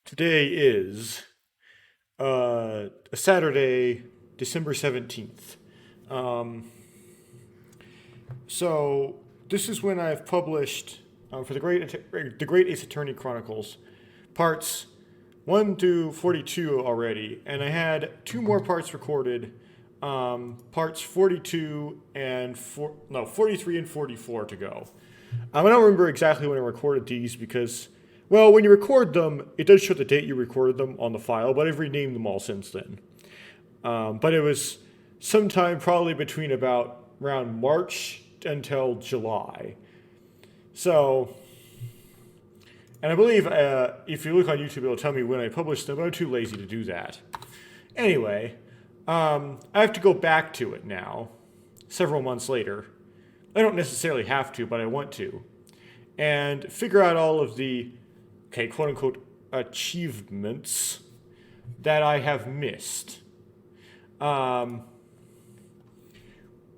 Today is a Saturday, December 17th. Um, so this is when I've published for the Great Ace Attorney Chronicles parts 1 to 42 already, and I had two more parts recorded, parts 42 and 43 and 44 to go. I don't remember exactly when I recorded these because, well, when you record them, it does show the date you recorded them on the file, but I've renamed them all since then. But it was sometime probably between about around March until July. So, and I believe if you look on YouTube, it'll tell me when I published them, but I'm too lazy to do that. Anyway, I have to go back to it now, several months later. I don't necessarily have to, but I want to. And figure out all of the, okay, quote unquote, achievements that I have missed.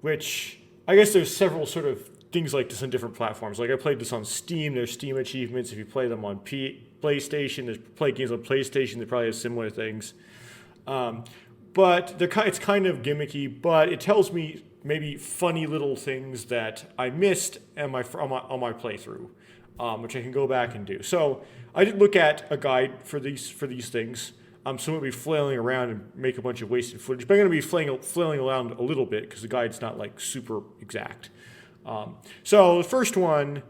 Which, I guess there's several sort of things like this on different platforms. Like I played this on Steam, there's Steam achievements. If you play them on PlayStation, there's play games on PlayStation, they probably have similar things. But it's kind of gimmicky, but it tells me maybe funny little things that I missed on my playthrough, which I can go back and do. So I did look at a guide for these things. So I'm going to be flailing around and make a bunch of wasted footage, but I'm going to be flailing around a little bit because the guide's not like super exact. So the first one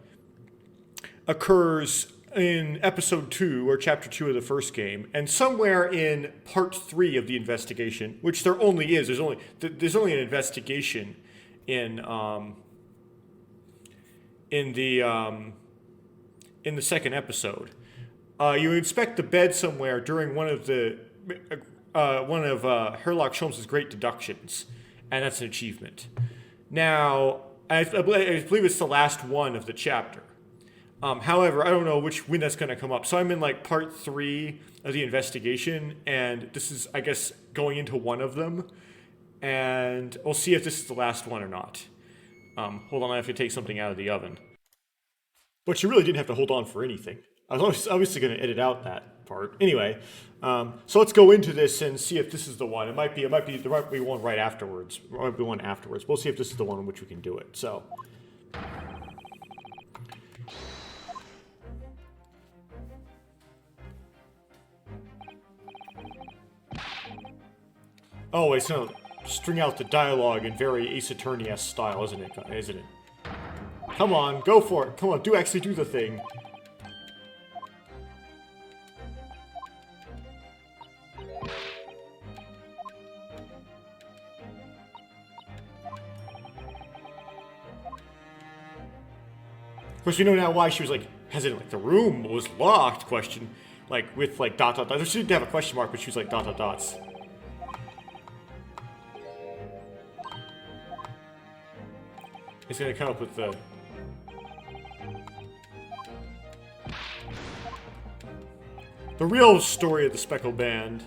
occurs in episode 2 or chapter 2 of the first game, and somewhere in part 3 of the investigation, which there only is, there's only an investigation in the second episode. You inspect the bed somewhere during one of Herlock Sholmes' great deductions, and that's an achievement. Now, I believe it's the last one of the chapter. However, I don't know when that's going to come up. So I'm in like part 3 of the investigation, and this is, I guess, going into one of them. And we'll see if this is the last one or not. Hold on, I have to take something out of the oven. But you really didn't have to hold on for anything. I was obviously going to edit out that part. Anyway, so let's go into this and see if this is the one. There might be one right afterwards. There might be one afterwards. We'll see if this is the one in which we can do it. So. Oh, it's gonna string out the dialogue in very Ace Attorney-esque style, isn't it? Come on, go for it. Come on, actually do the thing. Of course, we know now why she was like hesitant. Like the room was locked? Question, like with like dot dot dot. She didn't have a question mark, but she was like dot dot dots. It's gonna come up with the real story of the Speckled Band,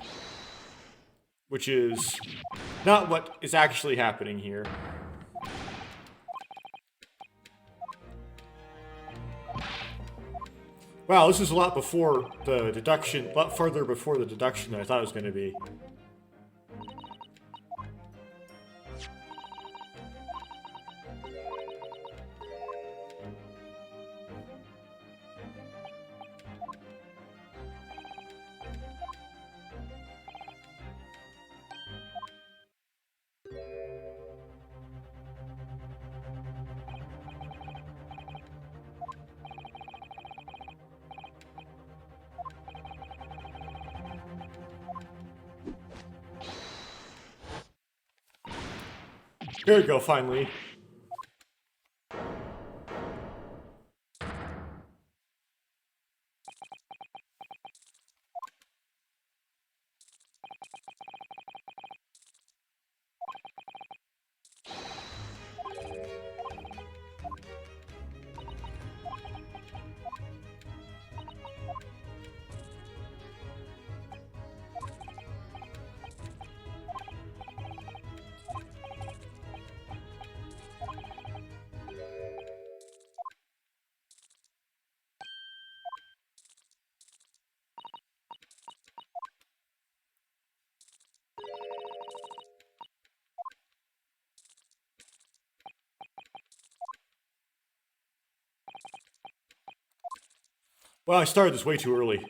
which is not what is actually happening here. Wow, this is a lot before the deduction, a lot further before the deduction than I thought it was going to be. Here we go, finally. Well, I started this way too early.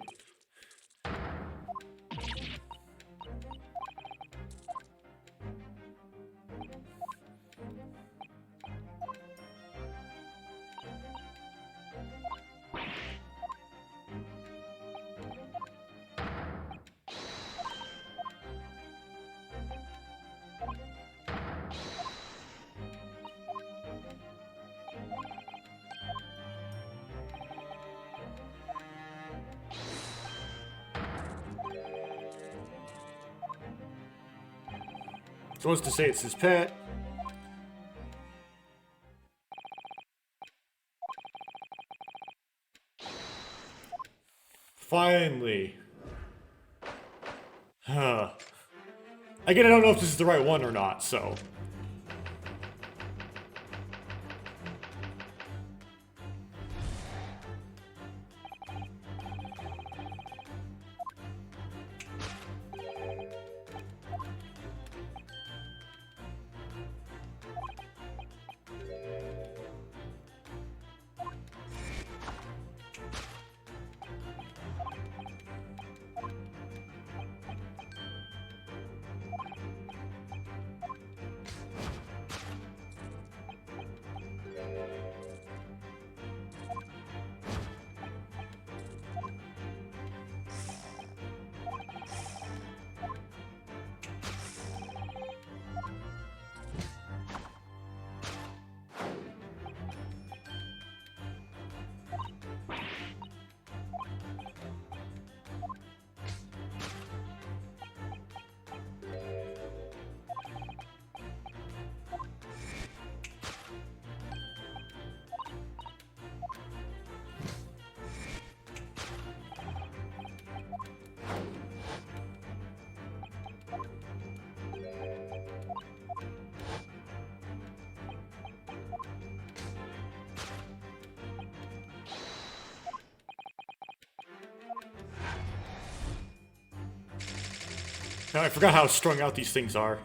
So what's to say it's his pet? Finally. Huh. Again, I don't know if this is the right one or not, so... Now I forgot how strung out these things are.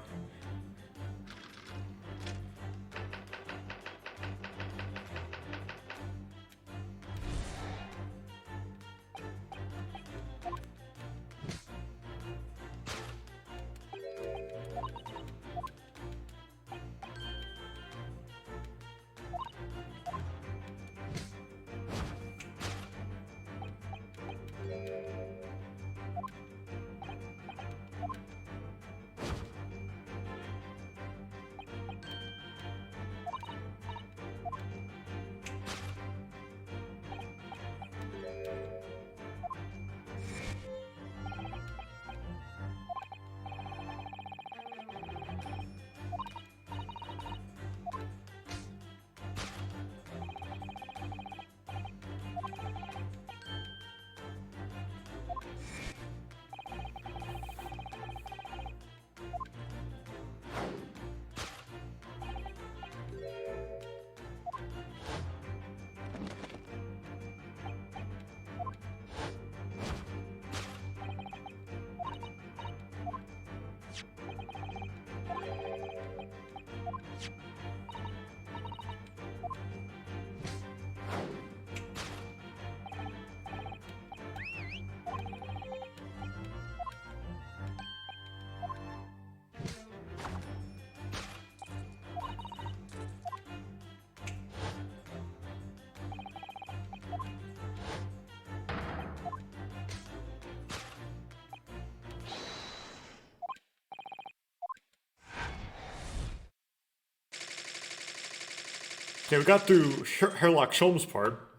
Okay, we got through Herlockian's part.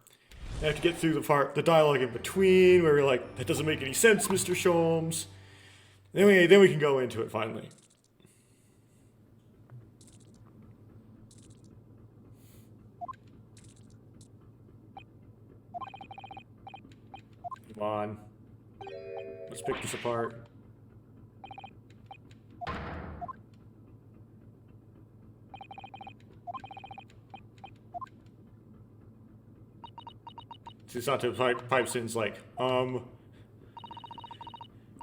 I have to get through the dialogue in between, where we're like, that doesn't make any sense, Mr. Sholmes. Then we can go into it finally. Come on. Let's pick this apart. It's not to pipes in, it's like, can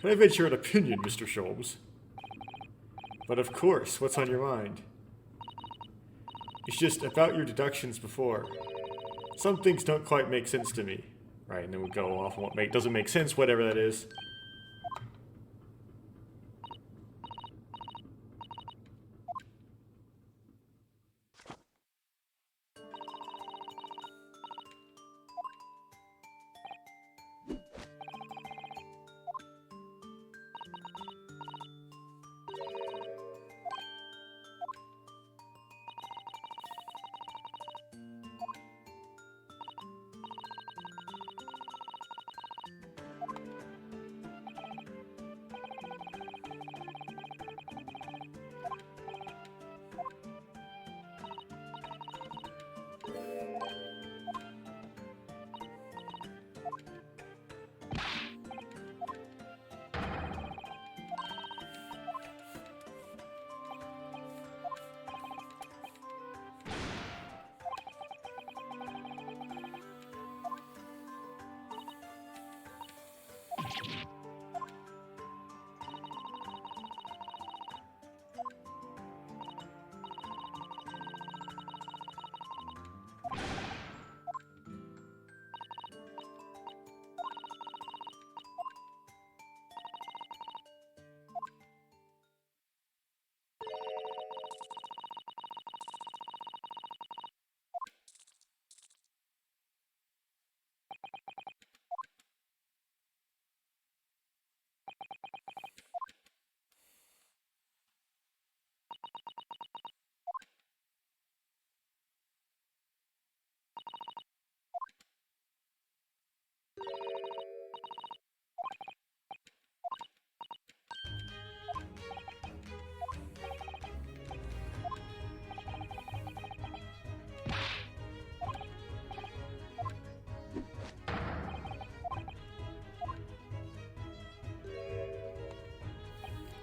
I venture an opinion, Mr. Sholmes? But of course, what's on your mind? It's just about your deductions before. Some things don't quite make sense to me. Right, and then we go off on what doesn't make sense, whatever that is.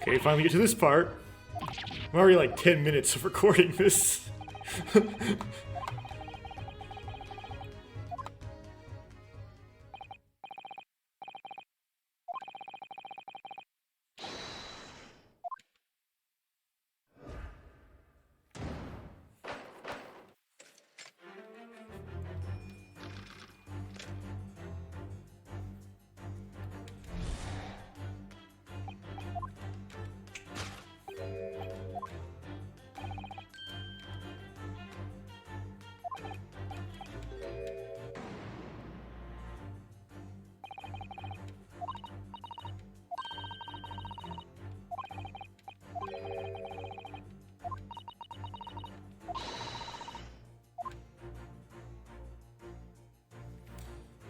Okay, finally get to this part. I'm already like 10 minutes of recording this.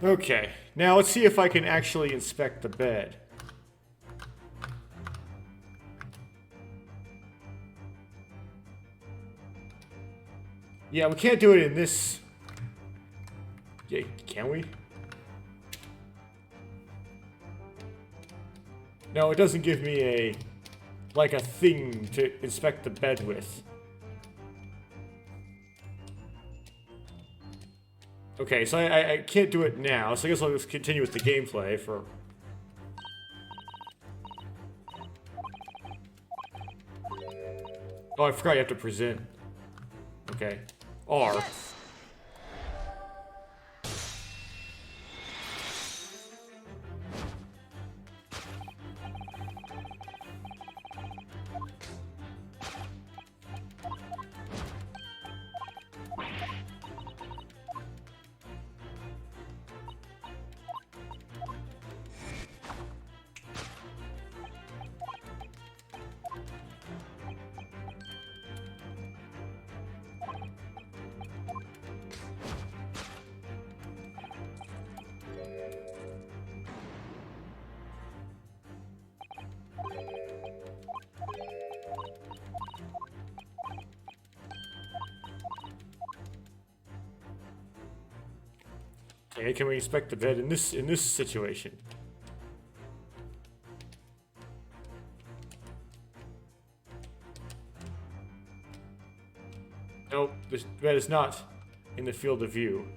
Okay, now let's see if I can actually inspect the bed. Yeah, we can't do it in this... Yeah, can we? No, it doesn't give me a... like a thing to inspect the bed with. Okay, so I can't do it now, so I guess I'll just continue with the gameplay for... Oh, I forgot you have to present. Okay. R. Yes. Okay, can we inspect the bed in this situation? Nope, this bed is not in the field of view.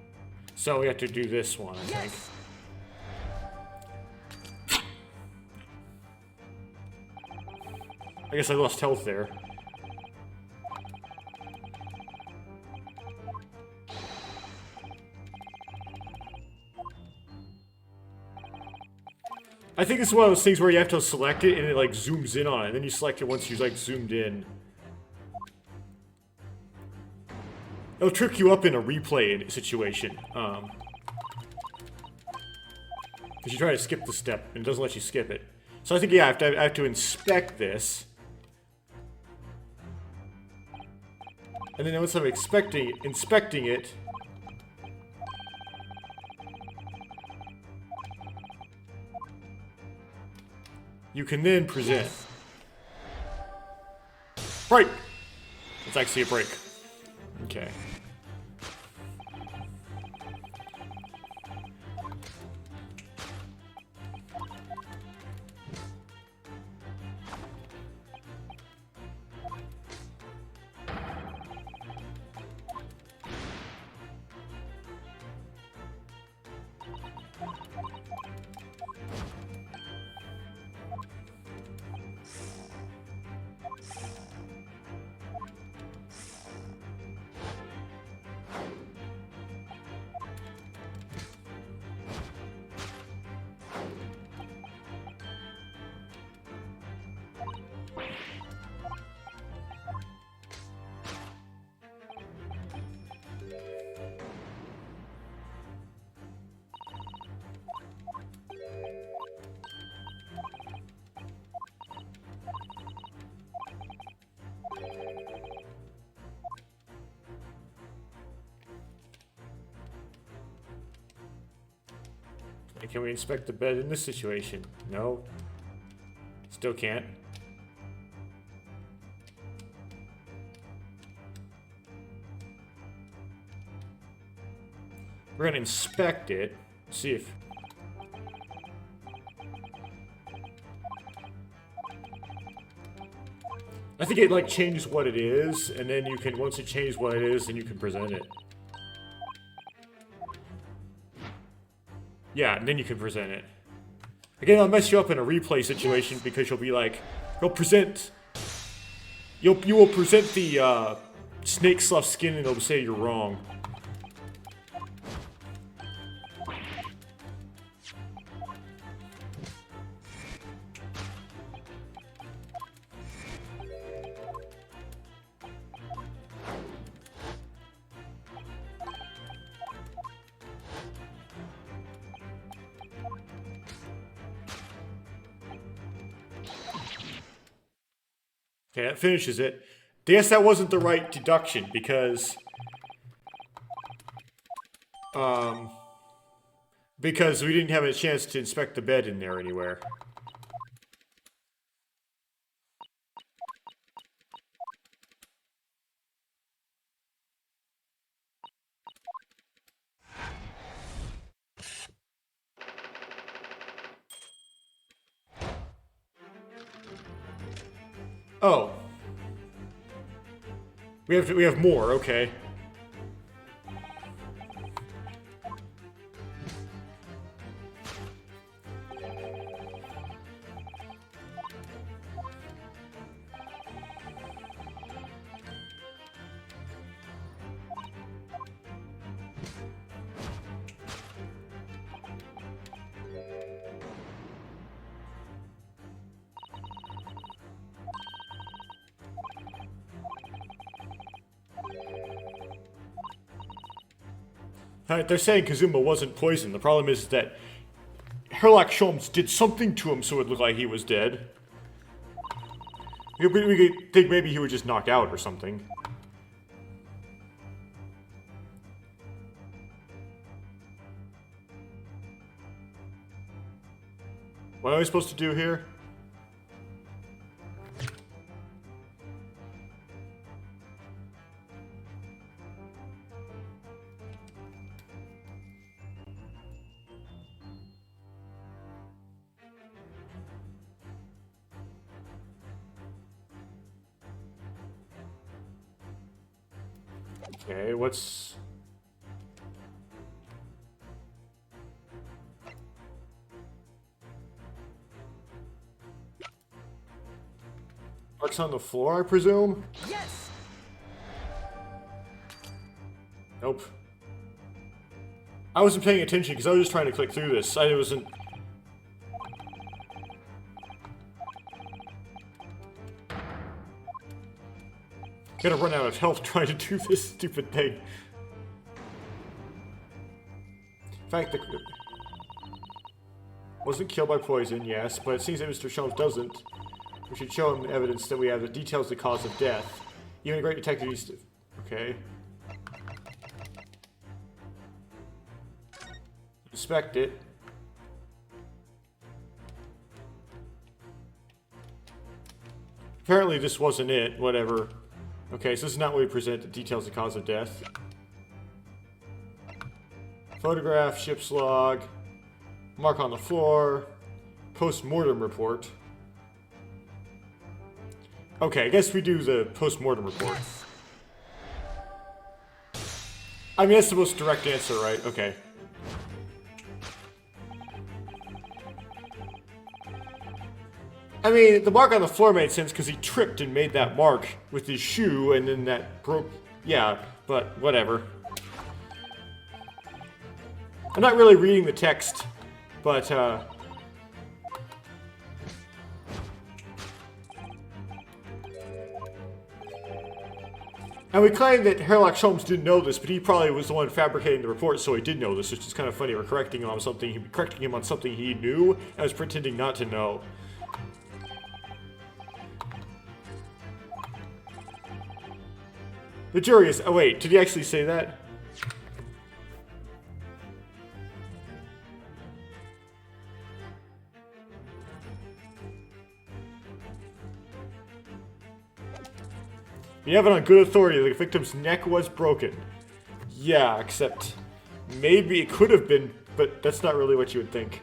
So we have to do this one, I think. I guess I lost health there. I think it's one of those things where you have to select it and it like zooms in on it, and then you select it once you've like zoomed in. It'll trick you up in a replay situation. Because you try to skip the step and it doesn't let you skip it. So I think, yeah, I have to inspect this. And then once I'm inspecting it, you can then present. Right! It's actually a break. Okay. Can we inspect the bed in this situation? No. Still can't. We're gonna inspect it. See if... I think it like changes what it is, and then you can, once it changes what it is, then you can present it. Yeah, and then you can present it. Again, I'll mess you up in a replay situation because you'll be like, you will present the snake slough skin and it'll say you're wrong. Okay, that finishes it. I guess that wasn't the right deduction because we didn't have a chance to inspect the bed in there anywhere. Oh. We have more, okay. They're saying Kazuma wasn't poisoned. The problem is that Herlock Sholmes did something to him so it looked like he was dead. We could think maybe he was just knocked out or something. What am I supposed to do here? Okay, what's... Marks on the floor, I presume? Yes. Nope. I wasn't paying attention because I was just trying to click through this. I wasn't... Gonna run out of health trying to do this stupid thing. In fact, the... Wasn't killed by poison, yes, but it seems that Mr. Sholmes doesn't. We should show him evidence that we have that details the cause of death. Even a great detective needs to... Okay. Inspect it. Apparently this wasn't it, whatever. Okay, so this is not what we present that details the cause of death. Photograph, ship's log, mark on the floor, post-mortem report. Okay, I guess we do the post-mortem report. I mean, that's the most direct answer, right? Okay. I mean, the mark on the floor made sense because he tripped and made that mark with his shoe, and then that broke... Yeah, but whatever. I'm not really reading the text, but, And we claim that Herlock Sholmes didn't know this, but he probably was the one fabricating the report, so he did know this, which is kind of funny. We're correcting him on something he knew, and was pretending not to know. The jury is... Oh, wait. Did he actually say that? You have it on good authority the victim's neck was broken. Yeah, except... Maybe it could have been, but that's not really what you would think.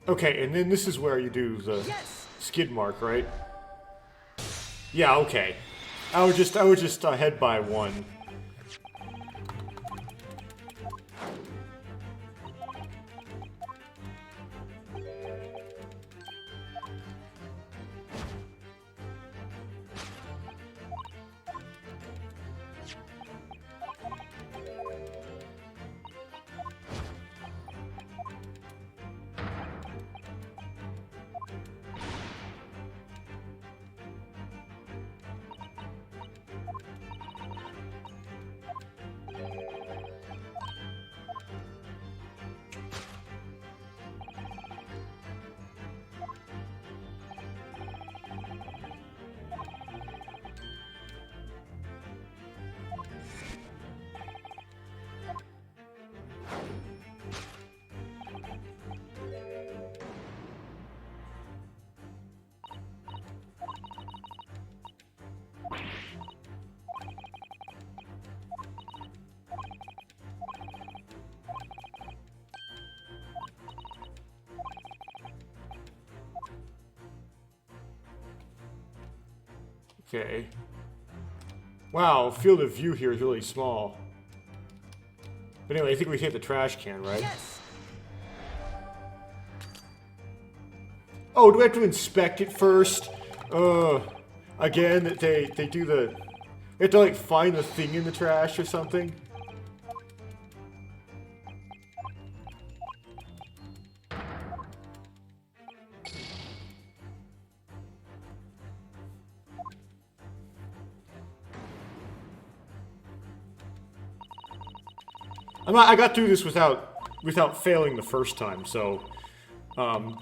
Okay, and then this is where you do the skid mark, right? Yeah, okay. I would just head by one. Okay. Wow, field of view here is really small. But anyway, I think we hit the trash can, right? Yes. Oh, do we have to inspect it first? Again, they do the... We have to, like, find the thing in the trash or something? I got through this without failing the first time, so... I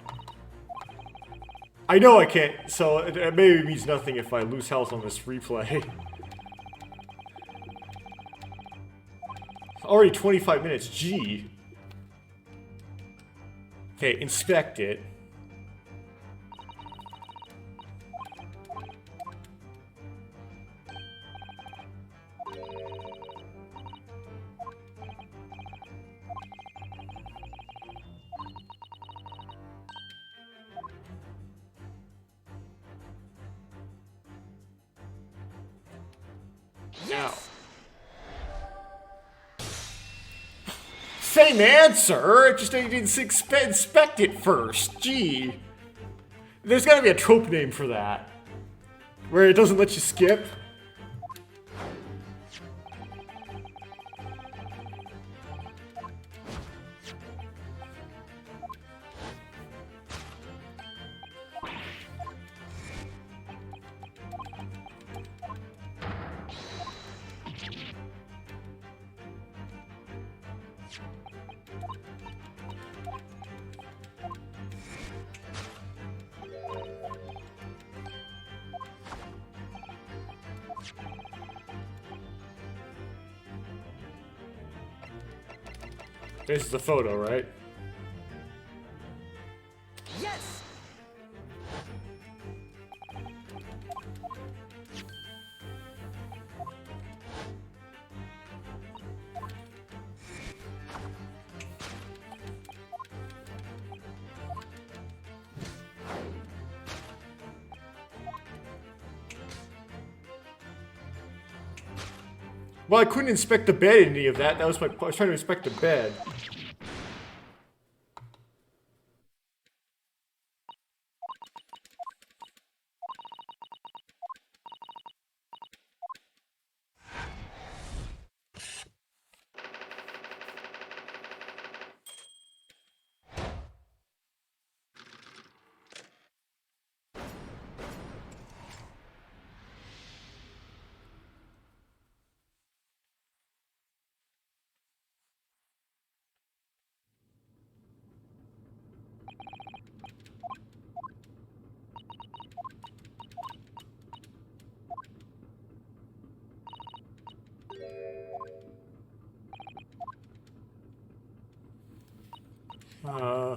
know I can't, so it maybe means nothing if I lose health on this replay. Already 25 minutes, gee. Okay, inspect it. Yes. Same answer. Just you didn't inspect it first. Gee. There's got to be a trope name for that, where it doesn't let you skip. This is the photo, right? Yes. Well, I couldn't inspect the bed in any of that. That was my. I was trying to inspect the bed. Uh.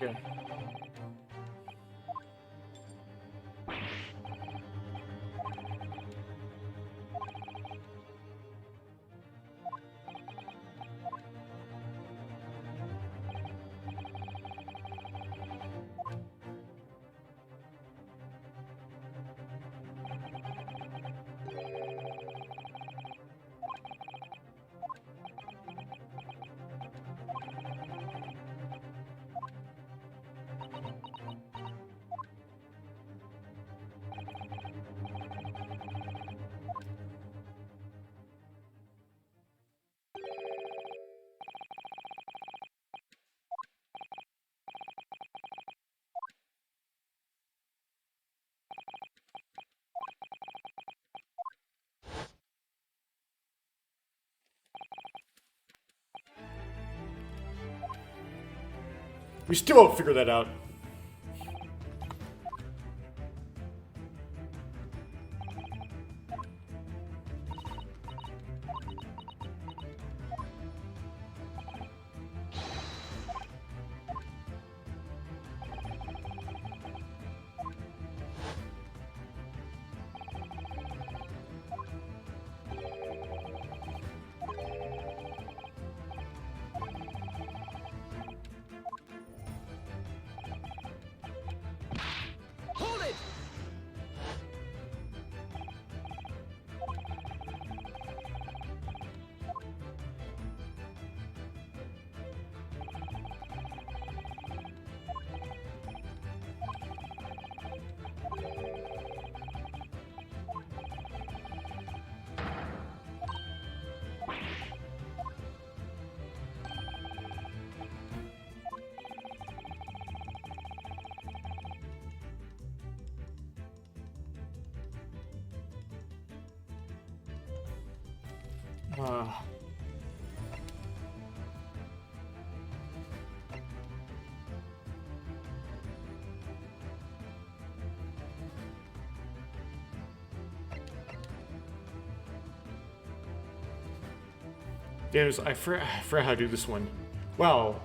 Okay. We still won't figure that out. Uh, I forgot how to do this one. Wow.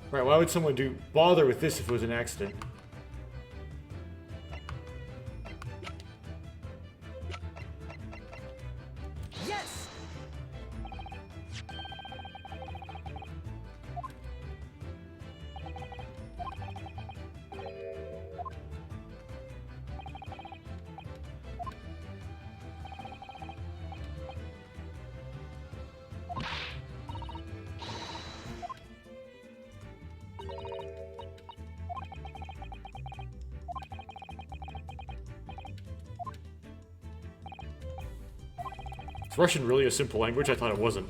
Right, why would someone bother with this if it was an accident? Yes! Is Russian really a simple language? I thought it wasn't.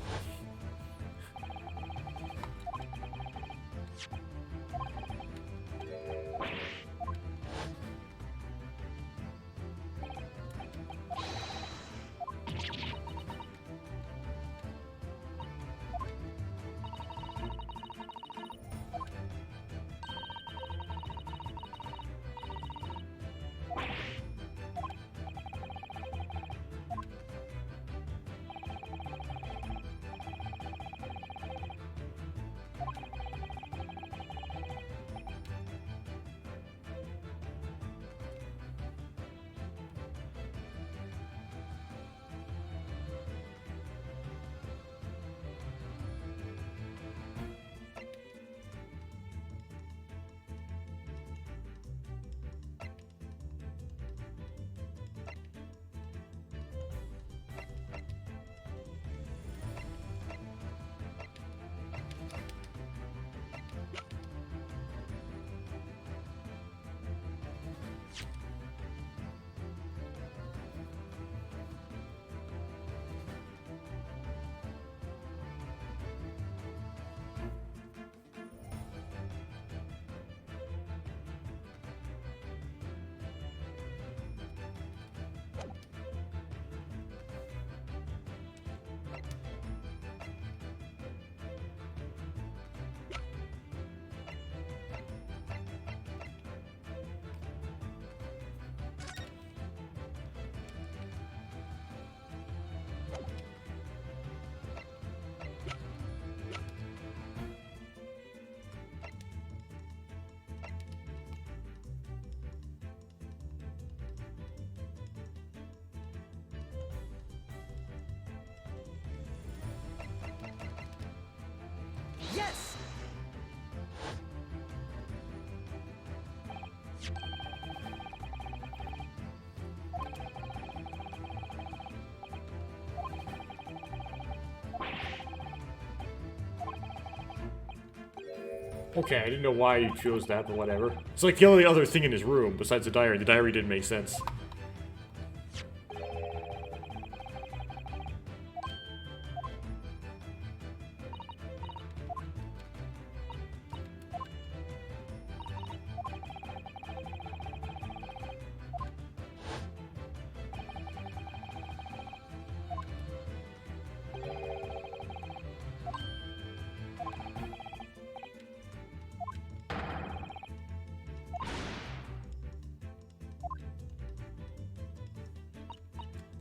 Okay, I didn't know why you chose that, but whatever. It's like the only other thing in his room besides the diary. The diary didn't make sense.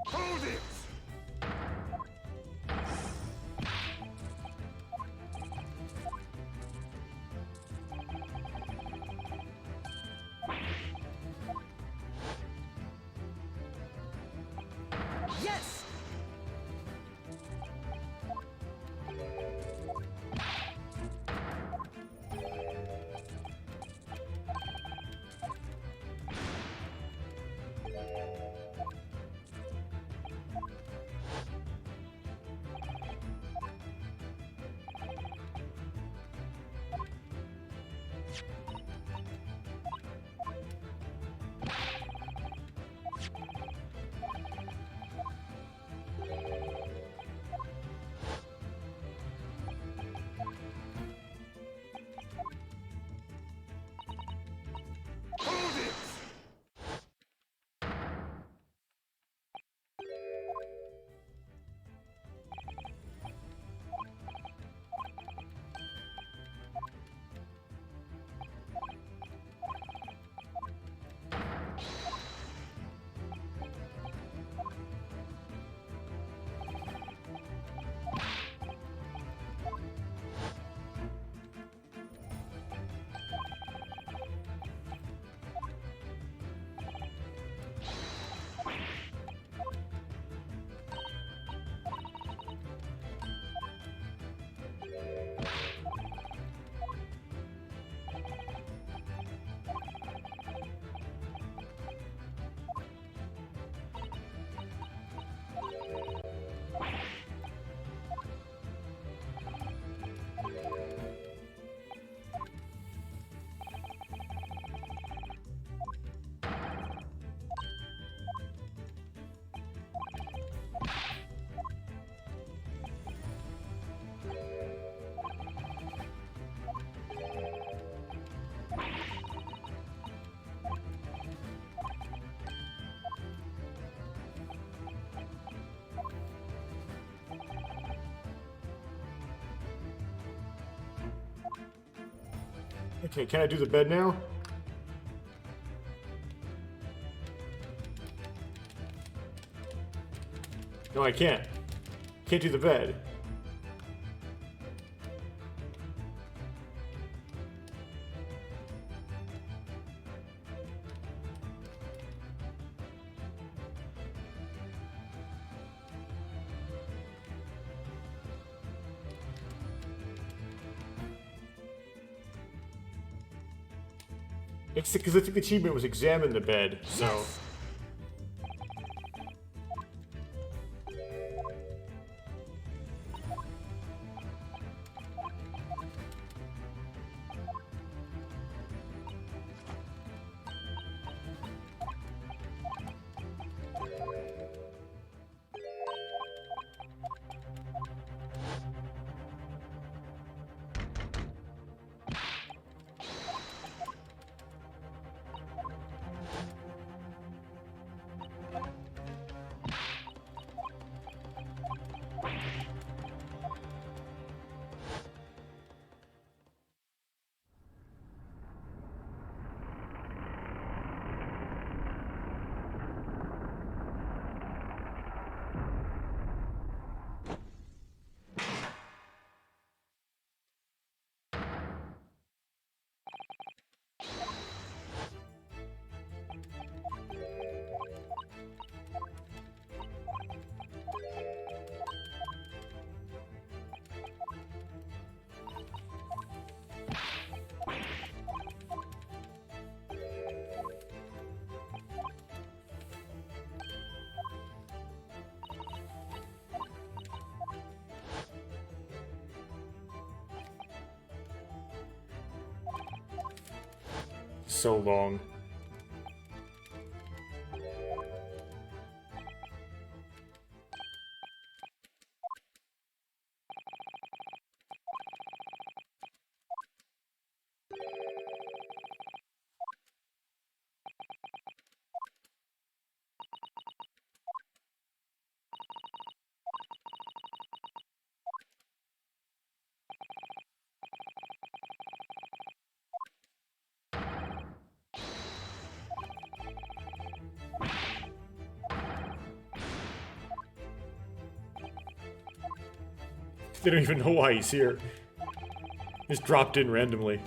Hold it! Yes! Hold it! Okay, can I do the bed now? No, I can't. Can't do the bed. It's because I think the achievement was examine the bed, so... Yes. so long. They don't even know why he's here. Just dropped in randomly.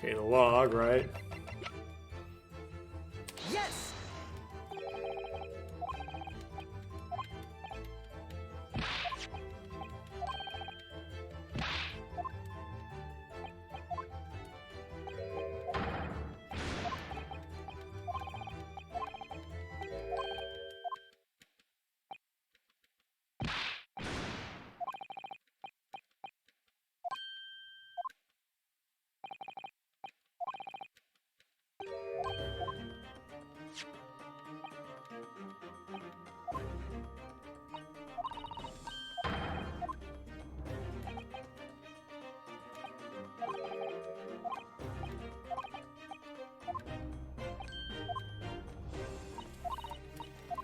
Okay, the log, right? Yes!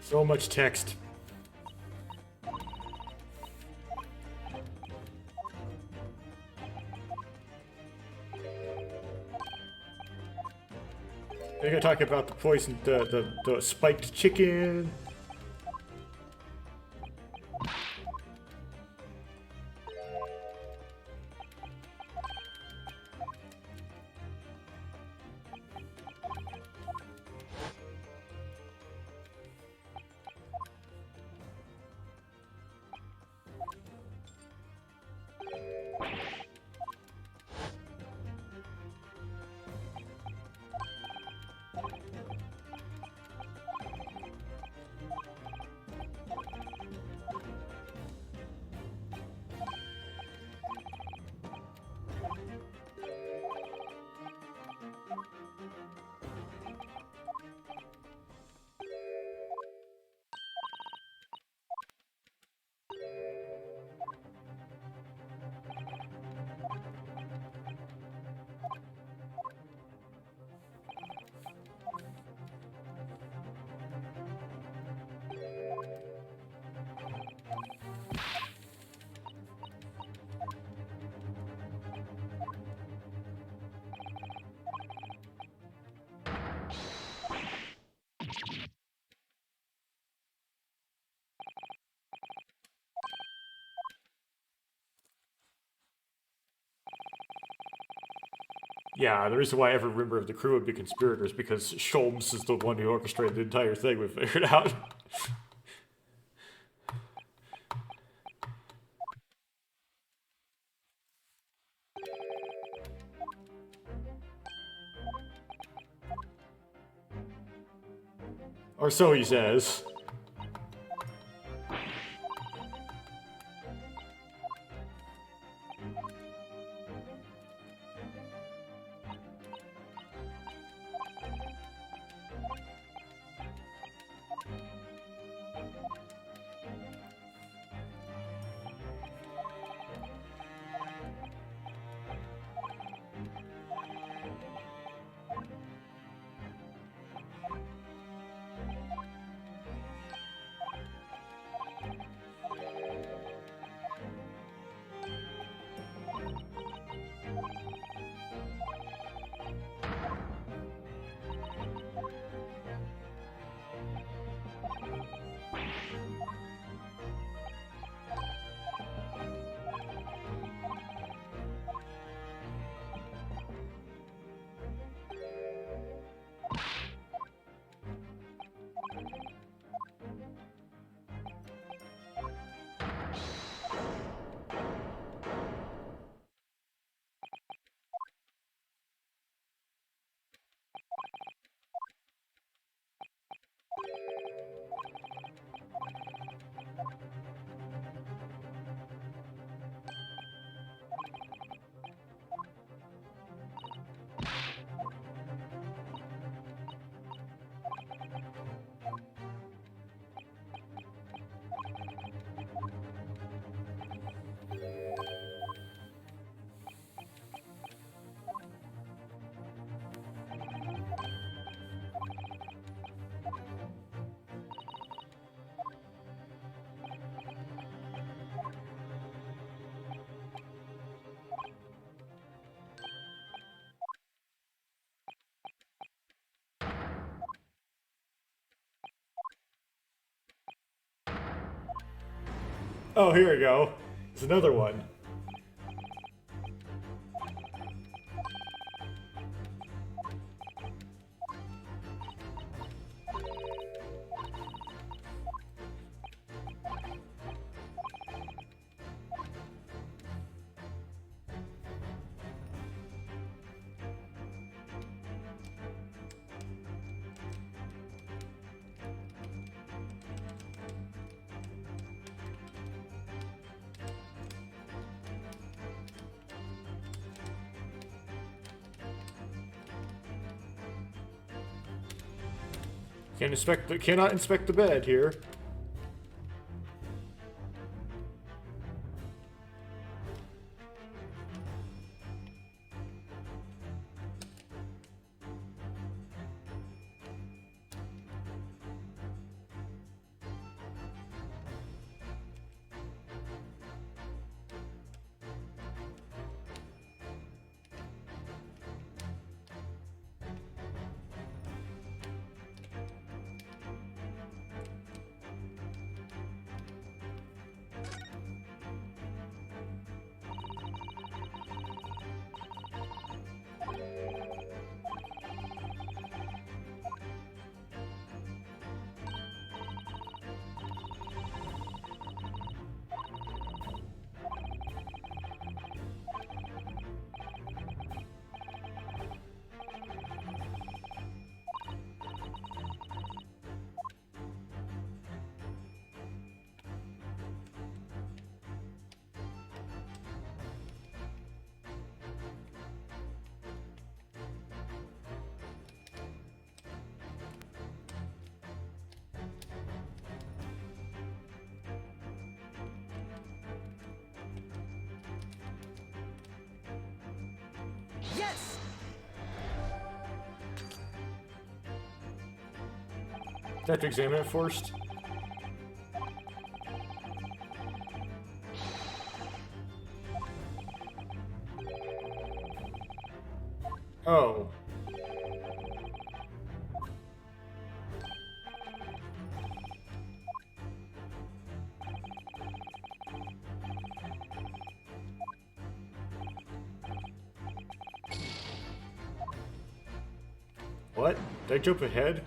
So much text. They're gonna talk about the poison, the spiked chicken. Yeah, the reason why every member of the crew would be conspirators because Sholmes is the one who orchestrated the entire thing. We figured out. Or so he says. Oh, here we go. It's another one. Cannot inspect the bed here. Yes! Do I have to examine it first? Oh. What? Did I jump ahead?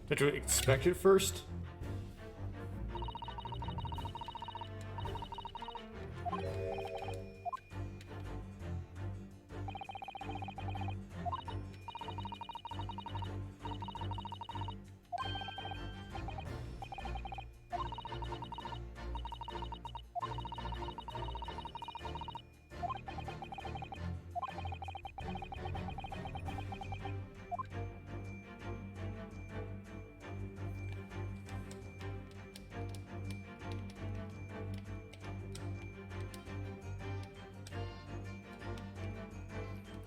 Did you inspect it first?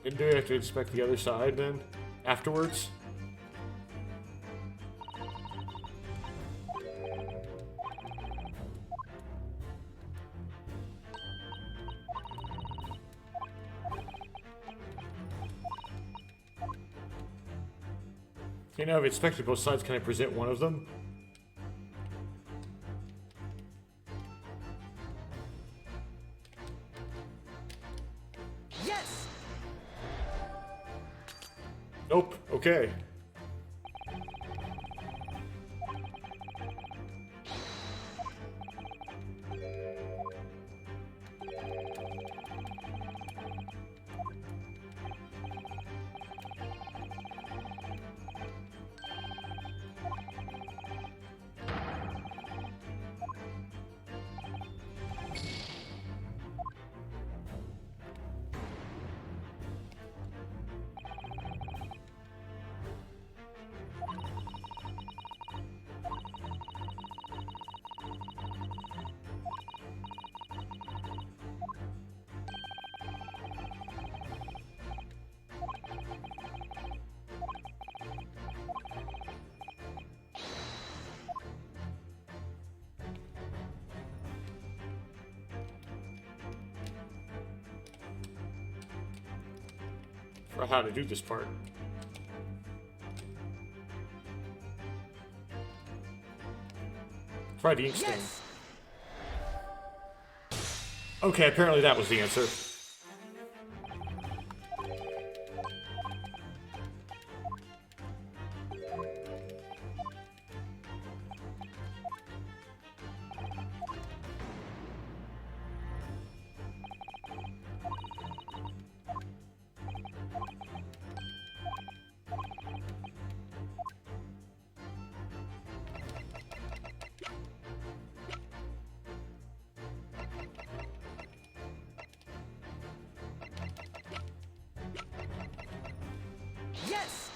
And do we have to inspect the other side then? Afterwards? Okay, now I've inspected both sides, can I present one of them? Yes! Nope, okay. for how to do this part. Try the ink stain. Yes. Okay, apparently that was the answer. Yes.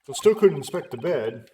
So still couldn't inspect the bed.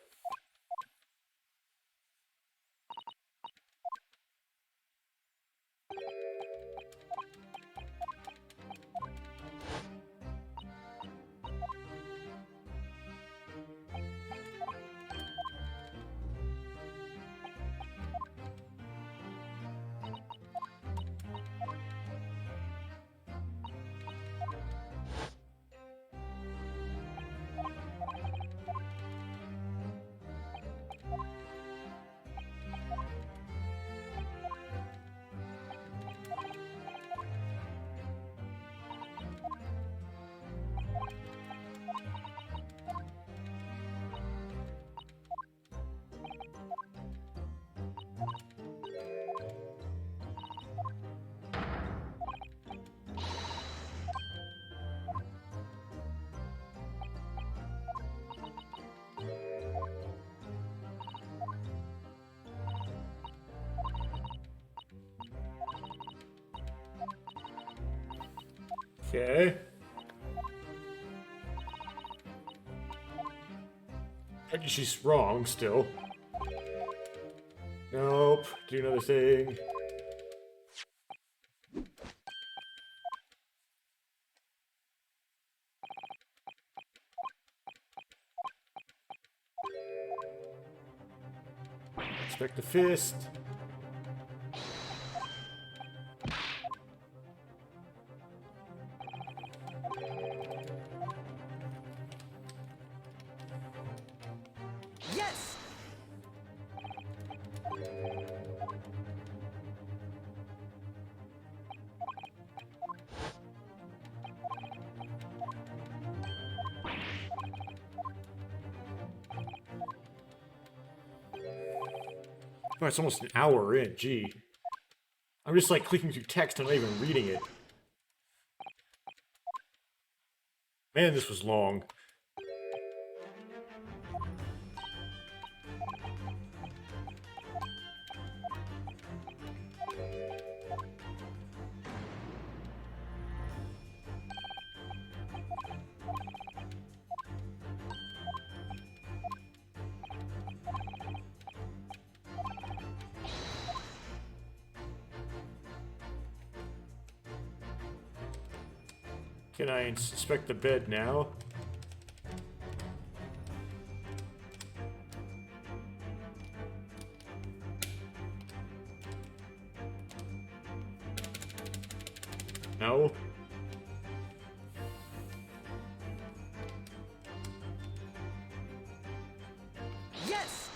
Okay. She's wrong still. Nope. Do another thing. Inspect the fist. Yes. Oh, it's almost an hour in. Gee. I'm just like clicking through text. I'm not even reading it. Man, this was long. Can I inspect the bed now? No. Yes.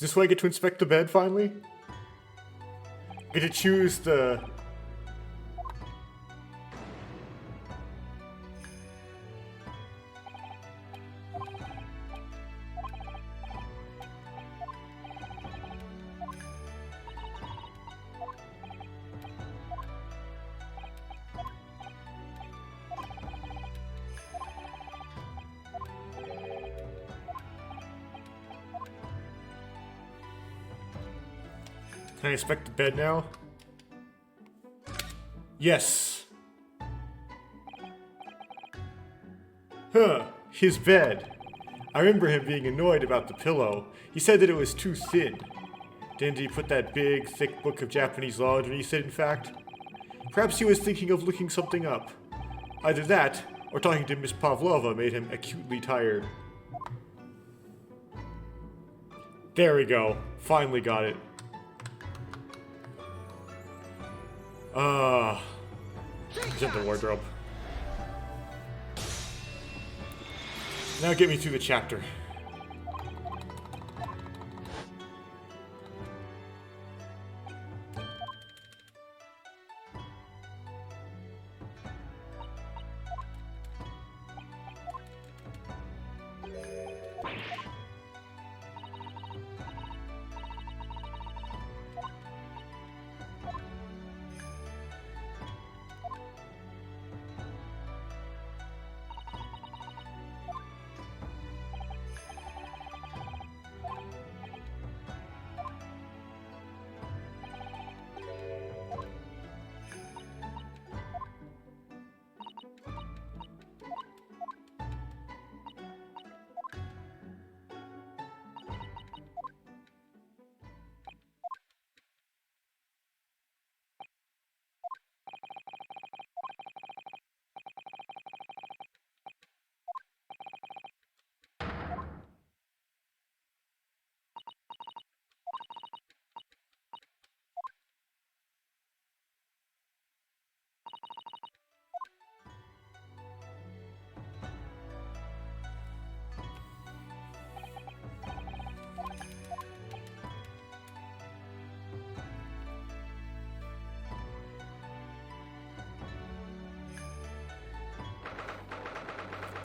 this way I get to inspect the bed finally? I get to choose the... Can I inspect the bed now? Yes. Huh, his bed. I remember him being annoyed about the pillow. He said that it was too thin. Didn't he put that big, thick book of Japanese law underneath it, in fact? Perhaps he was thinking of looking something up. Either that, or talking to Miss Pavlova made him acutely tired. There we go. Finally got it. Present the wardrobe. Now get me through the chapter.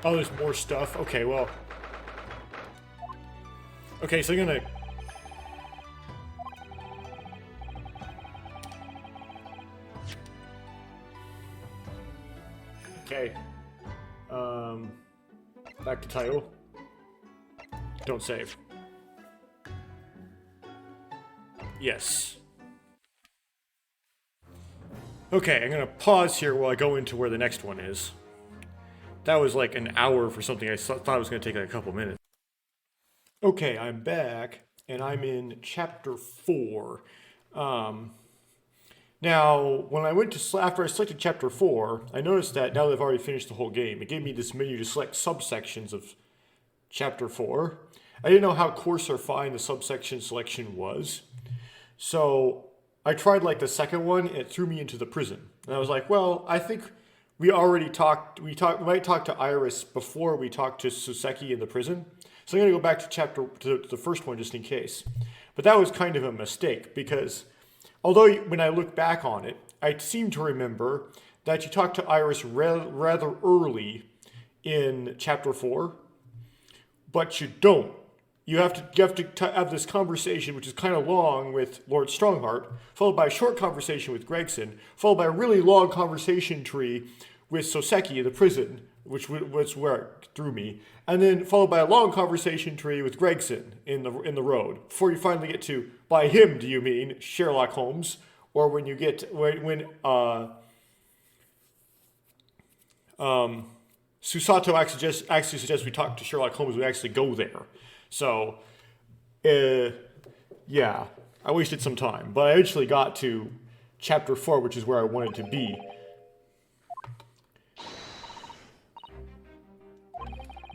Oh, there's more stuff? Okay, well... Okay, so I'm gonna... Okay. Back to title. Don't save. Yes. Okay, I'm gonna pause here while I go into where the next one is. That was like an hour for something I thought it was going to take like a couple minutes. Okay, I'm back, and I'm in Chapter 4. Now, when I went to, after I selected Chapter 4, I noticed that now that I've already finished the whole game, it gave me this menu to select subsections of Chapter 4. I didn't know how coarse or fine the subsection selection was. So, I tried like the second one, and it threw me into the prison. And I was like, well, I think... we might talk to Iris before we talk to Suseki in the prison. So I'm going to go back to the first one just in case. But that was kind of a mistake because although when I look back on it, I seem to remember that you talked to Iris rather early in chapter 4, but you don't. You have to have this conversation, which is kind of long, with Lord Strongheart, followed by a short conversation with Gregson, followed by a really long conversation tree with Soseki in the prison, which was where it threw me, and then followed by a long conversation tree with Gregson in the road, before you finally get to, by him, do you mean Sherlock Holmes, or when you get when Susato actually suggests we talk to Sherlock Holmes, we actually go there. So, yeah, I wasted some time, but I eventually got to chapter 4, which is where I wanted to be.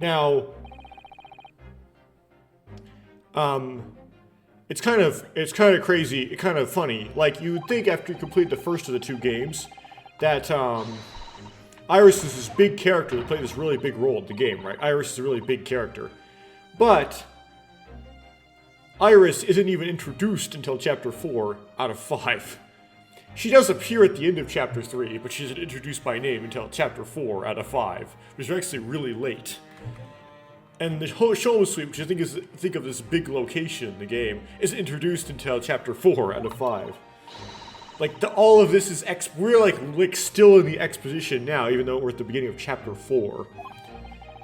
Now, it's kind of crazy, kind of funny. Like, you would think after you complete the first of the two games that Iris is this big character that played this really big role in the game, right? Iris is a really big character. But Iris isn't even introduced until chapter 4 out of 5. She does appear at the end of chapter 3, but she isn't introduced by name until chapter 4 out of 5, which is actually really late. And the whole Sholem Suite, which I think of this big location in the game, isn't introduced until chapter 4 out of 5. Like, all of this is we're like still in the exposition now, even though we're at the beginning of chapter 4.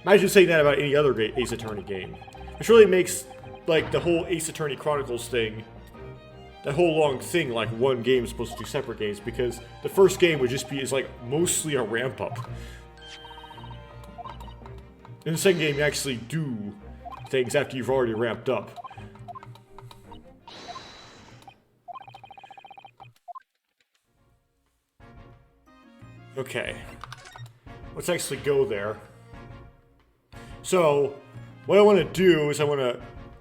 Imagine saying that about any other Ace Attorney game. Which really makes, like, the whole Ace Attorney Chronicles thing, that whole long thing, like one game is supposed to do separate games, because the first game would just be, like, mostly a ramp-up. In the second game, you actually do things after you've already ramped up. Okay. Let's actually go there. So, what I want to do is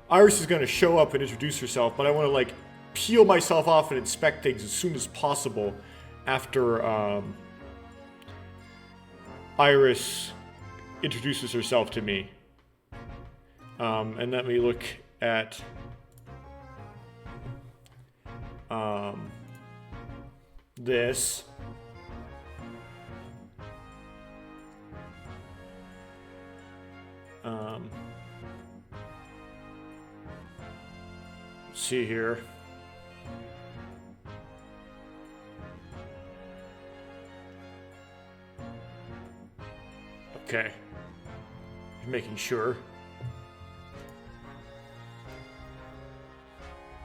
Iris is going to show up and introduce herself, but I want to, like, peel myself off and inspect things as soon as possible after, Iris introduces herself to me. And let me look at this. Let's see here. Okay. Just making sure.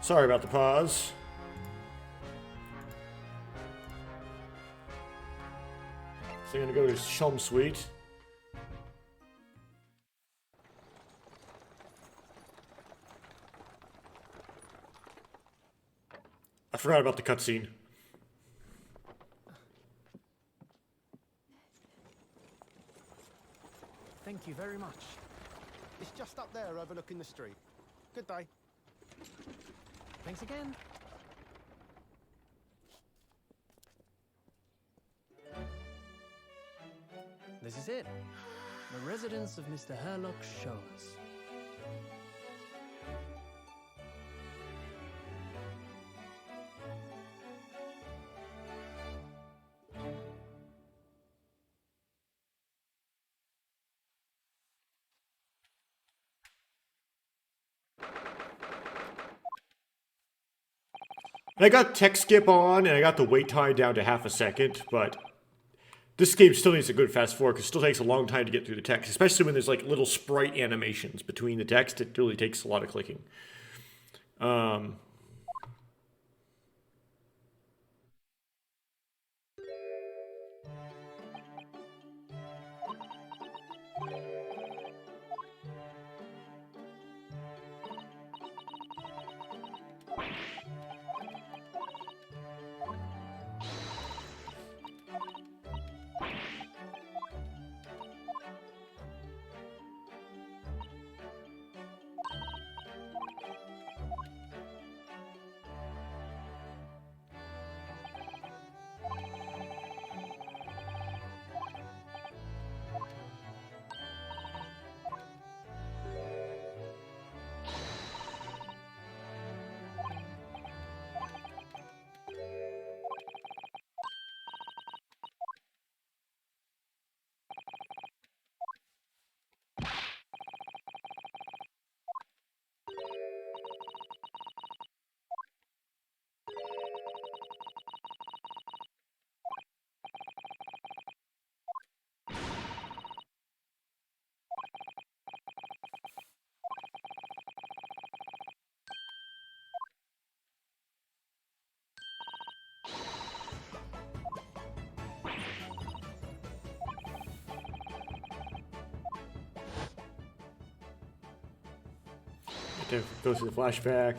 Sorry about the pause. So I'm gonna go to Sholem Suite. I forgot about the cutscene. Thank you very much. It's just up there overlooking the street. Good day. Thanks again. This is it. The residence of Mr. Herlock shows. And I got text skip on, and I got the wait time down to half a second, but this game still needs a good fast forward, because it still takes a long time to get through the text, especially when there's like little sprite animations between the text. It really takes a lot of clicking. To go through the flashback.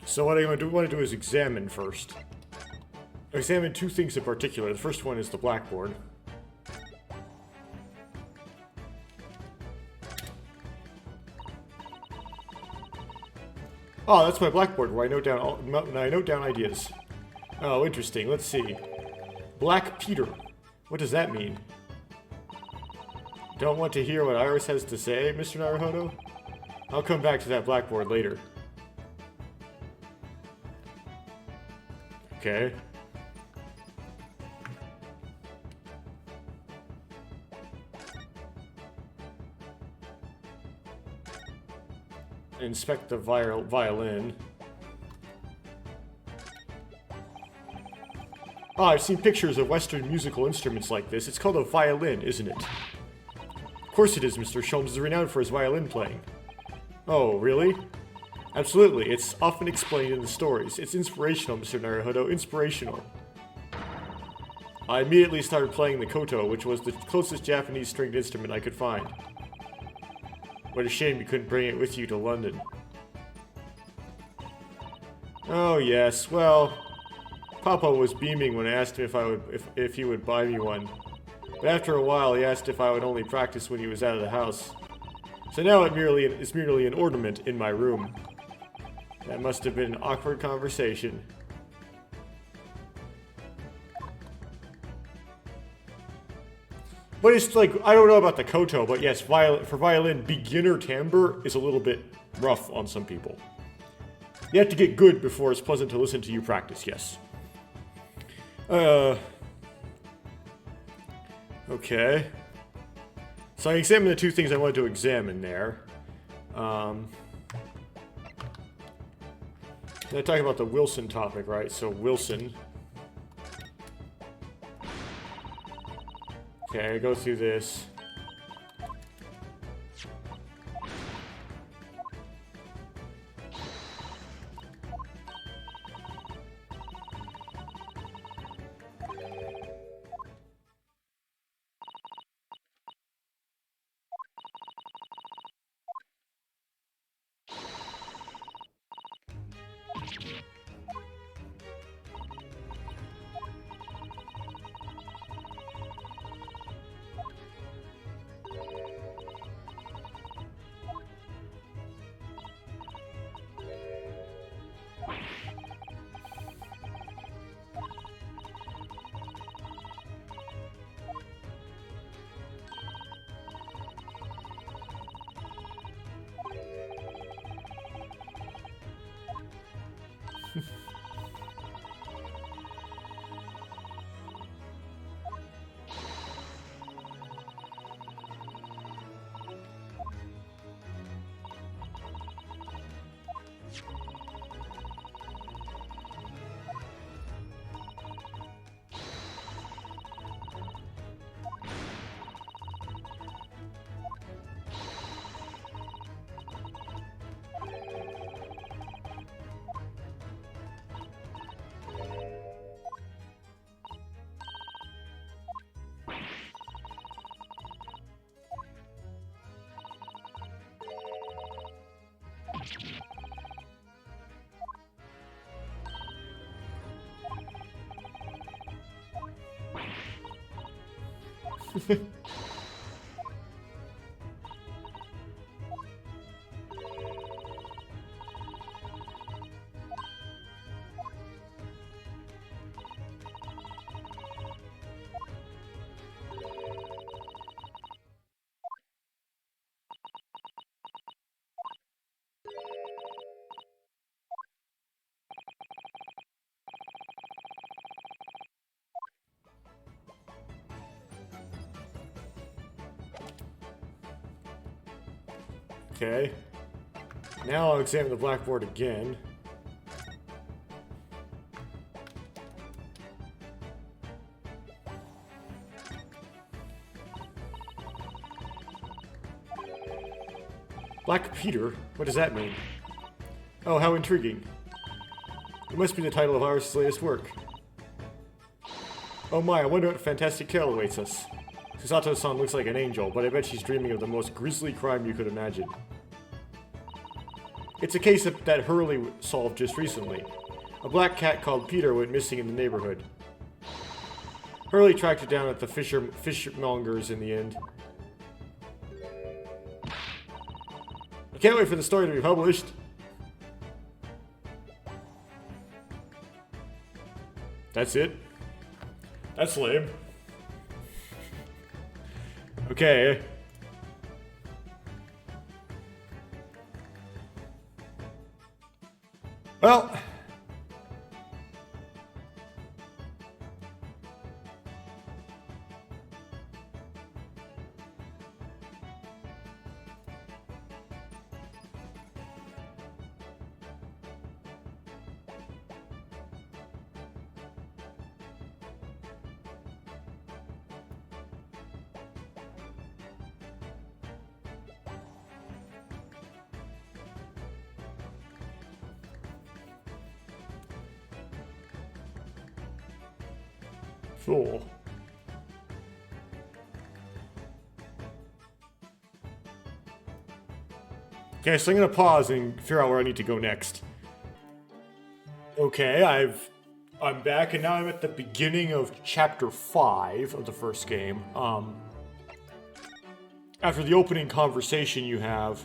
So what I want to do is examine first. Examine two things in particular. The first one is the blackboard. Oh, that's my blackboard where I note down ideas. Oh, interesting. Let's see. Black Peter. What does that mean? Don't want to hear what Iris has to say, Mr. Naruhodo? I'll come back to that blackboard later. Okay. Inspect the violin. Oh, I've seen pictures of Western musical instruments like this. It's called a violin, isn't it? Of course it is, Mr. Sholmes is renowned for his violin playing. Oh, really? Absolutely, it's often explained in the stories. It's inspirational, Mr. Naruhodo, inspirational. I immediately started playing the koto, which was the closest Japanese stringed instrument I could find. What a shame you couldn't bring it with you to London. Oh yes, well, Papa was beaming when I asked him if he would buy me one. But after a while, he asked if I would only practice when he was out of the house. So now it's merely an ornament in my room. That must have been an awkward conversation. But it's like, I don't know about the koto, but yes, for violin, beginner timbre is a little bit rough on some people. You have to get good before it's pleasant to listen to you practice, yes. Okay. So I examined the two things I wanted to examine there. Then I talk about the Wilson topic, right? So Wilson. Okay, I go through this. Okay. Now I'll examine the blackboard again. Black Peter? What does that mean? Oh, how intriguing. It must be the title of Iris' latest work. Oh my, I wonder what fantastic tale awaits us. Susato-san looks like an angel, but I bet she's dreaming of the most grisly crime you could imagine. It's a case that Hurley solved just recently. A black cat called Peter went missing in the neighborhood. Hurley tracked it down at the fishmongers in the end. I can't wait for the story to be published. That's it? That's lame. Okay. Well. Cool. Okay, so I'm gonna pause and figure out where I need to go next. Okay, I'm back and now I'm at the beginning of chapter 5 of the first game. After the opening conversation you have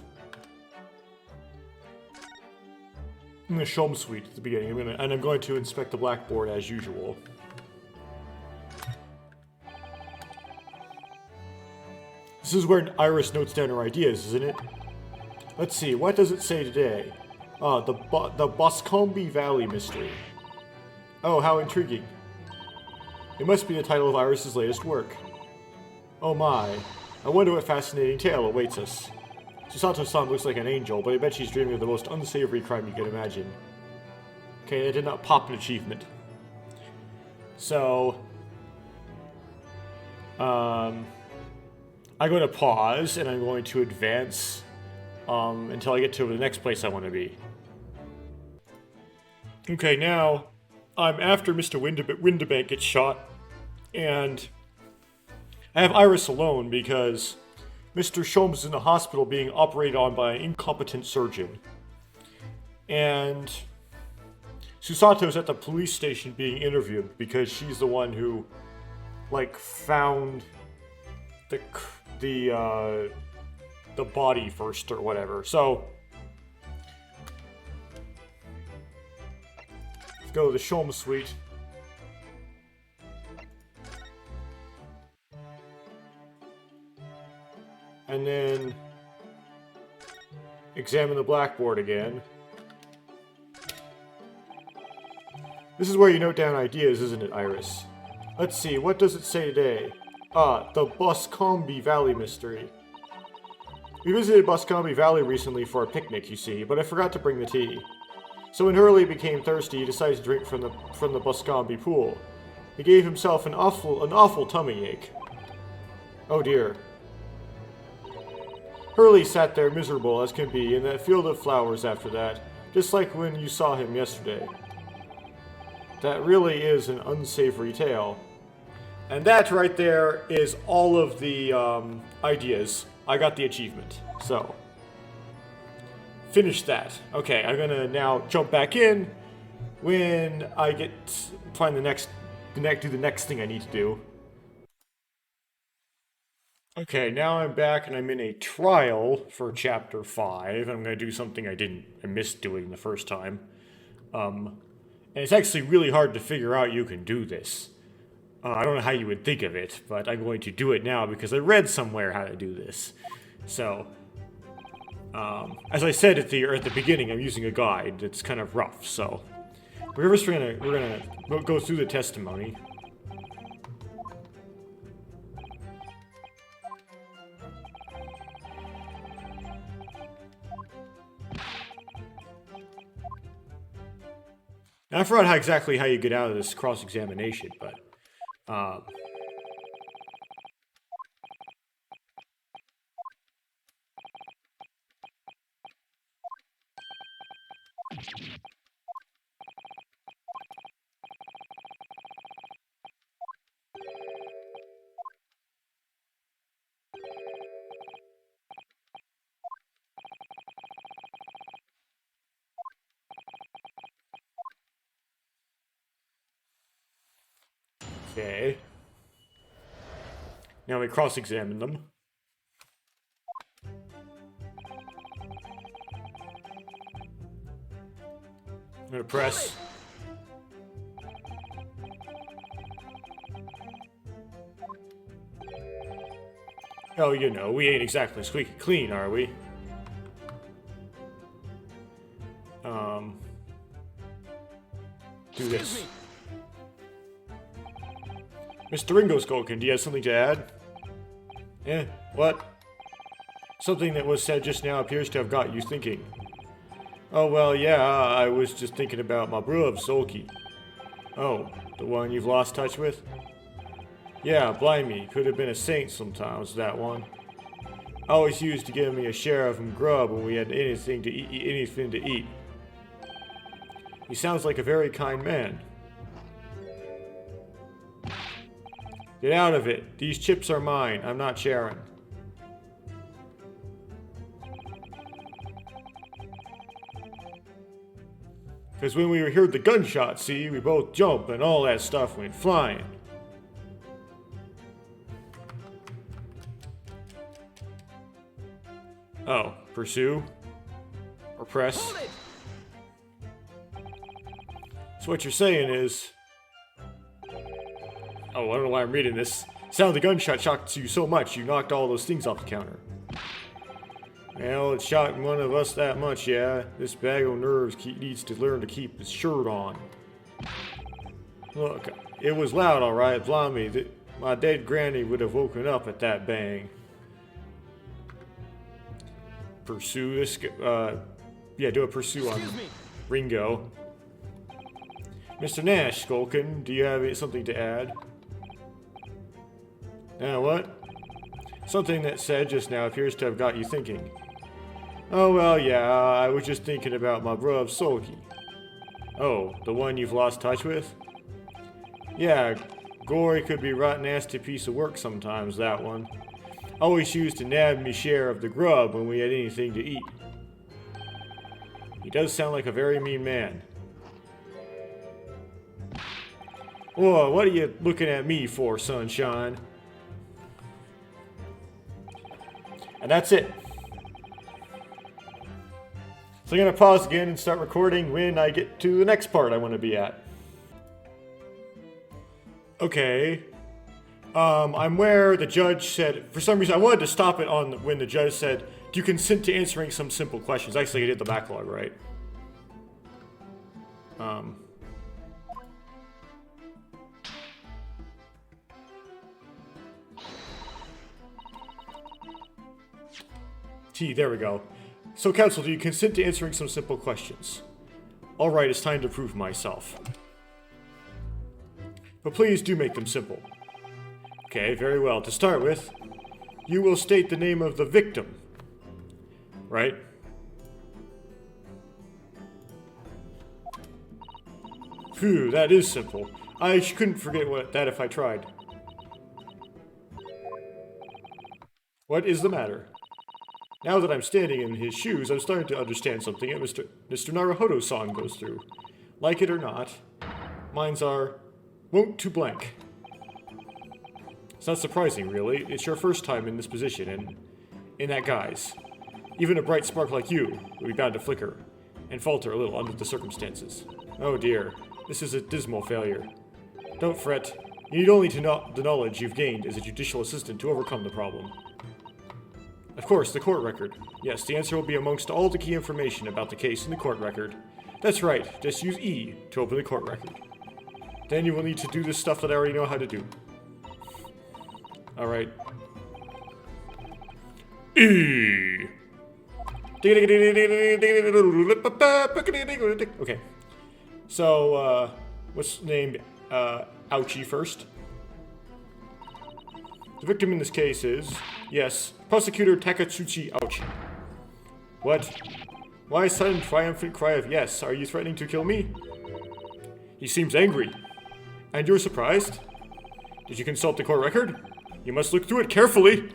in the Shom Suite at the beginning, I'm going to inspect the blackboard as usual. This is where Iris notes down her ideas, isn't it? Let's see, what does it say today? The Boscombe Valley Mystery. Oh, how intriguing. It must be the title of Iris's latest work. Oh my, I wonder what fascinating tale awaits us. Susato-san looks like an angel, but I bet she's dreaming of the most unsavory crime you can imagine. Okay, I did not pop an achievement. So, I'm going to pause, and I'm going to advance until I get to the next place I want to be. Okay, now, I'm after Mr. Windibank gets shot, and I have Iris alone because Mr. Shom's in the hospital being operated on by an incompetent surgeon. And Susato's at the police station being interviewed because she's the one who, like, found the body first or whatever. So let's go to the Shom Suite. And then examine the blackboard again. This is where you note down ideas, isn't it, Iris? Let's see, what does it say today? The Boscombe Valley Mystery. We visited Boscombe Valley recently for a picnic, you see, but I forgot to bring the tea. So when Hurley became thirsty, he decided to drink from the Boscombe pool. He gave himself an awful tummy ache. Oh dear. Hurley sat there miserable as can be in that field of flowers after that, just like when you saw him yesterday. That really is an unsavory tale. And that right there is all of the ideas. I got the achievement. So, finish that. Okay, I'm gonna now jump back in when I find do the next thing I need to do. Okay, now I'm back and I'm in a trial for chapter 5. I'm gonna do something I missed doing the first time. And it's actually really hard to figure out you can do this. I don't know how you would think of it, but I'm going to do it now because I read somewhere how to do this. So, as I said at the beginning, I'm using a guide. It's kind of rough, so we're gonna go through the testimony. Now, I forgot exactly how you get out of this cross-examination, but Okay. Now we cross-examine them. I'm gonna press. Oh, you know, we ain't exactly squeaky clean, are we? Do this. Mr. Ringo Skulkin, do you have something to add? Eh, what? Something that was said just now appears to have got you thinking. Oh, well, yeah, I was just thinking about my bruv, Sulky. Oh, the one you've lost touch with? Yeah, blimey, could have been a saint sometimes, that one. Always used to give me a share of him grub when we had anything to eat. He sounds like a very kind man. Get out of it. These chips are mine. I'm not sharing. Because when we heard the gunshot, see, we both jumped and all that stuff went flying. Oh, pursue? Or press? So what you're saying is... Oh, I don't know why I'm reading this. Sound of the gunshot shocked you so much you knocked all those things off the counter. Well, it shocked one of us that much, yeah. This bag of nerves needs to learn to keep his shirt on. Look, it was loud, alright, blimey. My dead granny would have woken up at that bang. Pursue this, yeah, do a pursue on Ringo. Mr. Nash, Skulkin, do you have something to add? What? Something that said just now appears to have got you thinking. Oh, well, yeah, I was just thinking about my bruv, Sulky. Oh, the one you've lost touch with? Yeah, Gory could be a right nasty piece of work sometimes, that one. Always used to nab me share of the grub when we had anything to eat. He does sound like a very mean man. Whoa, what are you looking at me for, sunshine? And that's it. So I'm going to pause again and start recording when I get to the next part I want to be at. Okay. I'm where the judge said, for some reason I wanted to stop it on when the judge said, do you consent to answering some simple questions? Actually, I did the backlog, right? There we go. So, counsel, do you consent to answering some simple questions? Alright, it's time to prove myself. But please do make them simple. Okay, very well. To start with, you will state the name of the victim. Right? Phew, that is simple. I couldn't forget that if I tried. What is the matter? Now that I'm standing in his shoes, I'm starting to understand something that Mr. Naruhodo-san goes through. Like it or not, mines are wont to blank. It's not surprising, really. It's your first time in this position, and in that guise. Even a bright spark like you would be bound to flicker and falter a little under the circumstances. Oh dear, this is a dismal failure. Don't fret. You need only the knowledge you've gained as a judicial assistant to overcome the problem. Of course, the court record. Yes, the answer will be amongst all the key information about the case in the court record. That's right, just use E to open the court record. Then you will need to do this stuff that I already know how to do. Alright. E! Okay. So, what's named Ouchie first? The victim in this case is, yes, Prosecutor Takatsuchi Ouchie. What? Why a sudden triumphant cry of yes? Are you threatening to kill me? He seems angry. And you're surprised? Did you consult the court record? You must look through it carefully.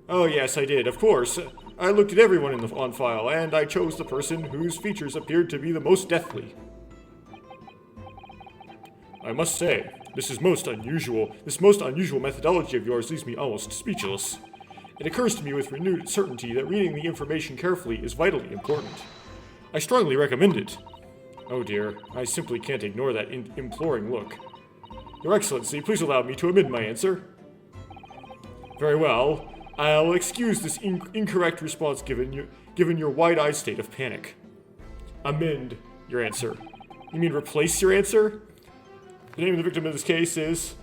Oh yes, I did, of course. I looked at everyone on file, and I chose the person whose features appeared to be the most deathly. I must say, this most unusual methodology of yours leaves me almost speechless. It occurs to me with renewed certainty that reading the information carefully is vitally important. I strongly recommend it. Oh dear, I simply can't ignore that imploring look. Your Excellency, please allow me to amend my answer. Very well. I'll excuse this incorrect response given your wide-eyed state of panic. Amend your answer. You mean replace your answer? The name of the victim in this case is...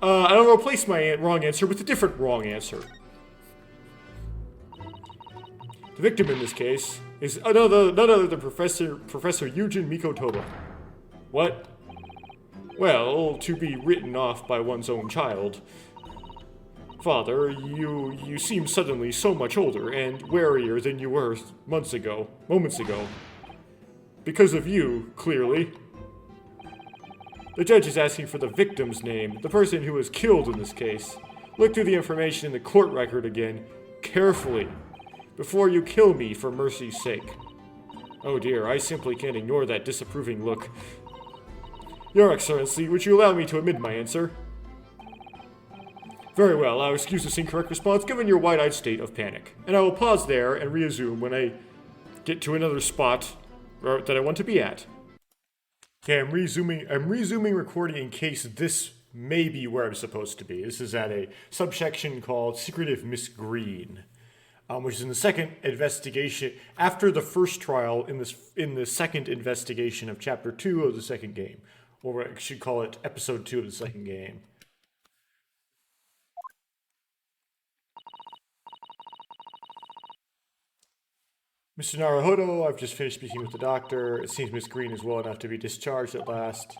I'll replace my wrong answer with a different wrong answer. The victim in this case is none other than Professor Eugen Mikotoba. What? Well, to be written off by one's own child. Father, you seem suddenly so much older and warier than you were moments ago. Because of you, clearly. The judge is asking for the victim's name, the person who was killed in this case. Look through the information in the court record again, carefully, before you kill me for mercy's sake. Oh dear, I simply can't ignore that disapproving look. Your Excellency, would you allow me to amend my answer? Very well, I'll excuse this incorrect response given your wide-eyed state of panic. And I will pause there and resume when I get to another spot that I want to be at. Okay, I'm resuming recording in case this may be where I'm supposed to be. This is at a subsection called Secretive Miss Green, which is in the second investigation, after the first trial in the second investigation of Chapter 2 of the second game. Or I should call it Episode 2 of the second game. Mr. Naruhodo, I've just finished speaking with the doctor. It seems Miss Green is well enough to be discharged at last.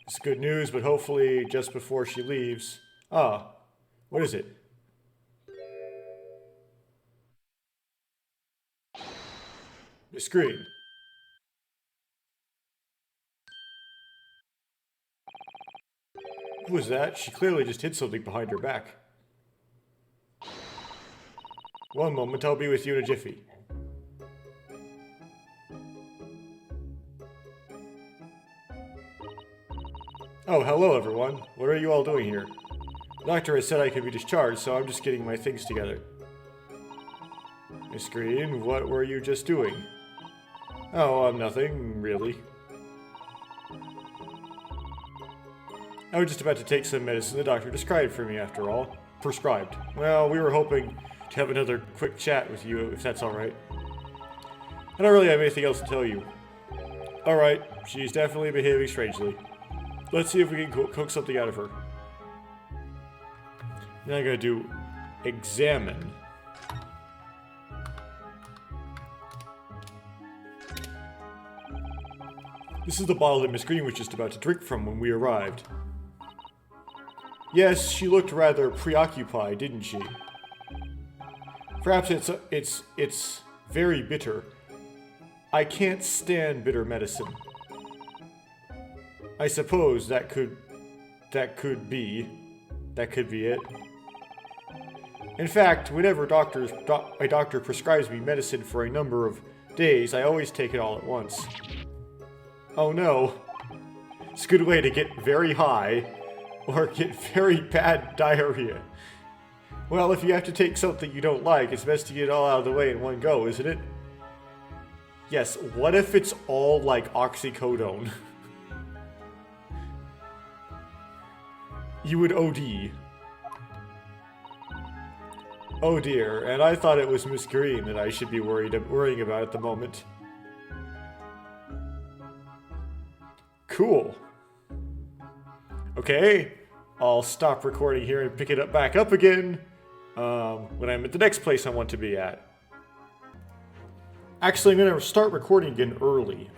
It's good news, but hopefully just before she leaves... Ah, what is it? Miss Green. Who was that? She clearly just hid something behind her back. One moment, I'll be with you in a jiffy. Oh, hello everyone. What are you all doing here? The doctor has said I could be discharged, so I'm just getting my things together. Miss Green, what were you just doing? Oh, nothing, really. I was just about to take some medicine the doctor prescribed for me, after all. Prescribed. Well, we were hoping to have another quick chat with you, if that's alright. I don't really have anything else to tell you. Alright, she's definitely behaving strangely. Let's see if we can cook something out of her. Now I'm gonna do examine. This is the bottle that Miss Green was just about to drink from when we arrived. Yes, she looked rather preoccupied, didn't she? Perhaps it's very bitter. I can't stand bitter medicine. I suppose that could be it. In fact, whenever a doctor prescribes me medicine for a number of days, I always take it all at once. Oh no. It's a good way to get very high or get very bad diarrhea. Well, if you have to take something you don't like, it's best to get it all out of the way in one go, isn't it? Yes, what if it's all like oxycodone? You would OD. Oh dear, and I thought it was Miss Green that I should be worrying about at the moment. Cool. Okay, I'll stop recording here and pick it back up again when I'm at the next place I want to be at. Actually, I'm going to start recording again early.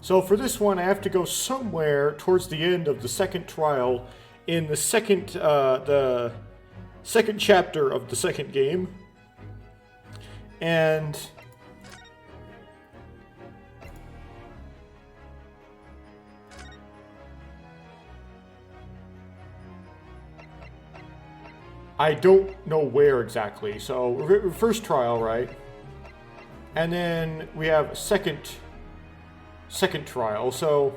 So for this one, I have to go somewhere towards the end of the second trial in the second chapter of the second game. And I don't know where exactly. So first trial, right? And then we have second trial. So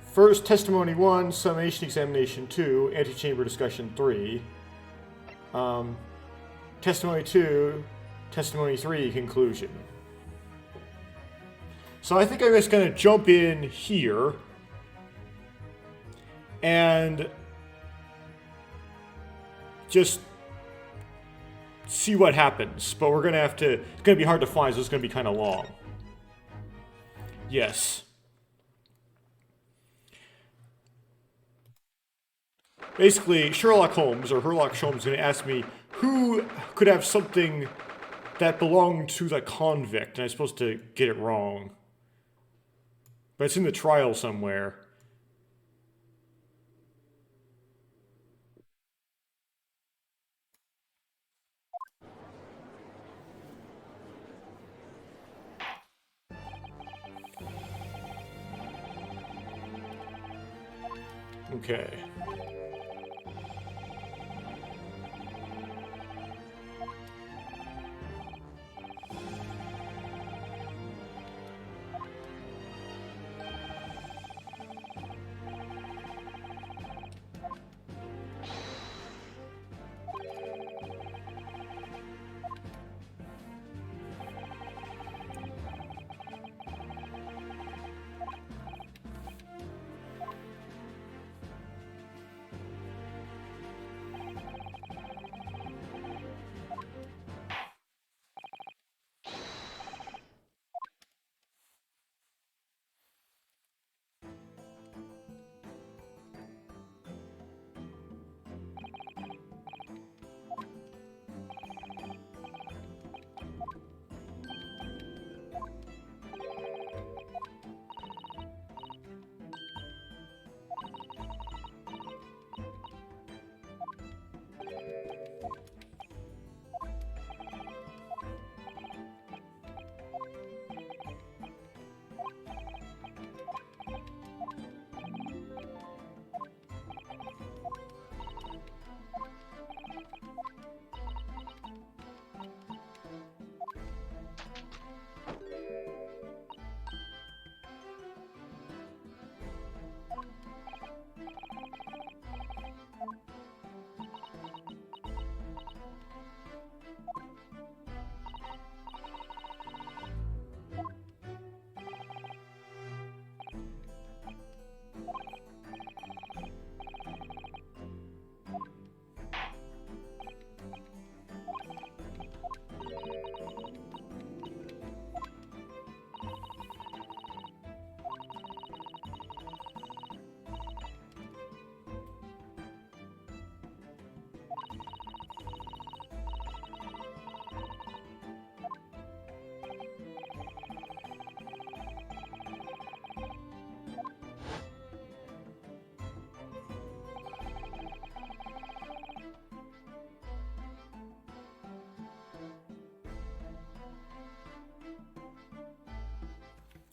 first, testimony 1, summation examination 2, antechamber discussion 3. Testimony 2, testimony 3, conclusion. So I think I'm just going to jump in here and just see what happens. But we're going to have to, it's going to be hard to find, so it's going to be kind of long. Yes. Basically, Sherlock Holmes, or Herlock Sholmes, is going to ask me who could have something that belonged to the convict, and I'm supposed to get it wrong. But it's in the trial somewhere. Okay.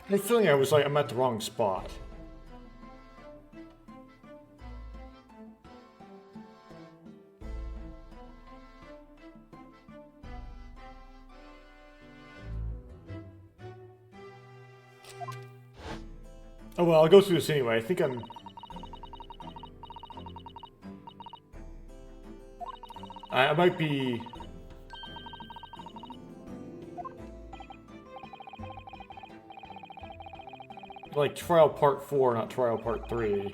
I had a feeling I'm at the wrong spot. Oh well, I'll go through this anyway. I think I might be... like trial part 4, not trial part 3.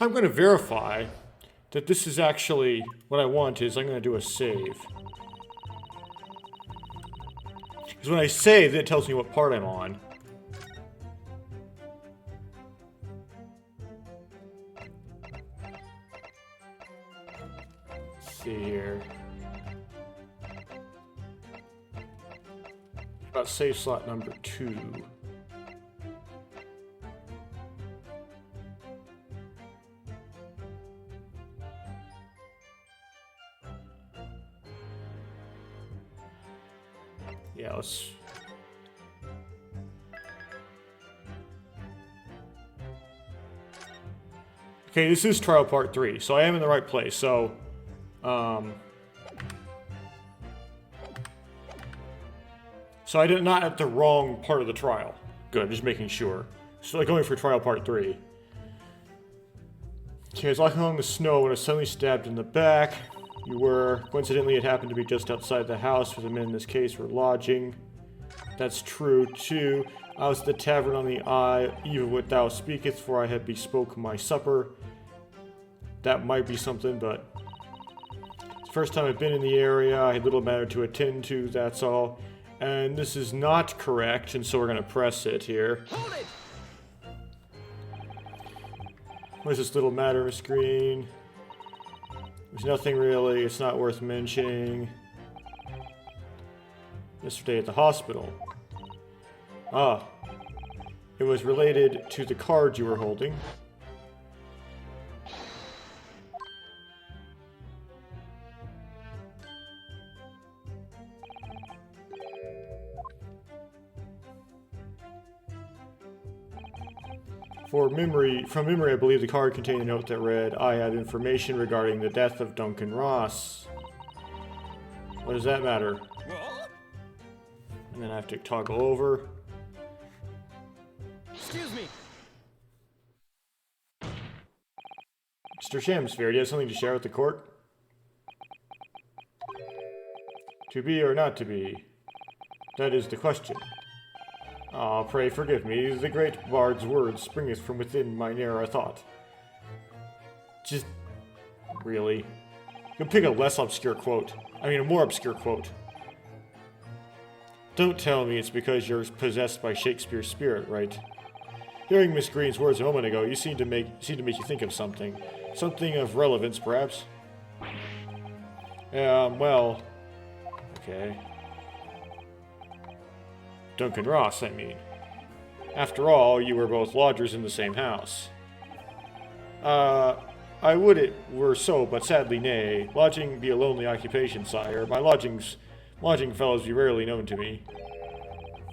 I'm going to verify that this is actually what I want is I'm going to do a save. Because when I save, it tells me what part I'm on. Let's see here. About save slot number 2. Yeah, let's... Okay, this is trial part 3, so I am in the right place, so... So I did not at the wrong part of the trial. Good, just making sure. So like going for trial part 3. Okay, I was walking along the snow when I was suddenly stabbed in the back. You were. Coincidentally, it happened to be just outside the house where the men in this case were lodging. That's true, too. I was at the tavern on the Eye, even what thou speakest, for I had bespoke my supper. That might be something, but... It's the first time I've been in the area. I had little matter to attend to, that's all. And this is not correct, and so we're going to press it here. Hold it! What is this little matter screen? There's nothing really, it's not worth mentioning. Yesterday at the hospital. Ah. It was related to the card you were holding. From memory, I believe the card contained a note that read, I have information regarding the death of Duncan Ross. What does that matter? And then I have to toggle over. Excuse me. Mr. Shamsphere, do you have something to share with the court? To be or not to be? That is the question. Ah, pray forgive me. The great bard's words springeth from within my narrow thought. Just... really? You can pick a less obscure quote. I mean, a more obscure quote. Don't tell me it's because you're possessed by Shakespeare's spirit, right? Hearing Miss Green's words a moment ago, you seem to make you think of something. Something of relevance, perhaps? Well... Okay... Duncan Ross, I mean. After all, you were both lodgers in the same house. I would it were so, but sadly nay. Lodging be a lonely occupation, sire. My lodging fellows be rarely known to me.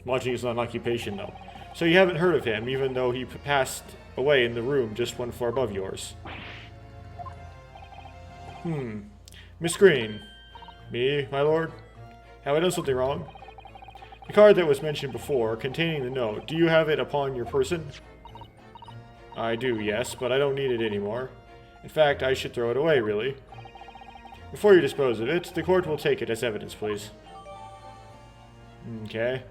Lodging is not an occupation, though. So you haven't heard of him, even though he passed away in the room just one floor above yours. Miss Green. Me, my lord? Have I done something wrong? The card that was mentioned before, containing the note, do you have it upon your person? I do, yes, but I don't need it anymore. In fact, I should throw it away, really. Before you dispose of it, the court will take it as evidence, please. Okay.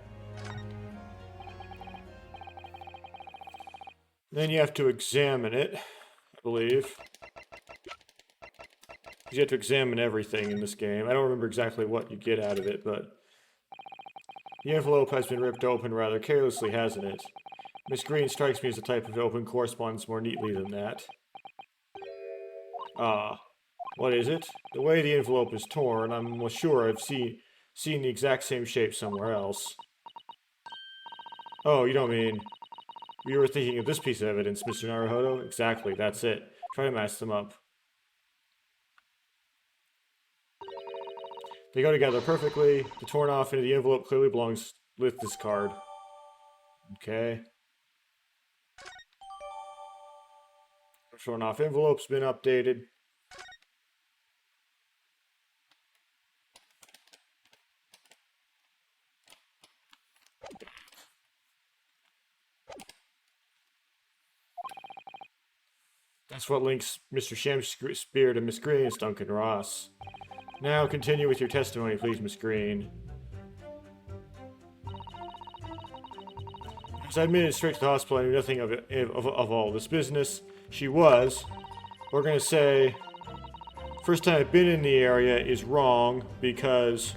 Then you have to examine it, I believe. You have to examine everything in this game. I don't remember exactly what you get out of it, but... The envelope has been ripped open rather carelessly, hasn't it? Miss Green strikes me as the type of open correspondence more neatly than that. Ah, what is it? The way the envelope is torn, I'm sure I've seen the exact same shape somewhere else. Oh, you don't mean... You were thinking of this piece of evidence, Mr. Naruhodo? Exactly, that's it. Try to match them up. They go together perfectly. The torn off into the envelope clearly belongs with this card. Okay. Torn off envelope's been updated. That's what links Mr. Shamsphere to Miss Green is Duncan Ross. Now continue with your testimony, please, Miss Green. As I admitted straight to the hospital, I knew nothing of all this business. She was, we're going to say first time I've been in the area is wrong because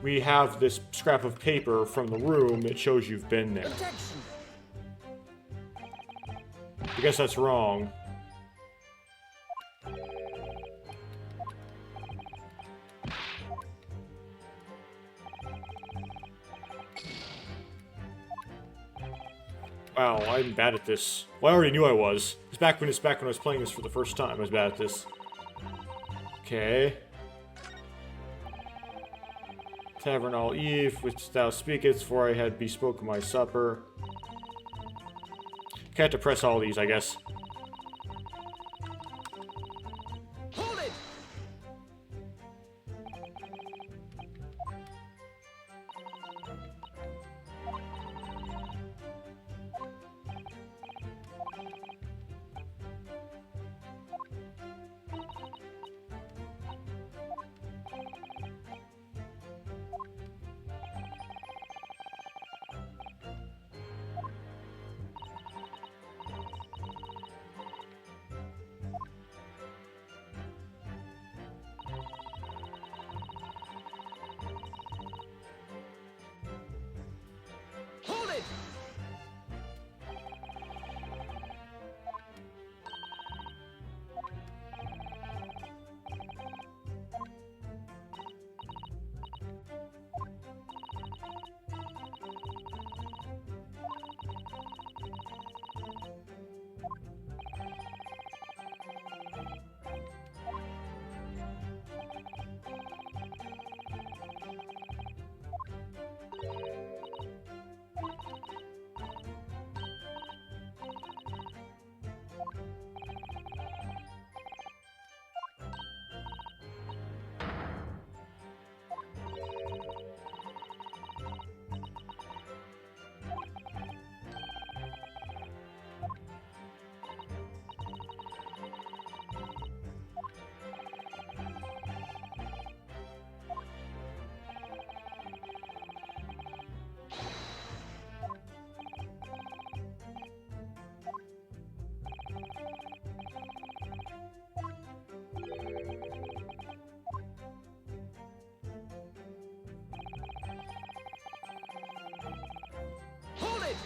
we have this scrap of paper from the room that shows you've been there. Objection! I guess that's wrong. Wow, I'm bad at this. Well, I already knew I was. It's back when I was playing this for the first time. I was bad at this. Okay. Tavern all eve, which thou speakest, for I had bespoken my supper. Okay, I have to press all these, I guess. Hold it! Hold it! Hold it!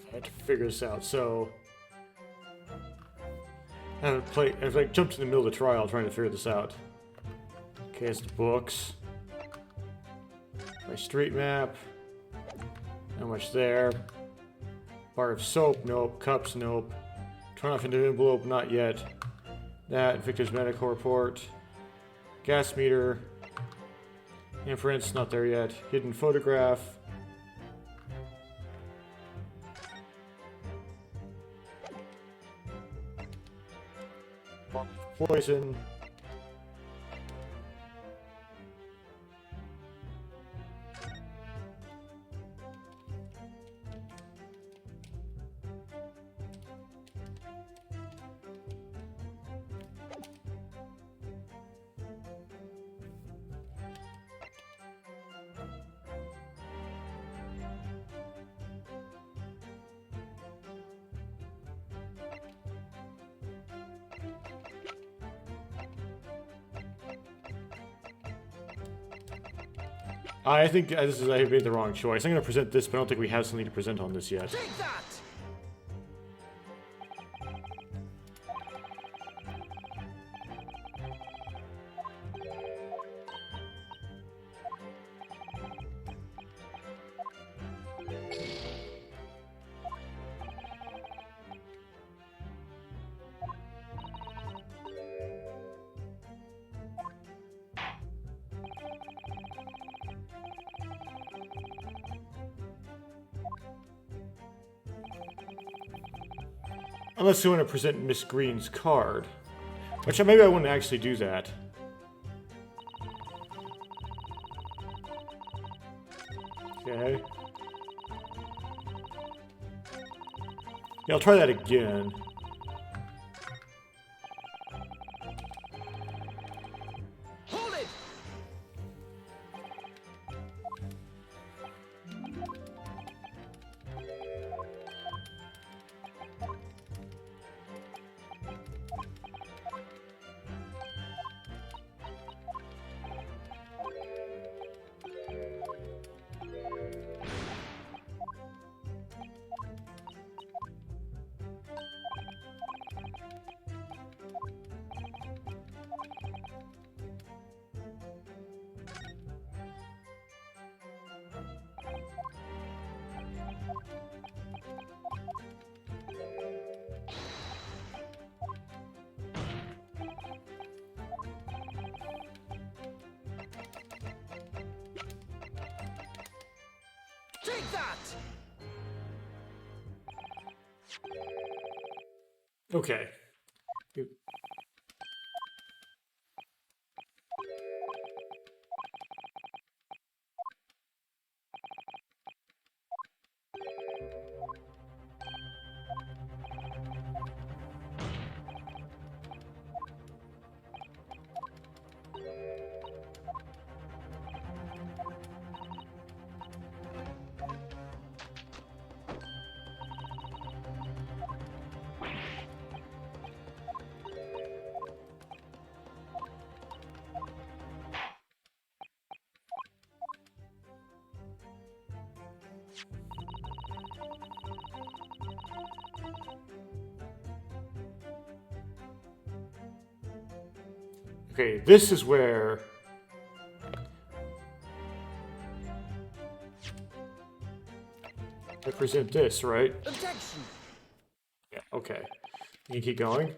I had to figure this out. So I've like jumped in the middle of the trial trying to figure this out. Okay, it's the books. My street map. How much there? Bar of soap, nope. Cups, nope. Turn off into envelope, not yet. That, Victor's medical report. Gas meter. Inference, not there yet. Hidden photograph. Poison. I think I made the wrong choice. I'm going to present this, but I don't think we have something to present on this yet. Take that! Unless you want to present Miss Green's card. Which maybe I wouldn't actually do that. Okay. Yeah, I'll try that again. Hold it! Take that! Okay. Okay, this is where I present this, right? Objection! Yeah, okay. You can keep going.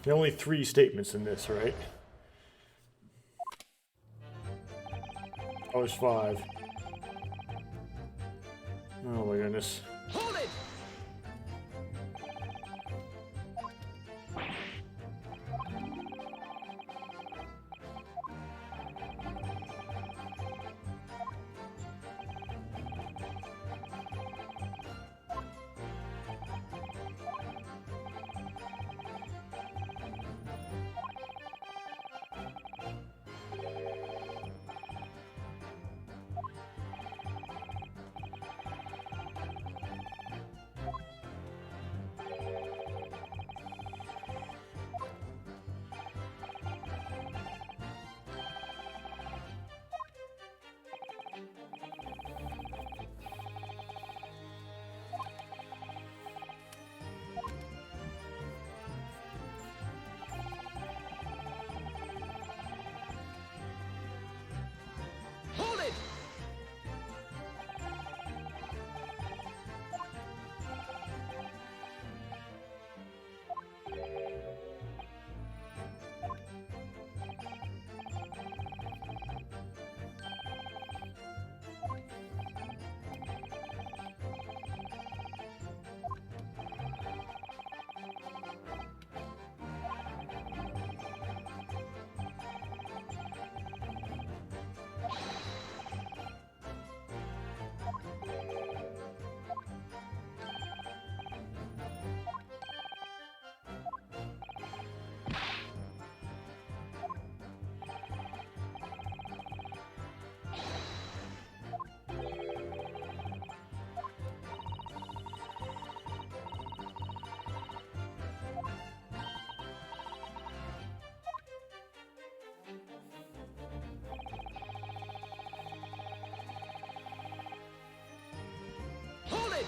There are only 3 statements in this, right? Oh, there's 5. Oh my goodness. Hold it! Hold it! Hold it!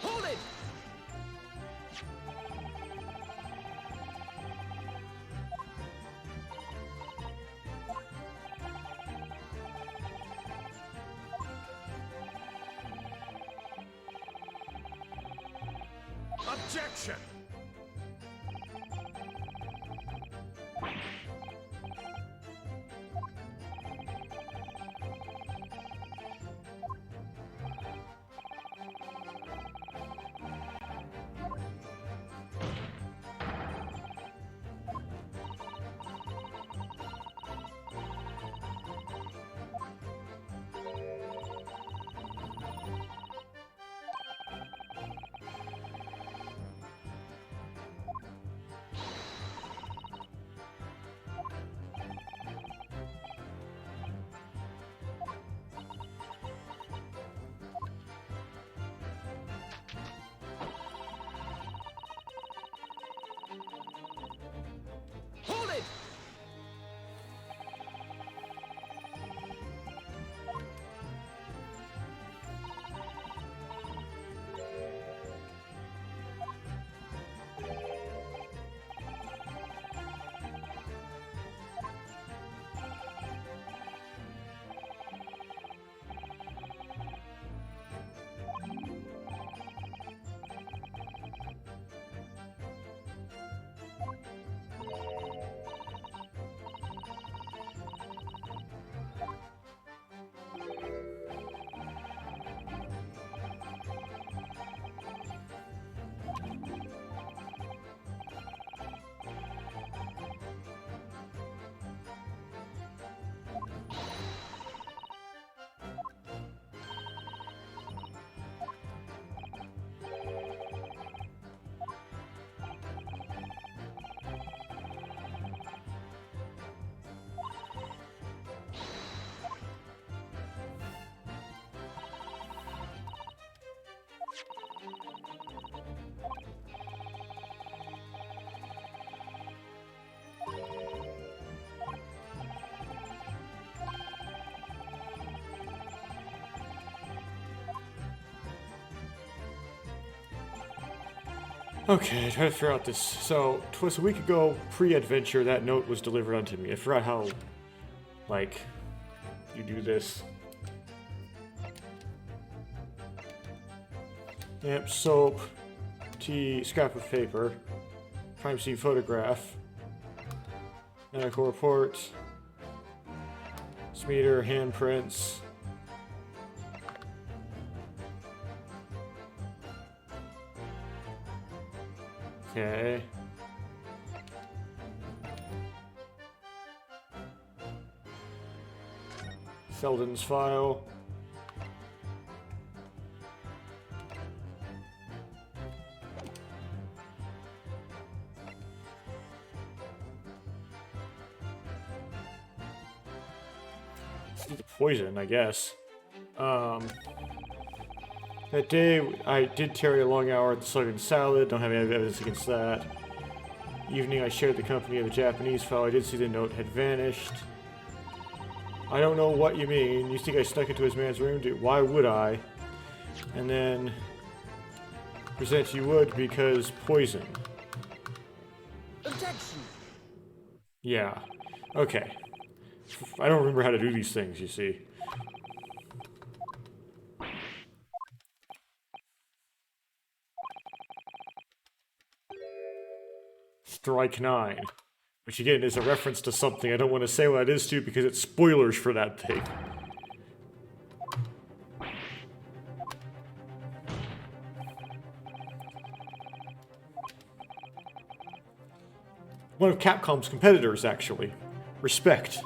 Hold it! Objection! Okay, try to figure out this. So, twas a week ago, pre-adventure, that note was delivered unto me. I forgot how, like, you do this. Yep, soap, tea, scrap of paper, crime scene photograph, medical report, Smeater, handprints. Okay. Selden's file. Poison, I guess. That day, I did tarry a long hour at the Slug and Salad. Don't have any evidence against that. Evening, I shared the company of a Japanese fellow. I did see the note had vanished. I don't know what you mean. You think I snuck into his man's room? Why would I? And then present you would because poison. Objection! Yeah. Okay. I don't remember how to do these things, you see. Strike 9. Which again is a reference to something. I don't want to say what it is to because it's spoilers for that thing. One of Capcom's competitors, actually. Respect.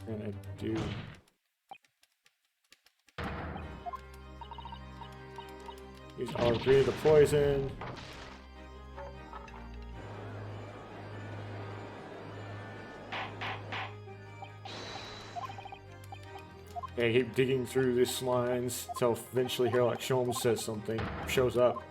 Gonna do. Use all agree the poison. Okay, keep digging through these lines until eventually Herlockian says something, shows up.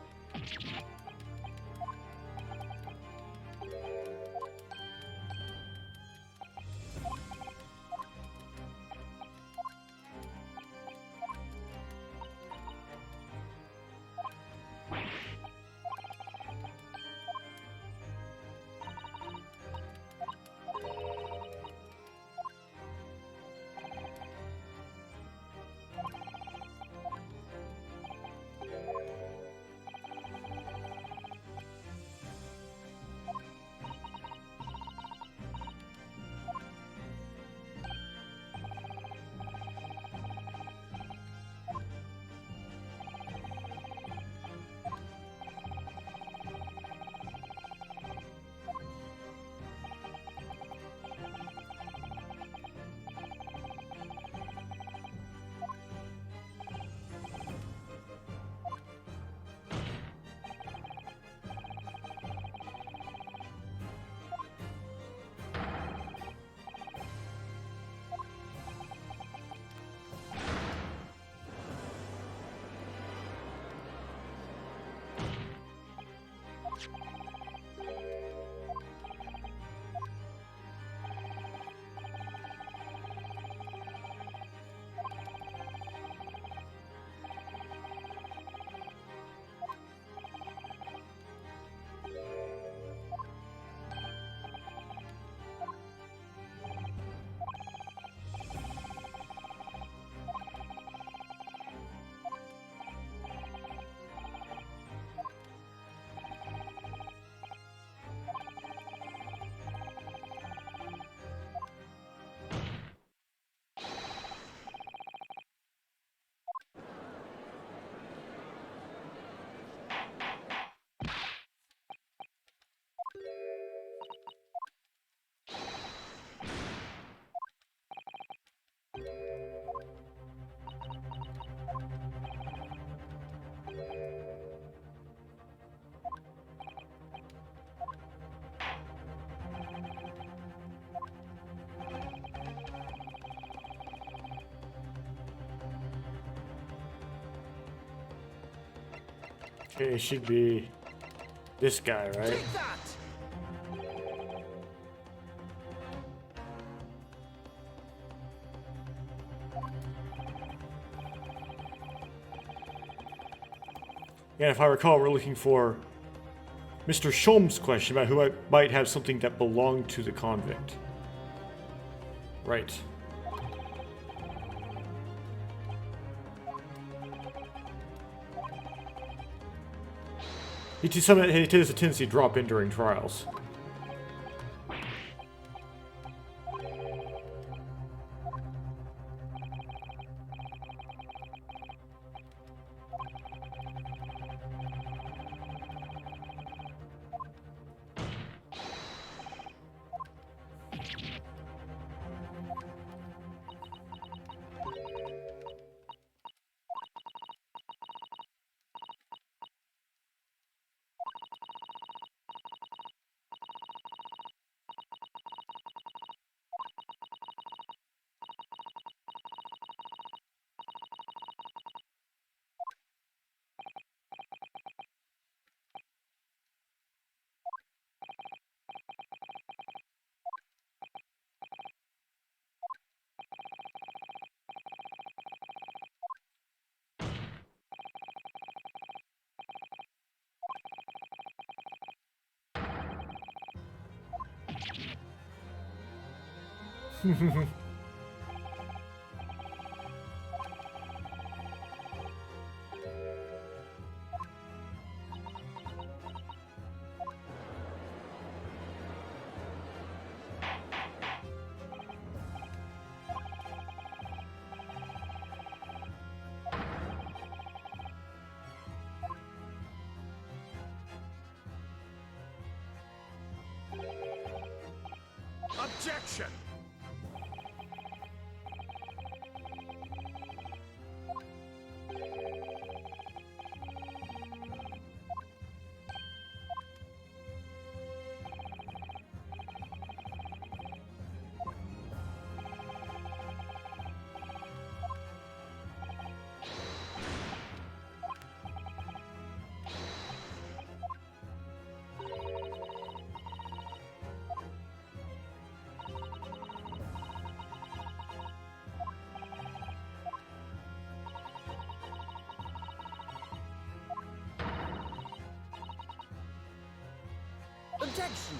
Okay, it should be This guy, right? Take that! And if I recall, we're looking for Mr. Shulm's question about who might have something that belonged to the convict. Right. It is a tendency to drop in during trials. Objection! Objection!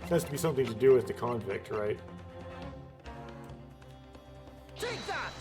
has to be something to do with the convict, right? Take that!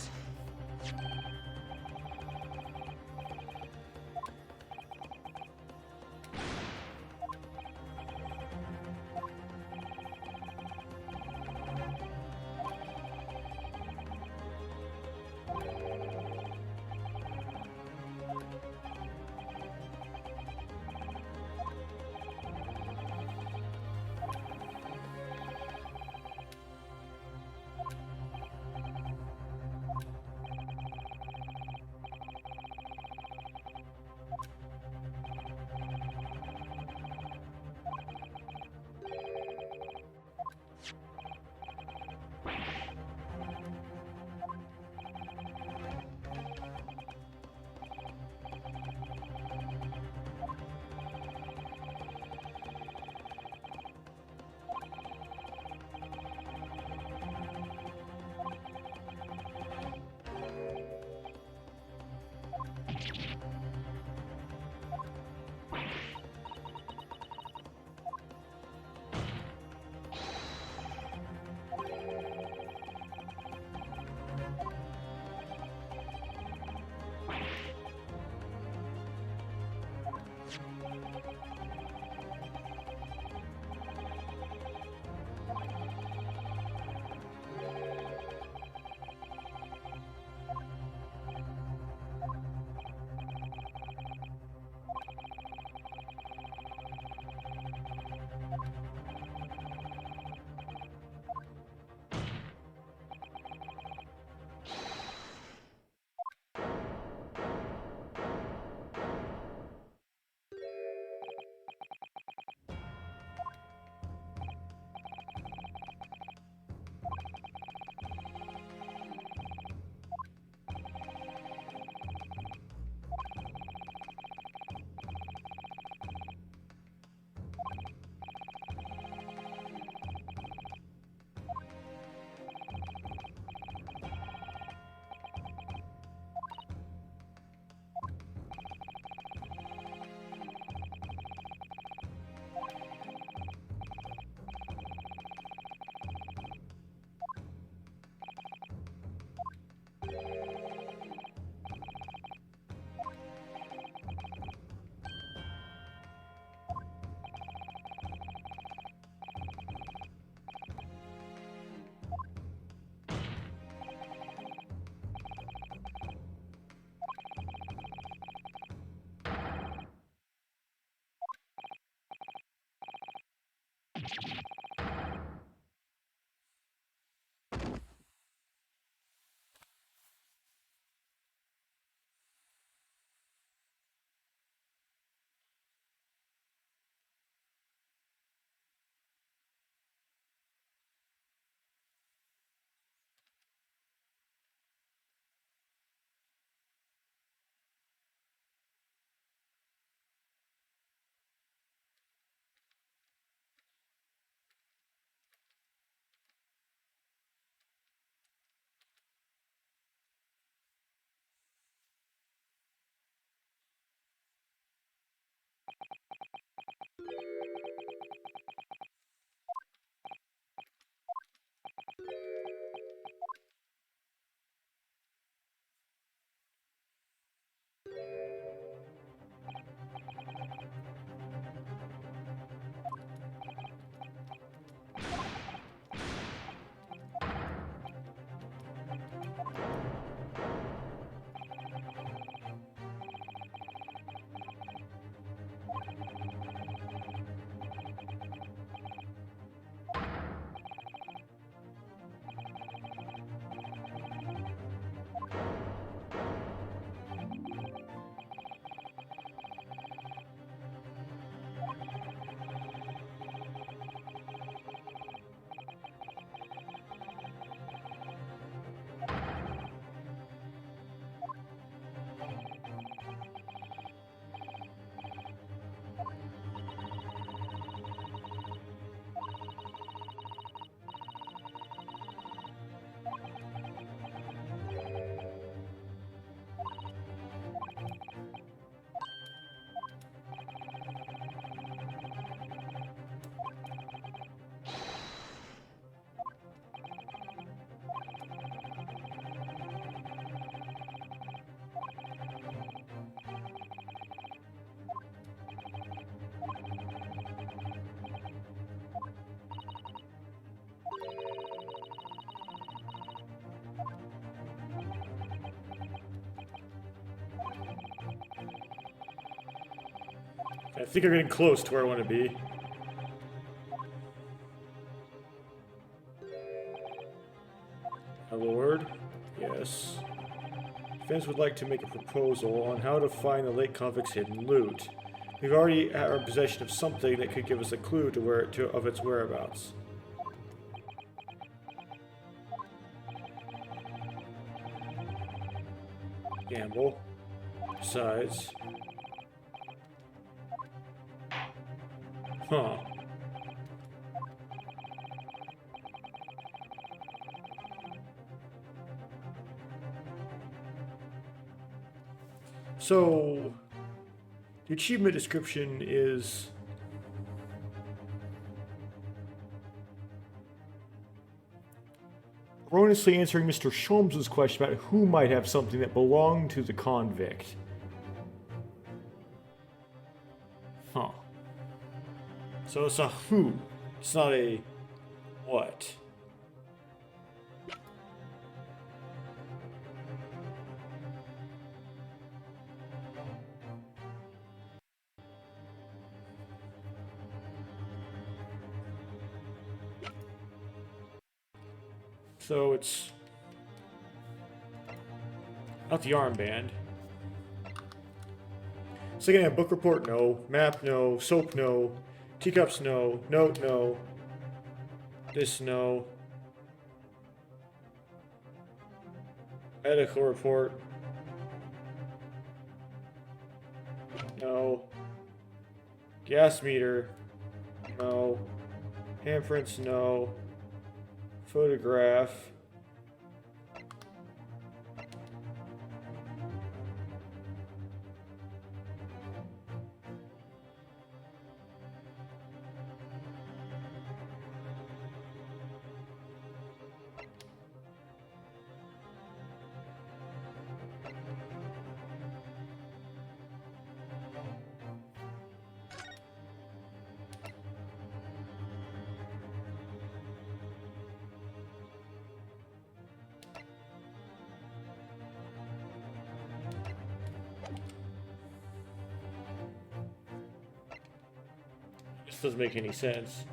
I think I'm getting close to where I want to be. My lord? Yes. Defense would like to make a proposal on how to find the late convict's hidden loot. We've already are in possession of something that could give us a clue of its whereabouts. Gamble. Besides. Huh. So, the achievement description is erroneously answering Mr. Sholmes' question about who might have something that belonged to the convict. Huh. So it's a who. It's not a what. So it's not the armband. Secondhand book report, no. Map, no. Soap, no. Teacups, no. Note, no. This, no. Medical report. No. Gas meter. No. Handprints, no. Photograph. This doesn't make any sense.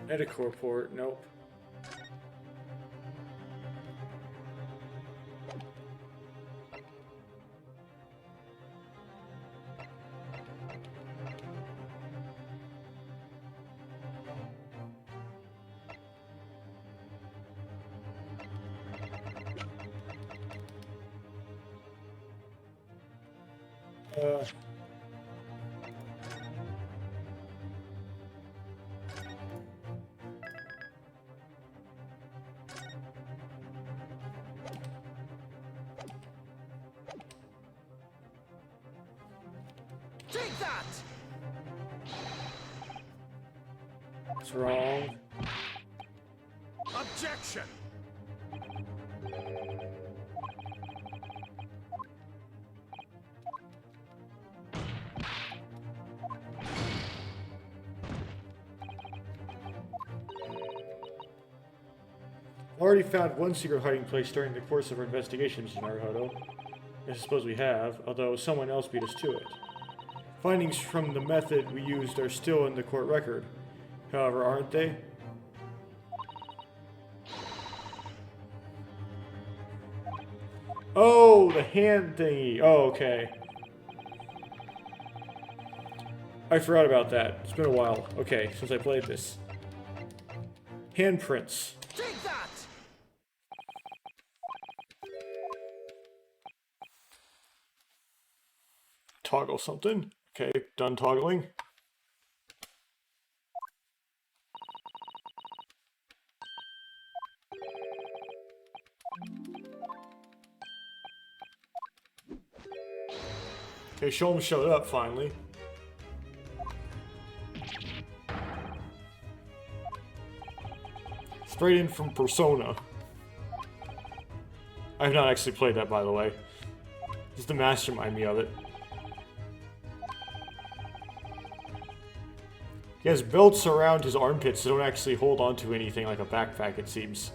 Medical report, nope. Uh, Take that! What's wrong? Objection! Already found one secret hiding place during the course of our investigation, Mr. Naruhodo. I suppose we have, although someone else beat us to it. Findings from the method we used are still in the court record, however, aren't they? Oh, the hand thingy. Oh, okay. I forgot about that. It's been a while. Okay, since I played this. Handprints. Take that! Toggle something. Okay, done toggling. Okay, Sholmes showed up finally. Straight in from Persona. I've not actually played that, by the way. Just to mastermind me of it. He has belts around his armpits that don't actually hold onto anything like a backpack, it seems.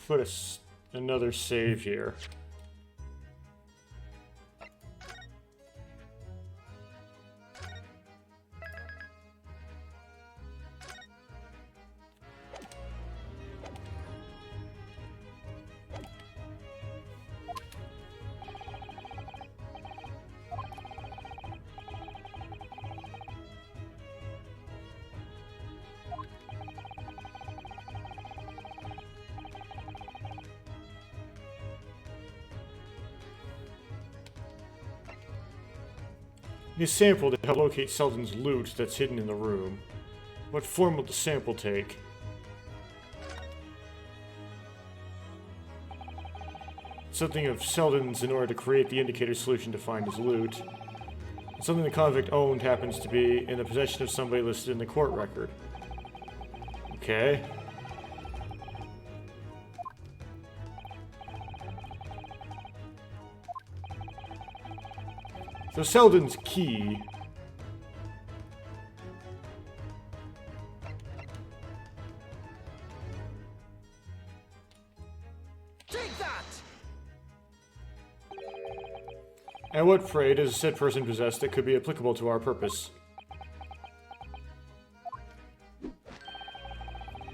Put another save here. Need a sample to help locate Selden's loot that's hidden in the room. What form will the sample take? Something of Selden's in order to create the indicator solution to find his loot. Something the convict owned happens to be in the possession of somebody listed in the court record. Okay. So Selden's key. Take that! And what trait does said person possess that could be applicable to our purpose?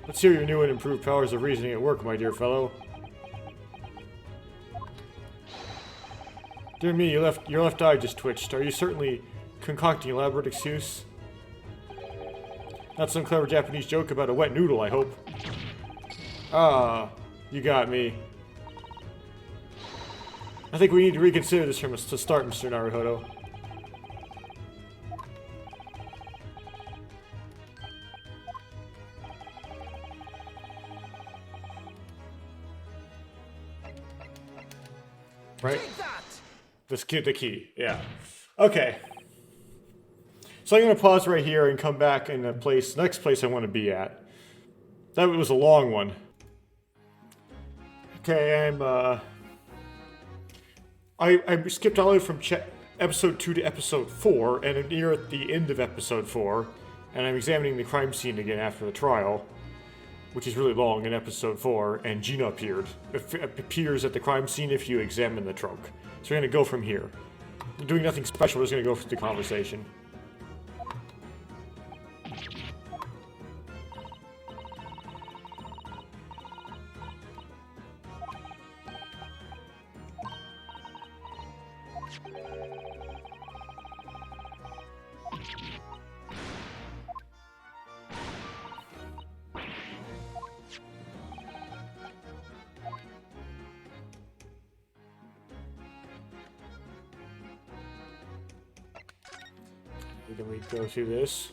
Let's hear your new and improved powers of reasoning at work, my dear fellow. Dear me, your left eye just twitched. Are you certainly concocting an elaborate excuse? Not some clever Japanese joke about a wet noodle, I hope. Ah, you got me. I think we need to reconsider this from us to start, Mr. Naruhodo. Right? The key, yeah. Okay. So I'm going to pause right here and come back in the next place I want to be at. That was a long one. Okay, I skipped all the way from episode 2 to episode 4, and I'm near at the end of episode 4, and I'm examining the crime scene again after the trial, which is really long in episode 4, and Gina appears at the crime scene if you examine the trunk. So we're going to go from here. We're doing nothing special, we're just going to go through the conversation. Then we go through this.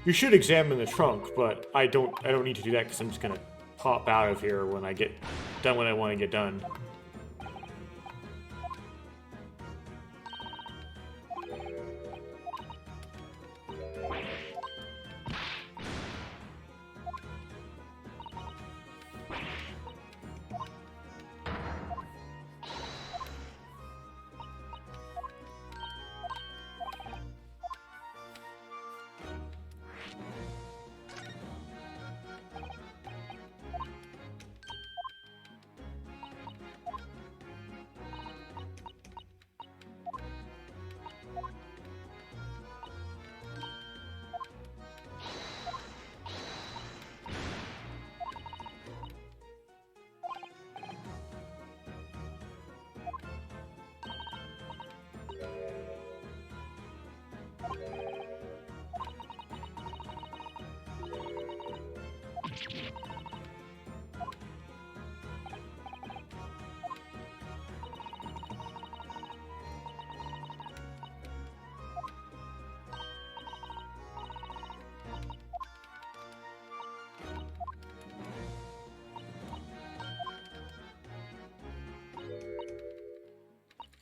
You should examine the trunk, but I don't need to do that because I'm just gonna pop out of here when I get done what I want to get done.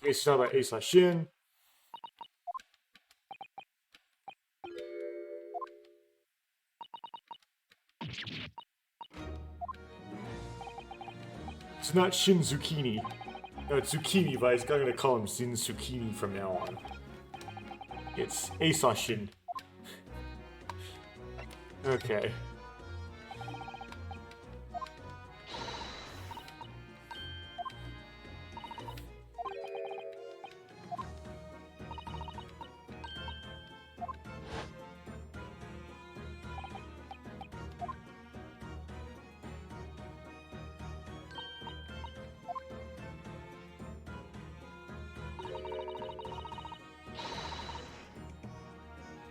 Okay, so talk about A/Shin. It's not Shin Zucchini. No, it's Zucchini, but I'm gonna call him Zin Zucchini from now on. It's A/Shin. Okay.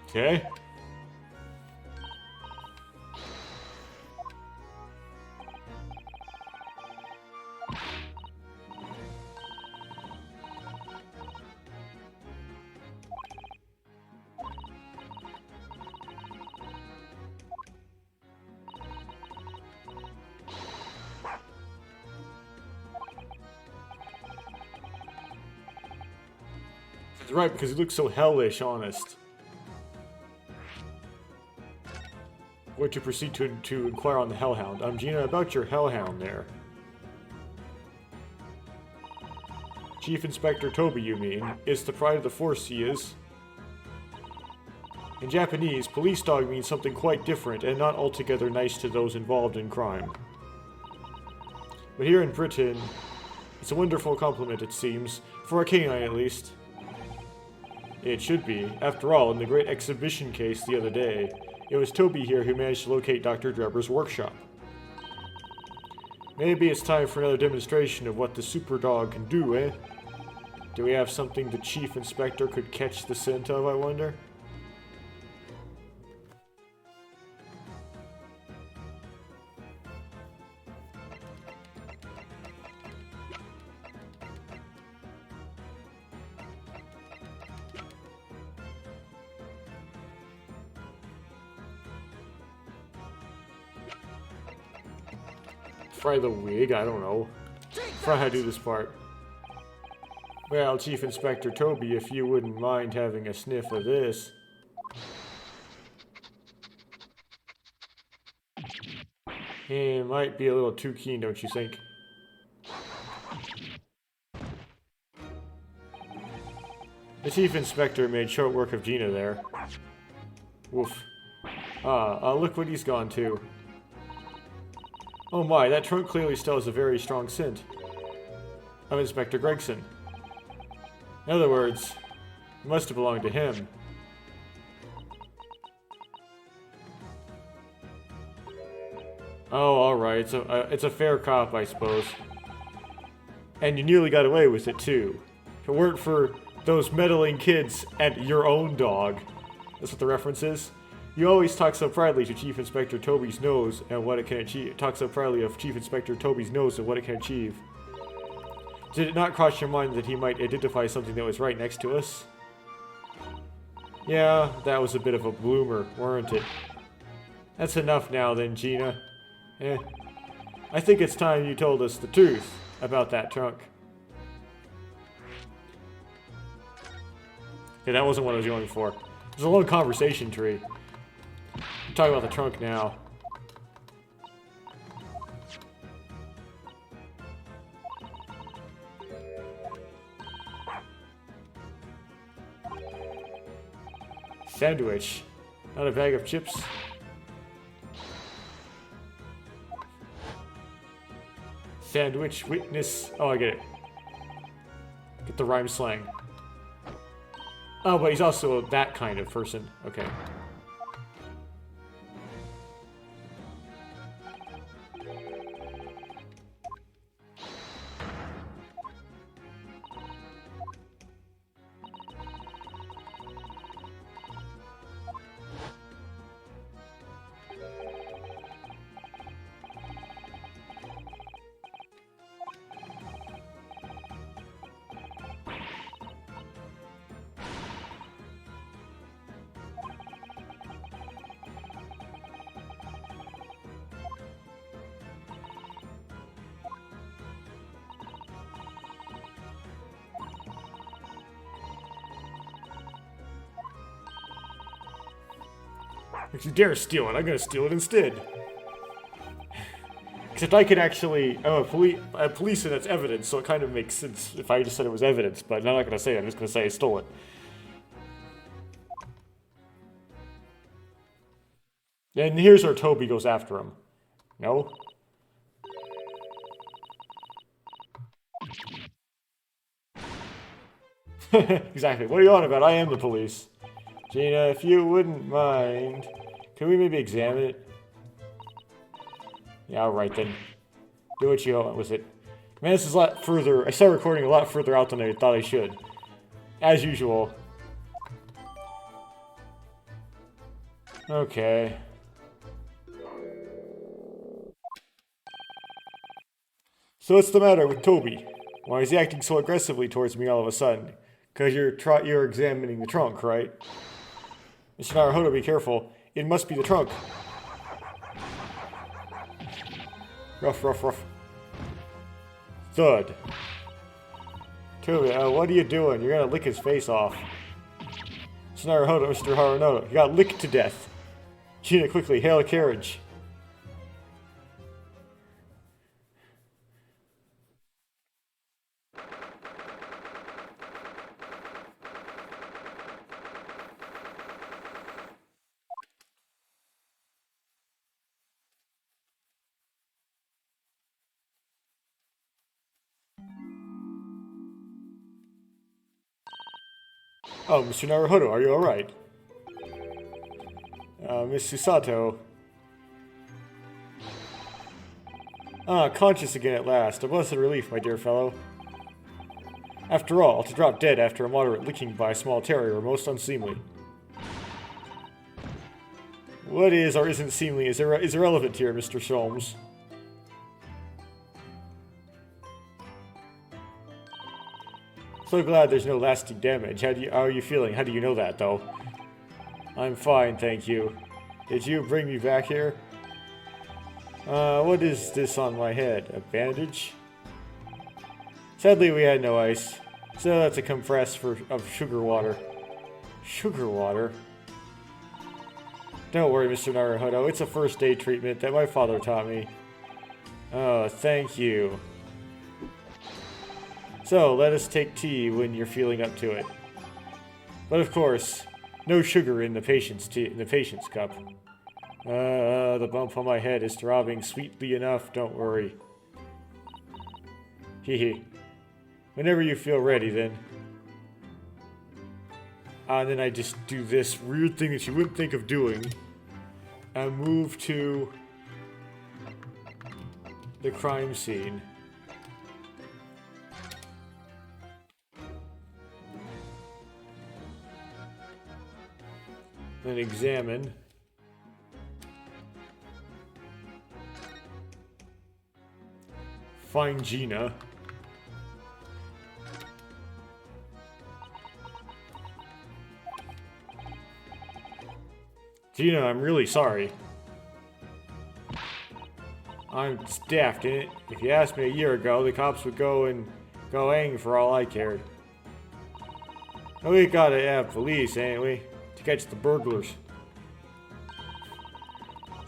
Okay. That's right, because he looks so hellish, honest. Going to proceed to inquire on the Hellhound. Gina, about your Hellhound there. Chief Inspector Toby, you mean? It's the pride of the force, he is. In Japanese, police dog means something quite different and not altogether nice to those involved in crime. But here in Britain, it's a wonderful compliment, it seems. For a canine, at least. It should be. After all, in the great exhibition case the other day, it was Toby here who managed to locate Dr. Drebber's workshop. Maybe it's time for another demonstration of what the super dog can do, eh? Do we have something the Chief Inspector could catch the scent of, I wonder? Fry the wig, I don't know. Fry how to do this part. Well, Chief Inspector Toby, if you wouldn't mind having a sniff of this. He might be a little too keen, don't you think? The Chief Inspector made short work of Gina there. Woof. Look what he's gone to. Oh my, that trunk clearly still has a very strong scent. I'm Inspector Gregson. In other words, it must have belonged to him. Oh, alright, it's a fair cop, I suppose. And you nearly got away with it, too. If it weren't for those meddling kids and your own dog. That's what the reference is. You always talk so proudly to Chief Inspector Toby's nose and what it can achieve. Talk so proudly of Chief Inspector Toby's nose and what it can achieve. Did it not cross your mind that he might identify something that was right next to us? Yeah, that was a bit of a bloomer, weren't it? That's enough now then, Gina. I think it's time you told us the truth about that trunk. Okay, that wasn't what I was going for. There's a long conversation tree. I'm talking about the trunk now. Sandwich. Not a bag of chips. Sandwich, witness. Oh, I get it. Get the rhyme slang. Oh, but he's also that kind of person. Okay. If you dare steal it, I'm gonna steal it instead. Except I could actually, I'm a police and that's evidence, so it kind of makes sense if I just said it was evidence, but I'm not gonna say it, I'm just gonna say I stole it. And here's where Toby goes after him. No? Exactly. What are you on about? I am the police. Gina, if you wouldn't mind, can we maybe examine it? Yeah, alright then. Do what you want with it. Man, this is a lot further. I started recording a lot further out than I thought I should. As usual. Okay. So what's the matter with Toby? Why is he acting so aggressively towards me all of a sudden? Because you're examining the trunk, right? Mr. Naruhodo, be careful. It must be the trunk. Rough, rough, rough. Thud. Toby, what are you doing? You're gonna lick his face off. Mr. Naruhodo, he got licked to death. Gina, quickly, hail a carriage. Oh, Mr. Naruhodo, are you alright? Miss Susato. Ah, conscious again at last. A blessed relief, my dear fellow. After all, to drop dead after a moderate licking by a small terrier were most unseemly. What is or isn't seemly is irrelevant here, Mr. Sholmes. So glad there's no lasting damage. How are you feeling? How do you know that, though? I'm fine, thank you. Did you bring me back here? What is this on my head? A bandage? Sadly, we had no ice, so that's a compress of sugar water. Sugar water? Don't worry, Mr. Naruhodo. It's a first aid treatment that my father taught me. Oh, thank you. So, let us take tea when you're feeling up to it. But of course, no sugar in the patient's cup. The bump on my head is throbbing sweetly enough, don't worry. Hehe. Whenever you feel ready, then. And then I just do this weird thing that you wouldn't think of doing. And move to the crime scene. Then examine. Find Gina. Gina, I'm really sorry. I'm daft, in it? If you asked me a year ago, the cops would go hang for all I cared. We gotta have police, ain't we? To catch the burglars.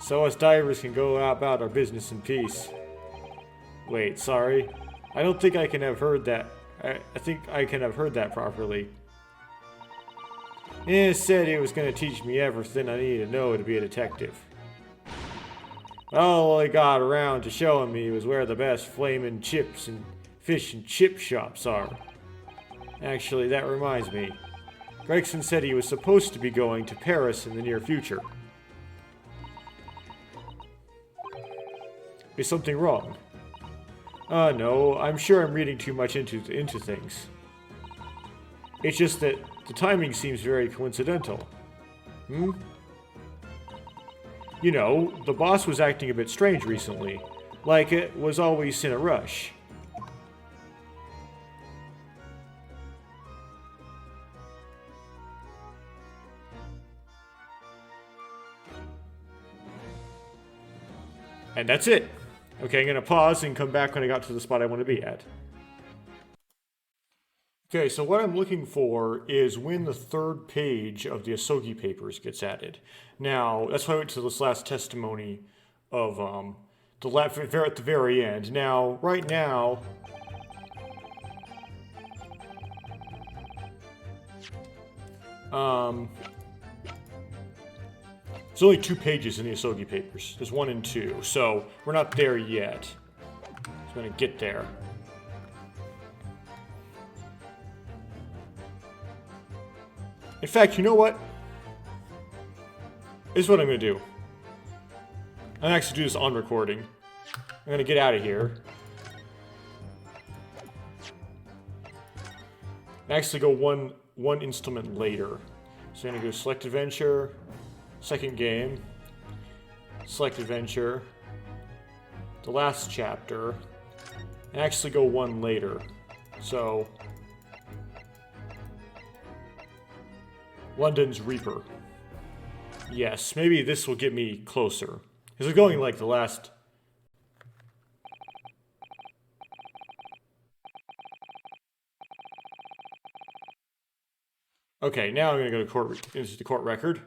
So us divers can go about our business in peace. Wait, sorry. I don't think I can have heard that. I think I can have heard that properly. It said it was going to teach me everything I need to know to be a detective. All I got around to showing me was where the best flaming chips and fish and chip shops are. Actually, that reminds me. Gregson said he was supposed to be going to Paris in the near future. Is something wrong? No, I'm sure I'm reading too much into things. It's just that the timing seems very coincidental. You know, the boss was acting a bit strange recently, like it was always in a rush. And that's it. Okay, I'm gonna pause and come back when I got to the spot I want to be at. Okay, so what I'm looking for is when the third page of the Asogi papers gets added. Now, that's why I went to this last testimony of at the very end. Now, right now, there's only 2 pages in the Asogi papers. There's 1 and 2, so we're not there yet. So I'm gonna get there. In fact, you know what? This is what I'm gonna do. I'm gonna actually do this on recording. I'm gonna get out of here. And actually go one installment later. So I'm gonna go select adventure, second game, select adventure, the last chapter, and actually go 1 later. So London's Reaper. Yes, maybe this will get me closer. Because we're going like the last... Okay, now I'm going to go to court, into the court record.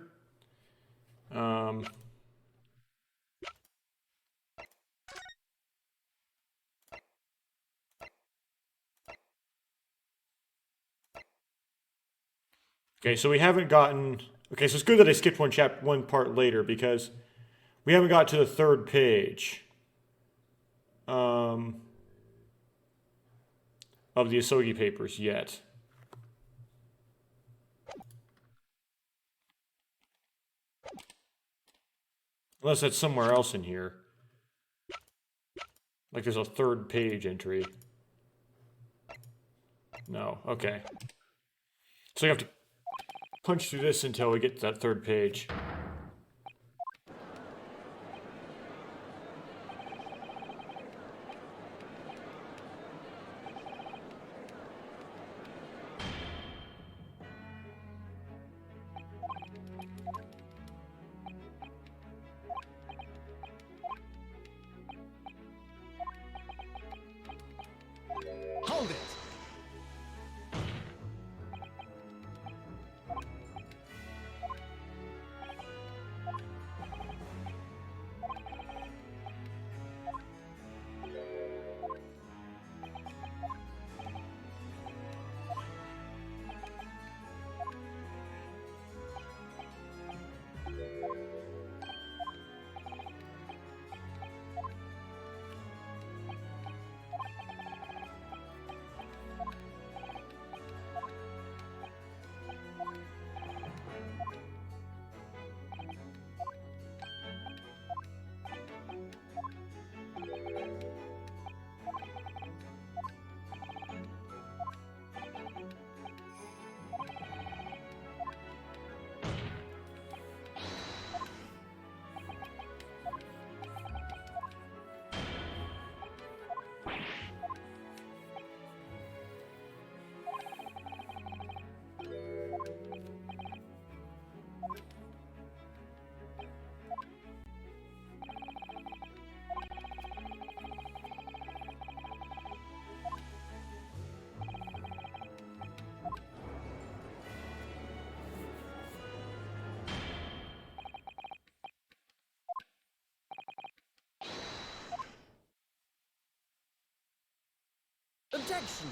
Okay, so we haven't gotten... Okay, so it's good that I skipped one part later because we haven't got to the 3rd page of the Asogi papers yet. Unless that's somewhere else in here. Like there's a 3rd page entry. No, okay. So you have to punch through this until we get to that 3rd page. Hold it! Objection!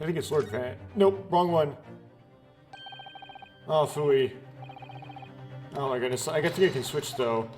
I think it's Lord Van. Nope, wrong one. Oh, phooey. Oh my goodness. I think I can switch though.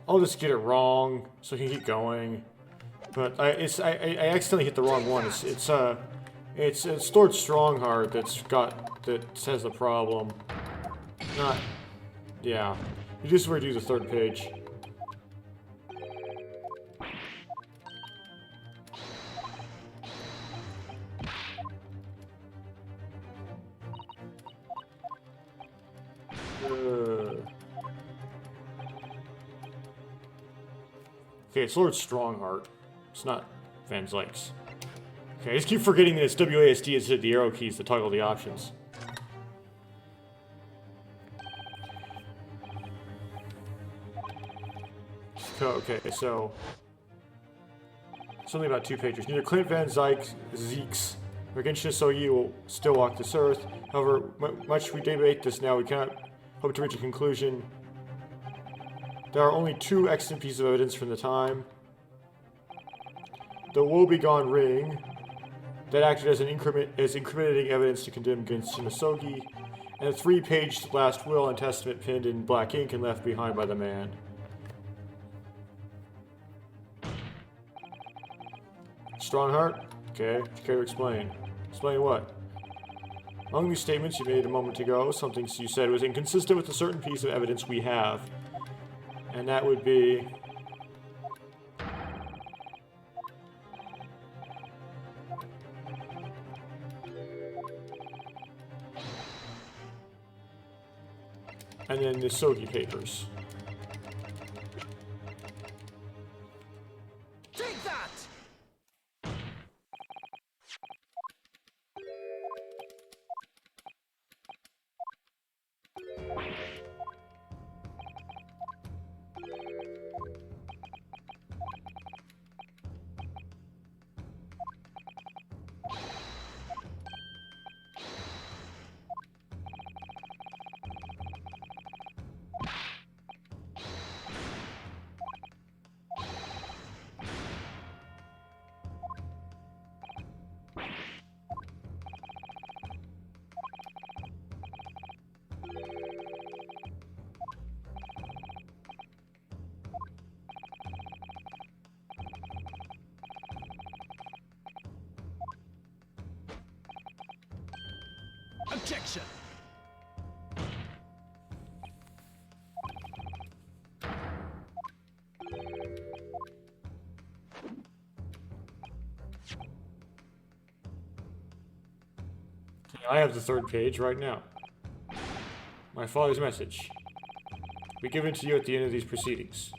I'll just get it wrong so I can keep going. But I accidentally hit the wrong one. It's stored Strongheart that says the problem. Not, yeah. You just redo the third page. Okay, it's Lord Strongheart. It's not Van Zykes. Okay, I just keep forgetting that it's WASD instead of the arrow keys to toggle the options. Okay, so something about 2 pages. Neither Clint Van Zeeks nor Genshin Asogi will still walk this earth. However, much we debate this now, we cannot hope to reach a conclusion. There are only 2 extant pieces of evidence from the time. The woebegone ring that acted as incriminating evidence to condemn Genshin Asogi, and a 3-page last will and testament pinned in black ink and left behind by the man. Strongheart? Okay, care to explain. Explain what? Among these statements you made a moment ago, something you said was inconsistent with a certain piece of evidence we have. And that would be... and then the Asogi papers. Take that! Objection! I have the 3rd page right now. My father's message. We give it to you at the end of these proceedings.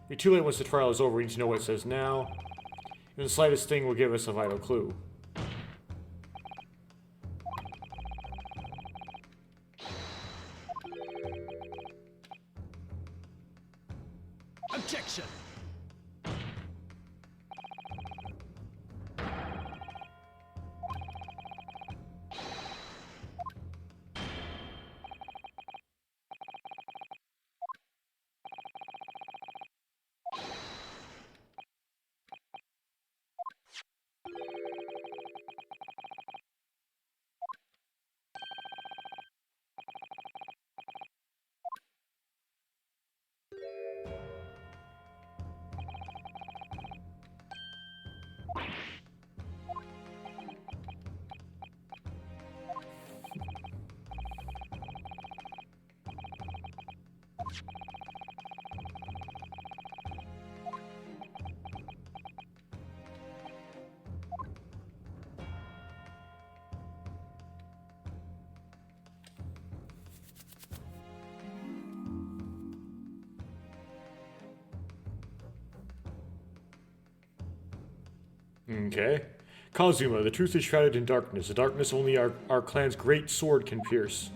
Be too late once the trial is over. We need to know what it says now. And the slightest thing will give us a vital clue. Objection! Okay. Kazuma, the truth is shrouded in darkness, a darkness only our clan's great sword can pierce.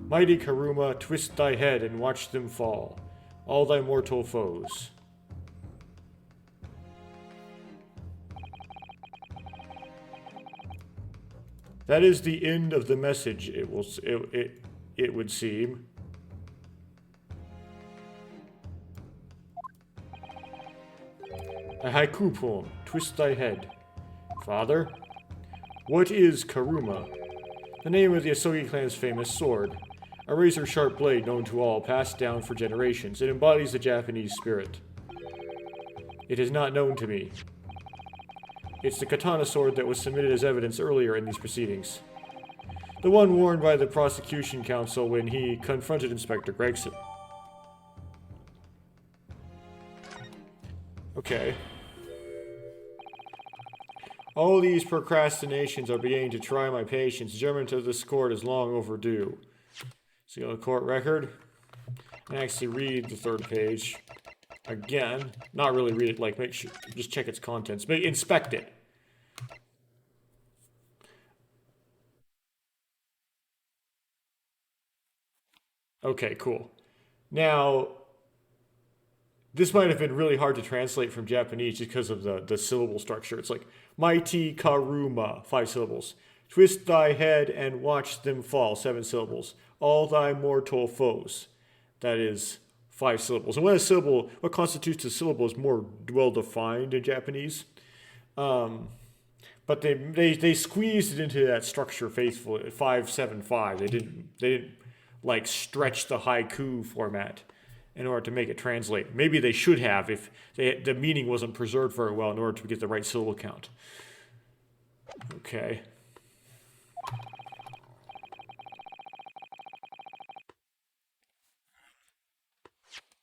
Mighty Karuma, twist thy head and watch them fall, all thy mortal foes. That is the end of the message, it would seem. A haiku poem, twist thy head. Father? What is Karuma? The name of the Asogi clan's famous sword. A razor-sharp blade known to all, passed down for generations. It embodies the Japanese spirit. It is not known to me. It's the katana sword that was submitted as evidence earlier in these proceedings. The one worn by the prosecution counsel when he confronted Inspector Gregson. Okay. All these procrastinations are beginning to try my patience. Adjournment of this court is long overdue. See the court record. And actually read the third page. Again. Not really read it, like make sure, just check its contents. But inspect it. Okay, cool. Now, this might have been really hard to translate from Japanese just because of the syllable structure. It's like, mighty Karuma, 5 syllables. Twist thy head and watch them fall, 7 syllables. All thy mortal foes. That is 5 syllables. And what constitutes a syllable is more well defined in Japanese. But they squeezed it into that structure faithfully, 5-7-5. They didn't like stretch the haiku format in order to make it translate. Maybe they should have if the meaning wasn't preserved very well in order to get the right syllable count. Okay.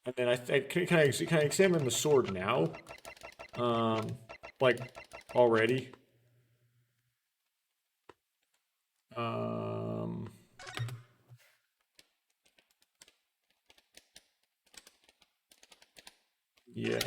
And then can I examine the sword now? Like already. Yeah.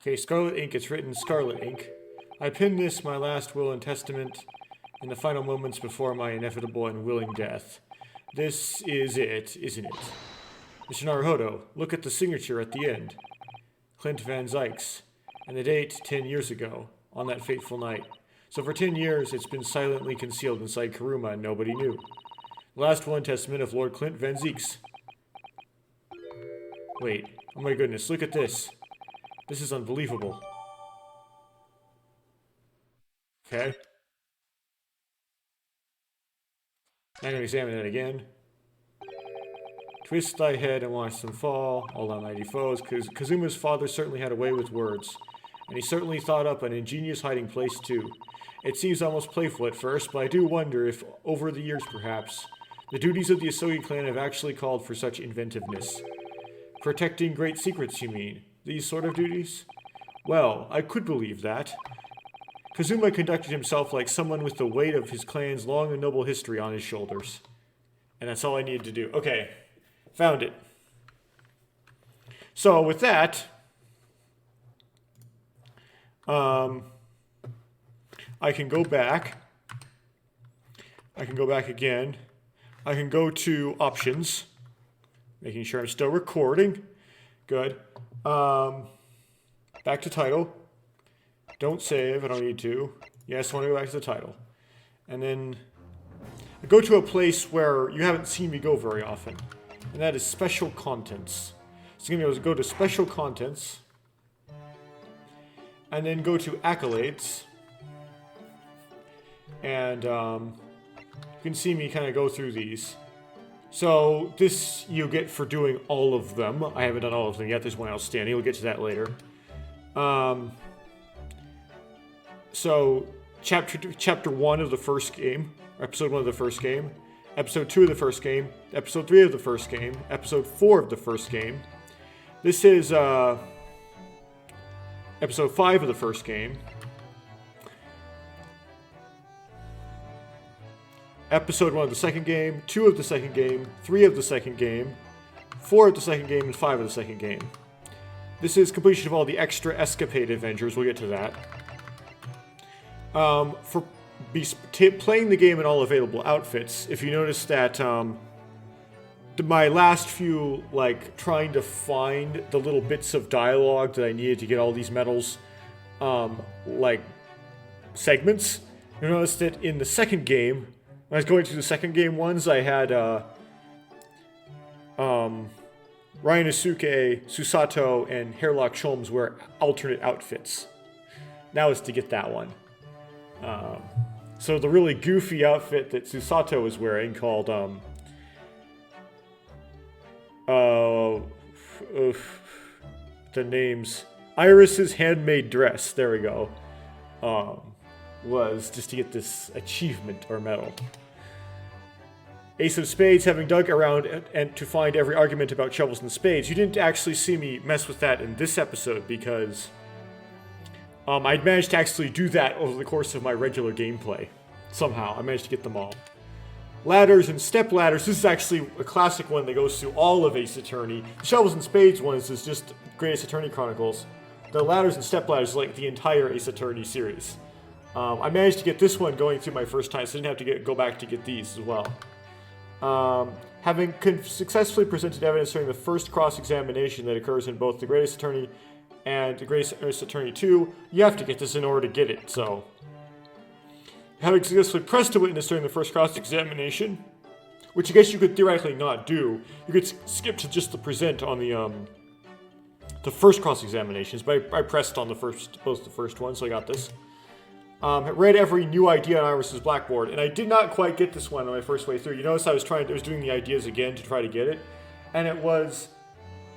Okay, Scarlet Ink, it's written Scarlet Ink. I pin this, my last will and testament, in the final moments before my inevitable and willing death. This is it, isn't it? Mr. Naruhodo, look at the signature at the end. Clint Van Zykes. And the date, 10 years ago, on that fateful night. So for 10 years, it's been silently concealed inside Karuma and nobody knew. The last will and testament of Lord Clint Van Zykes. Wait, oh my goodness, look at this. This is unbelievable. Okay. I'm going to examine it again. Twist thy head and watch them fall, all thy mighty foes. Kazuma's father certainly had a way with words. And he certainly thought up an ingenious hiding place too. It seems almost playful at first, but I do wonder if, over the years perhaps, the duties of the Asogi clan have actually called for such inventiveness. Protecting great secrets, you mean? These sort of duties? Well, I could believe that. Kazuma conducted himself like someone with the weight of his clan's long and noble history on his shoulders. And that's all I needed to do. Okay, found it. So with that, I can go back. I can go back again. I can go to options, making sure I'm still recording. Good. Back to title. Don't save, I don't need to. Yes, I want to go back to the title. And then I go to a place where you haven't seen me go very often. And that is special contents. So I'm going to go to special contents. And then go to accolades. And you can see me kind of go through these. So this you get for doing all of them. I haven't done all of them yet. There's one outstanding. We'll get to that later. So chapter 1 of the first game, episode 1 of the first game, episode 2 of the first game, episode 3 of the first game, episode 4 of the first game. This is episode 5 of the first game. Episode 1 of the second game, 2 of the second game, 3 of the second game, 4 of the second game, and 5 of the second game. This is completion of all the extra escapade adventures. We'll get to that. For playing the game in all available outfits, if you notice that my last few, like, trying to find the little bits of dialogue that I needed to get all these medals, like, segments, you notice that in the second game, when I was going through the second game ones, I had, Ryonosuke, Susato, and Herlock Sholmes wear alternate outfits. Now it's to get that one. So the really goofy outfit that Susato was wearing called, the name's Iris's Handmade Dress, there we go, was just to get this achievement or medal. Ace of Spades, having dug around and to find every argument about shovels and spades. You didn't actually see me mess with that in this episode because I'd managed to actually do that over the course of my regular gameplay. Somehow, I managed to get them all. Ladders and step ladders. This is actually a classic one that goes through all of Ace Attorney. The shovels and spades one is just Great Ace Attorney Chronicles. The ladders and step ladders is like the entire Ace Attorney series. I managed to get this one going through my first time, so I didn't have to go back to get these as well. Having successfully presented evidence during the first cross-examination that occurs in both the Great Ace Attorney and the Great Ace Attorney 2, you have to get this in order to get it, so. Having successfully pressed a witness during the first cross-examination, which I guess you could theoretically not do, you could skip to just the present on the first cross-examinations, but I pressed on both the first one, so I got this. Read every new idea on Iris's blackboard, and I did not quite get this one on my first way through. You notice I was doing the ideas again to try to get it, and it was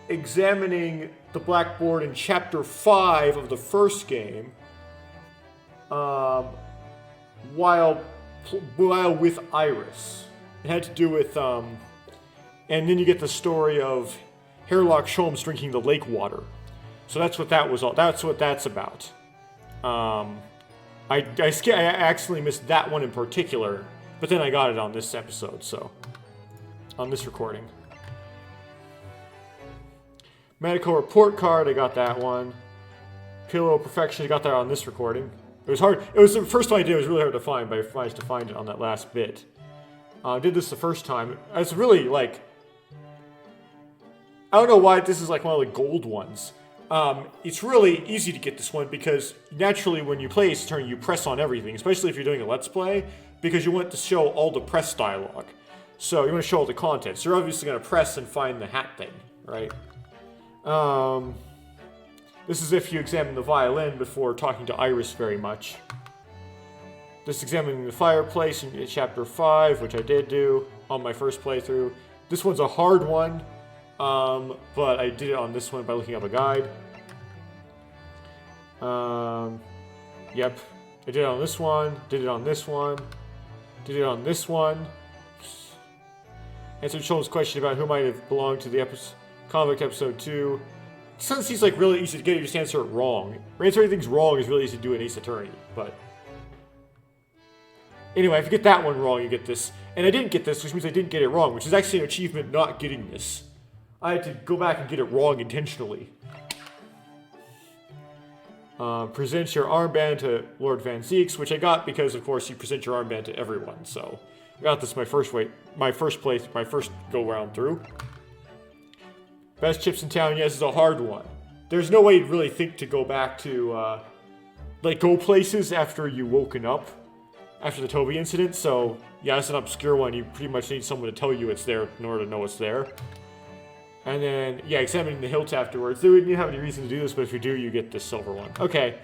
examining the blackboard in Chapter 5 of the first game, while with Iris. It had to do with, and then you get the story of Herlock Sholmes drinking the lake water. So that's what that was all. That's what that's about. I accidentally missed that one in particular, but then I got it on this episode, so. On this recording. Medical report card, I got that one. Pillow Perfection, I got that on this recording. It was hard. It was the first time I did, it was really hard to find, but I managed to find it on that last bit. I did this the first time. It's really, like, I don't know why this is like one of the gold ones. It's really easy to get this one because naturally when you play Ace Attorney, you press on everything, especially if you're doing a Let's Play, because you want to show all the press dialogue. So you want to show all the content. So you're obviously going to press and find the hat thing, right? This is if you examine the violin before talking to Iris very much. This examining the fireplace in Chapter 5, which I did do on my first playthrough. This one's a hard one. But I did it on this one by looking up a guide. Yep. I did it on this one, did it on this one, did it on this one. Answered Sholmes' question about who might have belonged to the Convict Episode 2. Since he's like really easy to get, you just answer it wrong. Answering things wrong is really easy to do in Ace Attorney, but. Anyway, if you get that one wrong, you get this. And I didn't get this, which means I didn't get it wrong, which is actually an achievement not getting this. I had to go back and get it wrong intentionally. Present your armband to Lord Van Zeeks, which I got because, of course, you present your armband to everyone. So I got this my first go round through. Best chips in town. Yes, is a hard one. There's no way you'd really think to go back to like go places after you woken up after the Toby incident. So yeah, it's an obscure one. You pretty much need someone to tell you it's there in order to know it's there. And then, yeah, examining the hilt afterwards. They wouldn't have any reason to do this, but if you do, you get this silver one. Okay.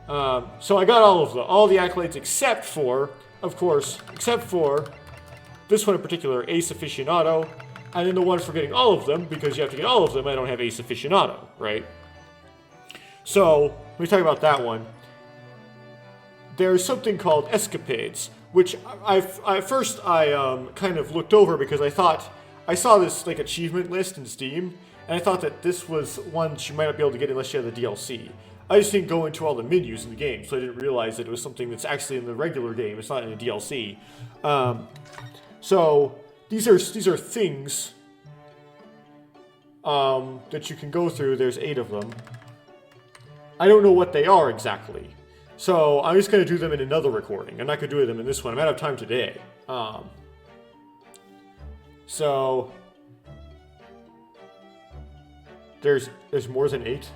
So I got all the accolades except for, of course, this one in particular, Ace Aficionado. And then the one for getting all of them, because you have to get all of them, I don't have Ace Aficionado, right? So, let me talk about that one. There's something called Escapades, which I kind of looked over because I thought, I saw this like achievement list in Steam, and I thought that this was one you might not be able to get unless you have the DLC. I just didn't go into all the menus in the game, so I didn't realize that it was something that's actually in the regular game. It's not in the DLC. So these are things that you can go through. There's 8 of them. I don't know what they are exactly. So I'm just going to do them in another recording. I'm not going to do them in this one. I'm out of time today. So there's more than 8.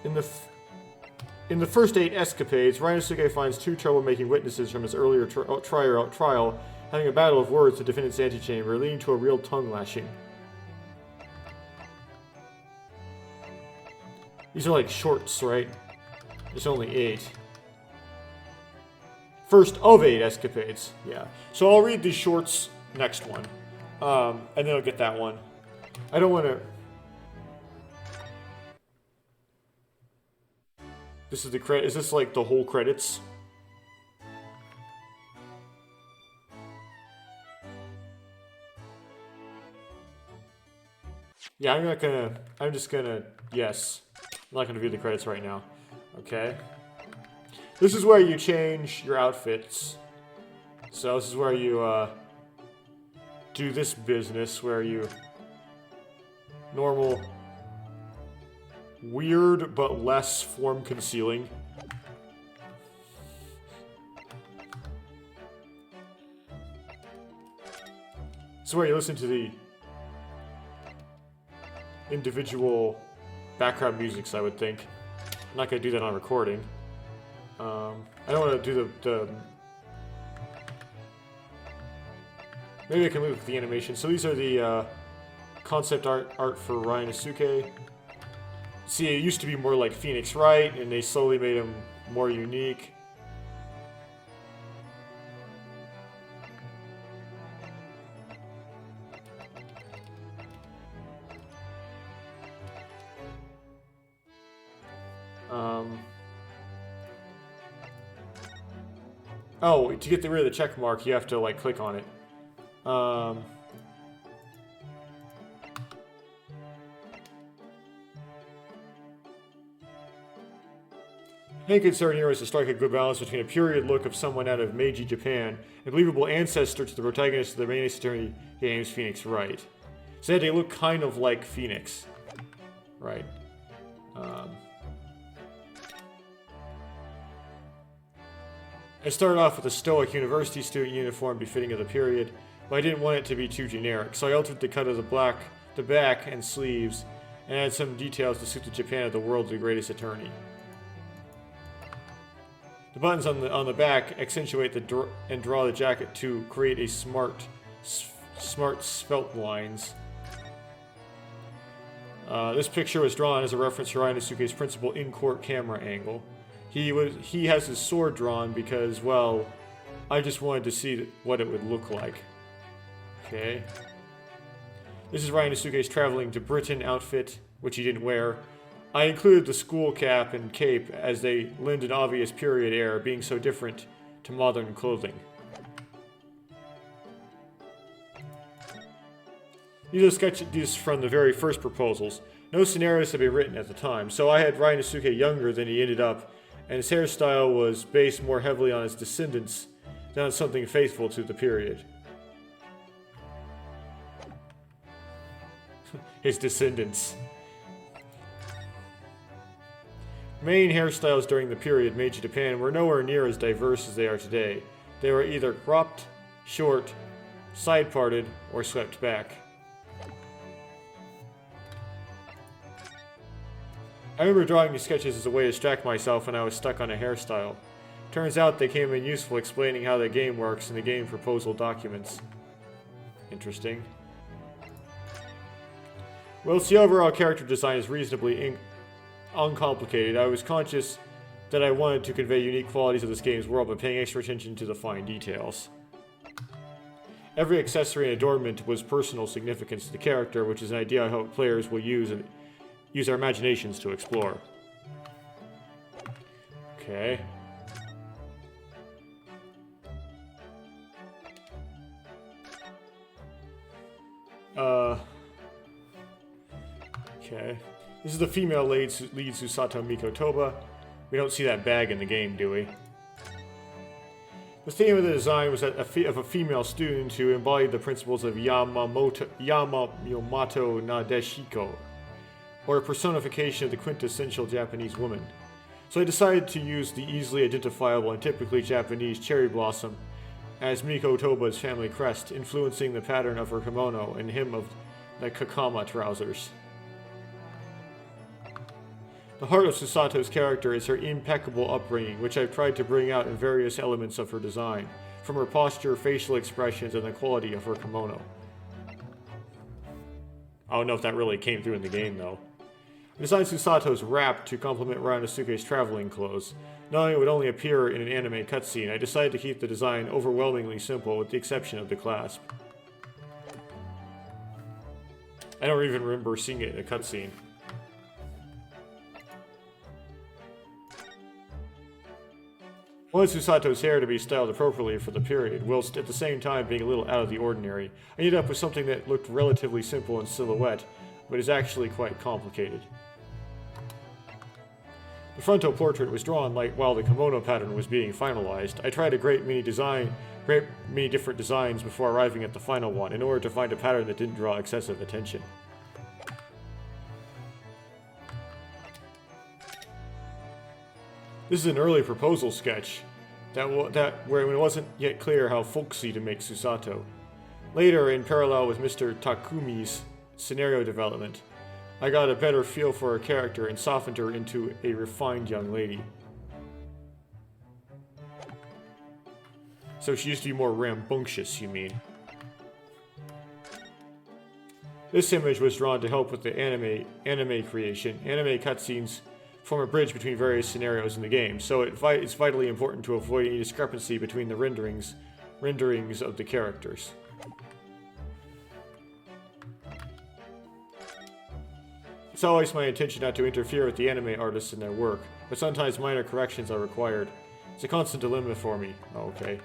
In the first 8 escapades, Ryunosuke finds 2 troublemaking witnesses from his earlier trial having a battle of words to defend its antechamber, leading to a real tongue lashing. These are like shorts, right? There's only 8. First of 8 escapades, yeah. So I'll read these shorts next one. And then I'll get that one. I don't want to... This is the credit. Is this like the whole credits? Yeah, I'm just gonna, yes. I'm not gonna view the credits right now. Okay. This is where you change your outfits. So this is where you, do this business where you... Normal... Weird, but less form-concealing. So where you listen to the individual background musics, I would think. I'm not going to do that on recording. I don't want to do the... Maybe I can move the animation. So these are the concept art for Ryunosuke. See, it used to be more like Phoenix Wright, and they slowly made him more unique. Oh, to get rid of the check mark, you have to, like, click on it. Main concern here is to strike a good balance between a period look of someone out of Meiji Japan, a believable ancestor to the protagonist of the main Ace Attorney games, Phoenix Wright. So they look kind of like Phoenix. Right. I started off with a stoic university student uniform befitting of the period, but I didn't want it to be too generic, so I altered the cut of the back and sleeves, and added some details to suit the Japan of the world's greatest attorney. The buttons on the back accentuate and draw the jacket to create a smart svelte lines. This picture was drawn as a reference to Ryunosuke's principal in-court camera angle. He has his sword drawn because, well, I just wanted to see what it would look like. Okay. This is Ryunosuke's traveling to Britain outfit, which he didn't wear. I included the school cap and cape as they lend an obvious period air, being so different to modern clothing. These are sketches from the very first proposals. No scenarios had been written at the time, so I had Ryunosuke younger than he ended up, and his hairstyle was based more heavily on his descendants than on something faithful to the period. His descendants. Main hairstyles during the period Meiji Japan were nowhere near as diverse as they are today. They were either cropped, short, side-parted, or swept back. I remember drawing these sketches as a way to distract myself when I was stuck on a hairstyle. Turns out they came in useful explaining how the game works in the game proposal documents. Interesting. Whilst the overall character design is reasonably uncomplicated, I was conscious that I wanted to convey unique qualities of this game's world by paying extra attention to the fine details. Every accessory and adornment was personal significance to the character, which is an idea I hope players will use our imaginations to explore. Okay. Okay. This is the female lead Susato Miko Toba. We don't see that bag in the game, do we? The theme of the design was of a female student who embodied the principles of Yamamoto Nadeshiko, or a personification of the quintessential Japanese woman. So I decided to use the easily identifiable and typically Japanese cherry blossom as Miko Toba's family crest, influencing the pattern of her kimono and him of the kakama trousers. The heart of Susato's character is her impeccable upbringing, which I've tried to bring out in various elements of her design, from her posture, facial expressions, and the quality of her kimono. I don't know if that really came through in the game, though. I designed Susato's wrap to complement Ryanosuke's traveling clothes. Knowing it would only appear in an anime cutscene, I decided to keep the design overwhelmingly simple with the exception of the clasp. I don't even remember seeing it in a cutscene. I wanted Susato's hair to be styled appropriately for the period, whilst at the same time being a little out of the ordinary. I ended up with something that looked relatively simple in silhouette, but is actually quite complicated. The frontal portrait was drawn while the kimono pattern was being finalized. I tried a great many different designs before arriving at the final one, in order to find a pattern that didn't draw excessive attention. This is an early proposal sketch where it wasn't yet clear how folksy to make Susato. Later, in parallel with Mr. Takumi's scenario development, I got a better feel for her character and softened her into a refined young lady. So she used to be more rambunctious, you mean? This image was drawn to help with the anime creation. Anime cutscenes form a bridge between various scenarios in the game, so it's vitally important to avoid any discrepancy between the renderings of the characters. It's always my intention not to interfere with the anime artists and their work, but sometimes minor corrections are required. It's a constant dilemma for me. Okay.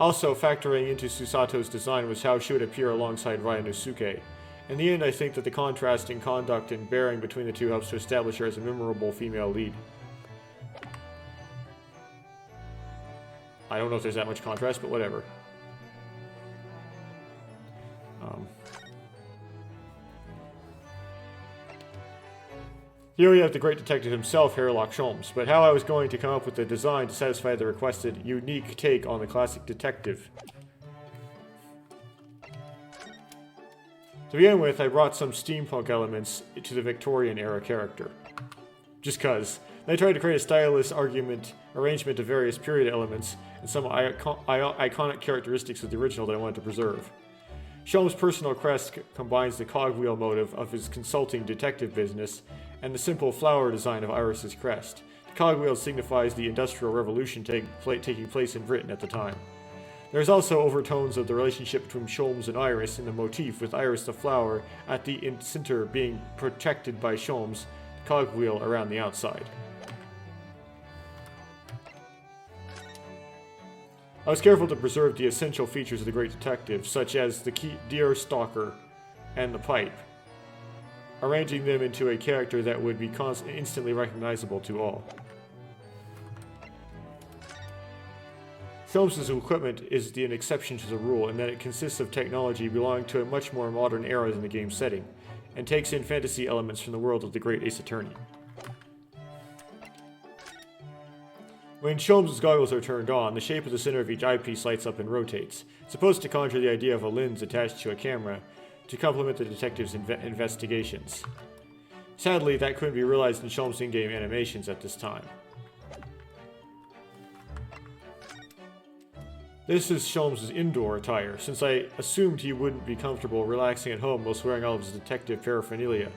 Also, factoring into Susato's design was how she would appear alongside Ryanosuke. In the end, I think that the contrast in conduct and bearing between the two helps to establish her as a memorable female lead. I don't know if there's that much contrast, but whatever. Here we have the great detective himself, Herlock Sholmes, but how I was going to come up with the design to satisfy the requested unique take on the classic detective. To begin with, I brought some steampunk elements to the Victorian-era character. Just cuz. Then I tried to create a stylish arrangement of various period elements and some iconic characteristics of the original that I wanted to preserve. Sholmes' personal crest combines the cogwheel motive of his consulting detective business and the simple flower design of Iris's crest. The cogwheel signifies the Industrial Revolution taking place in Britain at the time. There's also overtones of the relationship between Sholmes and Iris in the motif, with Iris the flower at the center being protected by Sholmes' cogwheel around the outside. I was careful to preserve the essential features of the great detective, such as the deer stalker and the pipe, arranging them into a character that would be instantly recognizable to all. Sholmes' equipment is an exception to the rule in that it consists of technology belonging to a much more modern era than the game's setting, and takes in fantasy elements from the world of the Great Ace Attorney. When Sholmes' goggles are turned on, the shape of the center of each eyepiece lights up and rotates. It's supposed to conjure the idea of a lens attached to a camera to complement the detective's investigations. Sadly, that couldn't be realized in Sholmes' in-game animations at this time. This is Sholmes' indoor attire, since I assumed he wouldn't be comfortable relaxing at home whilst wearing all of his detective paraphernalia.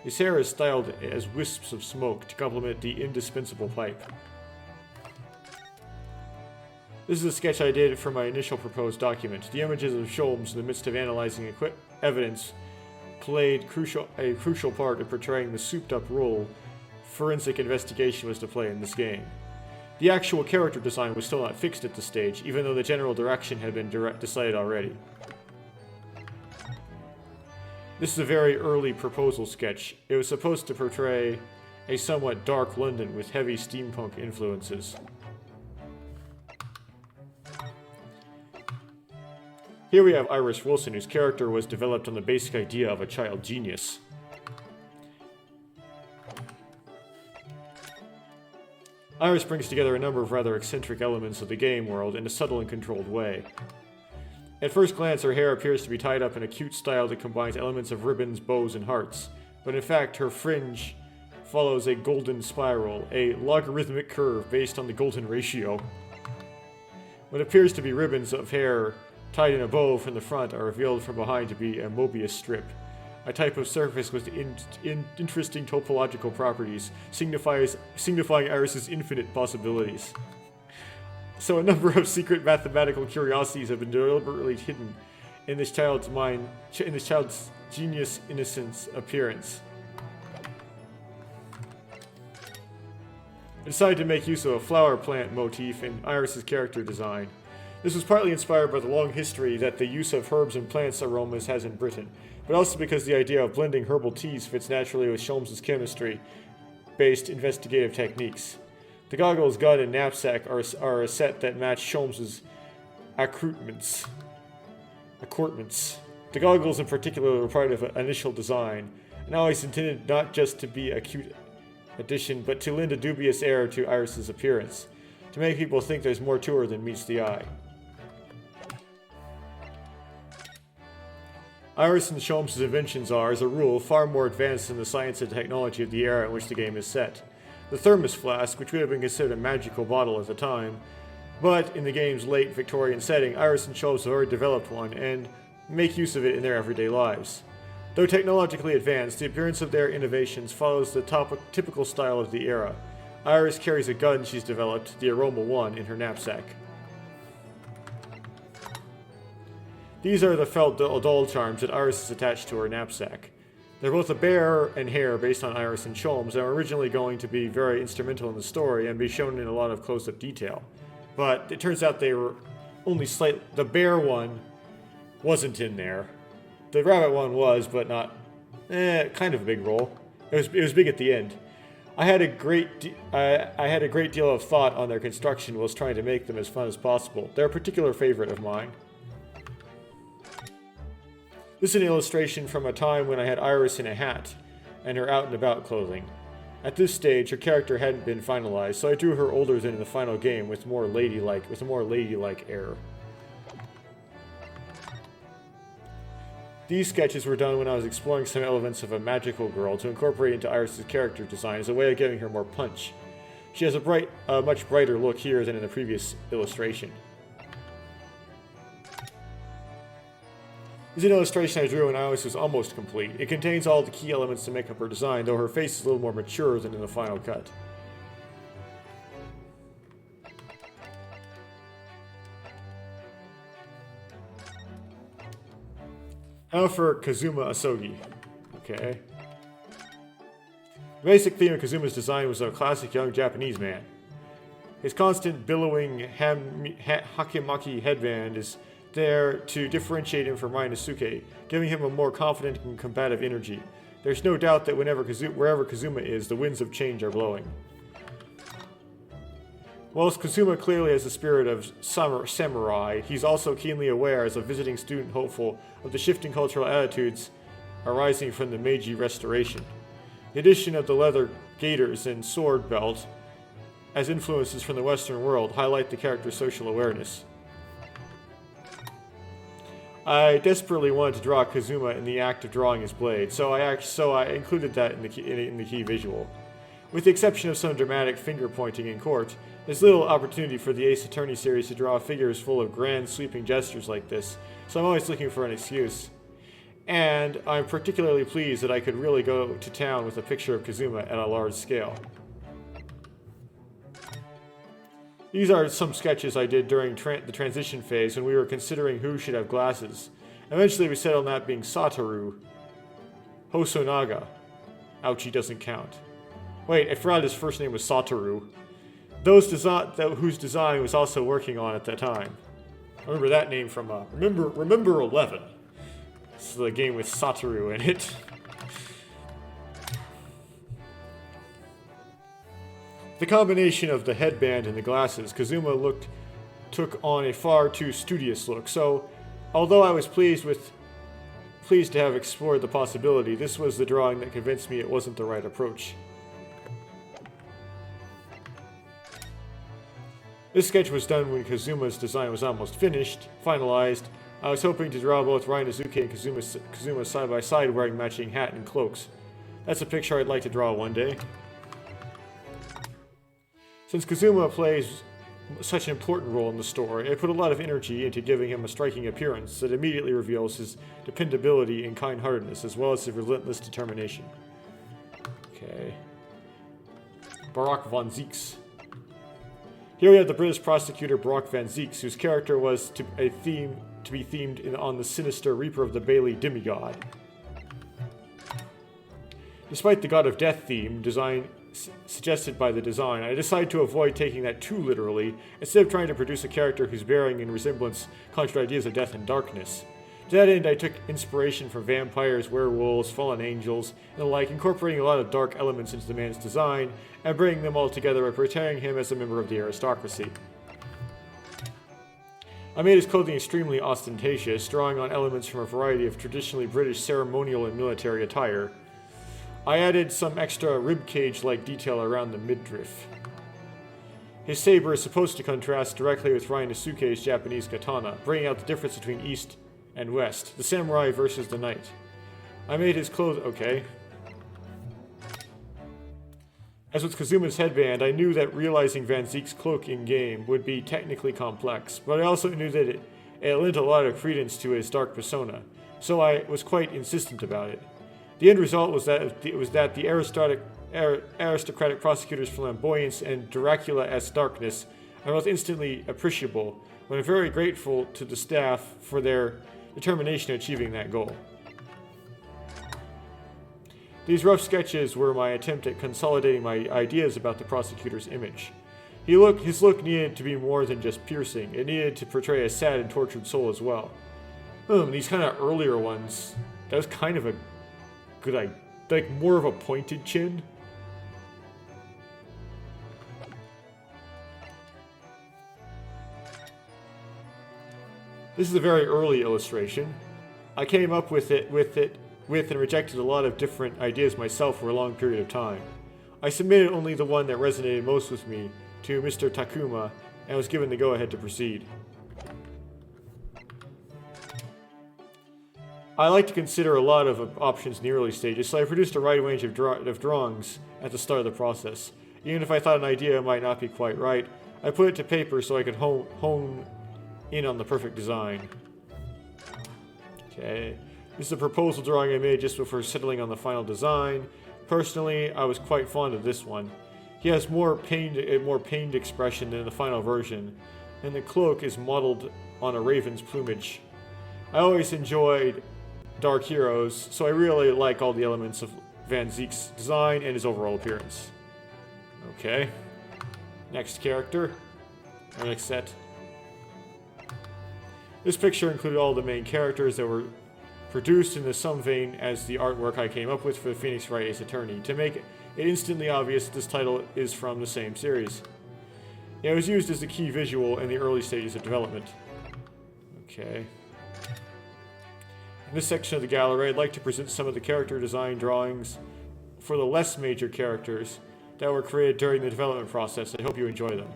His hair is styled as wisps of smoke to complement the indispensable pipe. This is a sketch I did for my initial proposed document. The images of Sholmes in the midst of analyzing evidence played a crucial part in portraying the souped-up role forensic investigation was to play in this game. The actual character design was still not fixed at this stage, even though the general direction had been decided already. This is a very early proposal sketch. It was supposed to portray a somewhat dark London with heavy steampunk influences. Here we have Iris Wilson, whose character was developed on the basic idea of a child genius. Iris brings together a number of rather eccentric elements of the game world in a subtle and controlled way. At first glance, her hair appears to be tied up in a cute style that combines elements of ribbons, bows, and hearts, but in fact her fringe follows a golden spiral, a logarithmic curve based on the golden ratio. What appears to be ribbons of hair tied in a bow from the front are revealed from behind to be a Mobius strip, a type of surface with interesting topological properties, signifying Iris's infinite possibilities. So a number of secret mathematical curiosities have been deliberately hidden in this child's mind, in this child's genius innocence appearance. I decided to make use of a flower plant motif in Iris's character design. This was partly inspired by the long history that the use of herbs and plants aromas has in Britain, but also because the idea of blending herbal teas fits naturally with Sholmes' chemistry-based investigative techniques. The goggles, gun, and knapsack are a set that match Sholmes' accoutrements. The goggles in particular were part of an initial design, and always intended not just to be a cute addition, but to lend a dubious air to Iris's appearance, to make people think there's more to her than meets the eye. Iris and Sholmes' inventions are, as a rule, far more advanced than the science and technology of the era in which the game is set. The thermos flask, which would have been considered a magical bottle at the time, but in the game's late Victorian setting, Iris and Sholmes have already developed one and make use of it in their everyday lives. Though technologically advanced, the appearance of their innovations follows the typical style of the era. Iris carries a gun she's developed, the Aroma 1, in her knapsack. These are the felt doll charms that Iris has attached to her knapsack. They're both a bear and hare based on Iris and Sholmes, and are originally going to be very instrumental in the story and be shown in a lot of close-up detail. But it turns out they were only slightly... The bear one wasn't in there. The rabbit one was, but not... kind of a big role. It was big at the end. I had a great deal of thought on their construction whilst trying to make them as fun as possible. They're a particular favorite of mine. This is an illustration from a time when I had Iris in a hat and her out-and-about clothing. At this stage, her character hadn't been finalized, so I drew her older than in the final game with a more ladylike air. These sketches were done when I was exploring some elements of a magical girl to incorporate into Iris' character design as a way of giving her more punch. She has a much brighter look here than in the previous illustration. This is an illustration I drew when Iris was almost complete. It contains all the key elements to make up her design, though her face is a little more mature than in the final cut. Now for Kazuma Asogi. Okay. The basic theme of Kazuma's design was a classic young Japanese man. His constant billowing hakimaki headband is there to differentiate him from Inosuke, giving him a more confident and combative energy. There's no doubt that wherever Kazuma is, the winds of change are blowing. Whilst Kazuma clearly has the spirit of samurai, he's also keenly aware as a visiting student hopeful of the shifting cultural attitudes arising from the Meiji Restoration. The addition of the leather gaiters and sword belt as influences from the Western world highlight the character's social awareness. I desperately wanted to draw Kazuma in the act of drawing his blade, so I included that in the key visual. With the exception of some dramatic finger pointing in court, there's little opportunity for the Ace Attorney series to draw figures full of grand, sweeping gestures like this, so I'm always looking for an excuse. And I'm particularly pleased that I could really go to town with a picture of Kazuma at a large scale. These are some sketches I did during the transition phase when we were considering who should have glasses. Eventually we settled on that being Satoru Hosonaga. Ouch, he doesn't count. Wait, I forgot his first name was Satoru. Whose design was also working on at that time. I remember that name from Remember 11. This is the game with Satoru in it. the combination of the headband and the glasses, Kazuma took on a far too studious look. So, although I was pleased to have explored the possibility, this was the drawing that convinced me it wasn't the right approach. This sketch was done when Kazuma's design was almost finished, finalized. I was hoping to draw both Ryan Azuki and Kazuma side by side wearing matching hat and cloaks. That's a picture I'd like to draw one day. Since Kazuma plays such an important role in the story, I put a lot of energy into giving him a striking appearance that immediately reveals his dependability and kind-heartedness, as well as his relentless determination. Okay. Barak von Zieks. Here we have the British prosecutor Barak van Zieks, whose character was to be themed on the sinister Reaper of the Bailey demigod. Despite the God of Death theme suggested by the design, I decided to avoid taking that too literally, instead of trying to produce a character whose bearing and resemblance conjured ideas of death and darkness. To that end, I took inspiration from vampires, werewolves, fallen angels, and the like, incorporating a lot of dark elements into the man's design, and bringing them all together by portraying him as a member of the aristocracy. I made his clothing extremely ostentatious, drawing on elements from a variety of traditionally British ceremonial and military attire. I added some extra ribcage-like detail around the midriff. His saber is supposed to contrast directly with Ryan Isuke's Japanese katana, bringing out the difference between East and West, the samurai versus the knight. I made his clothes okay. As with Kazuma's headband, I knew that realizing Van Ziek's cloak in-game would be technically complex, but I also knew that it lent a lot of credence to his dark persona, so I was quite insistent about it. The end result was that the aristocratic prosecutor's flamboyance and Dracula-esque darkness are both instantly appreciable, and I'm very grateful to the staff for their determination in achieving that goal. These rough sketches were my attempt at consolidating my ideas about the prosecutor's image. His look needed to be more than just piercing. It needed to portray a sad and tortured soul as well. These kind of earlier ones, that was kind of a good idea. Like, more of a pointed chin. This is a very early illustration. I came up with and rejected a lot of different ideas myself for a long period of time. I submitted only the one that resonated most with me to Mr. Takuma and was given the go-ahead to proceed. I like to consider a lot of options in the early stages, so I produced a wide range of drawings at the start of the process. Even if I thought an idea might not be quite right, I put it to paper so I could hone in on the perfect design. Okay, this is a proposal drawing I made just before settling on the final design. Personally, I was quite fond of this one. He has a more pained expression than the final version, and the cloak is modeled on a raven's plumage. I always enjoyed dark heroes, so I really like all the elements of Van Ziek's design and his overall appearance. Okay. Next character. Our next set. This picture included all the main characters that were produced in the same vein as the artwork I came up with for the Phoenix Wright Ace Attorney, to make it instantly obvious this title is from the same series. It was used as the key visual in the early stages of development. Okay. In this section of the gallery, I'd like to present some of the character design drawings for the less major characters that were created during the development process. I hope you enjoy them.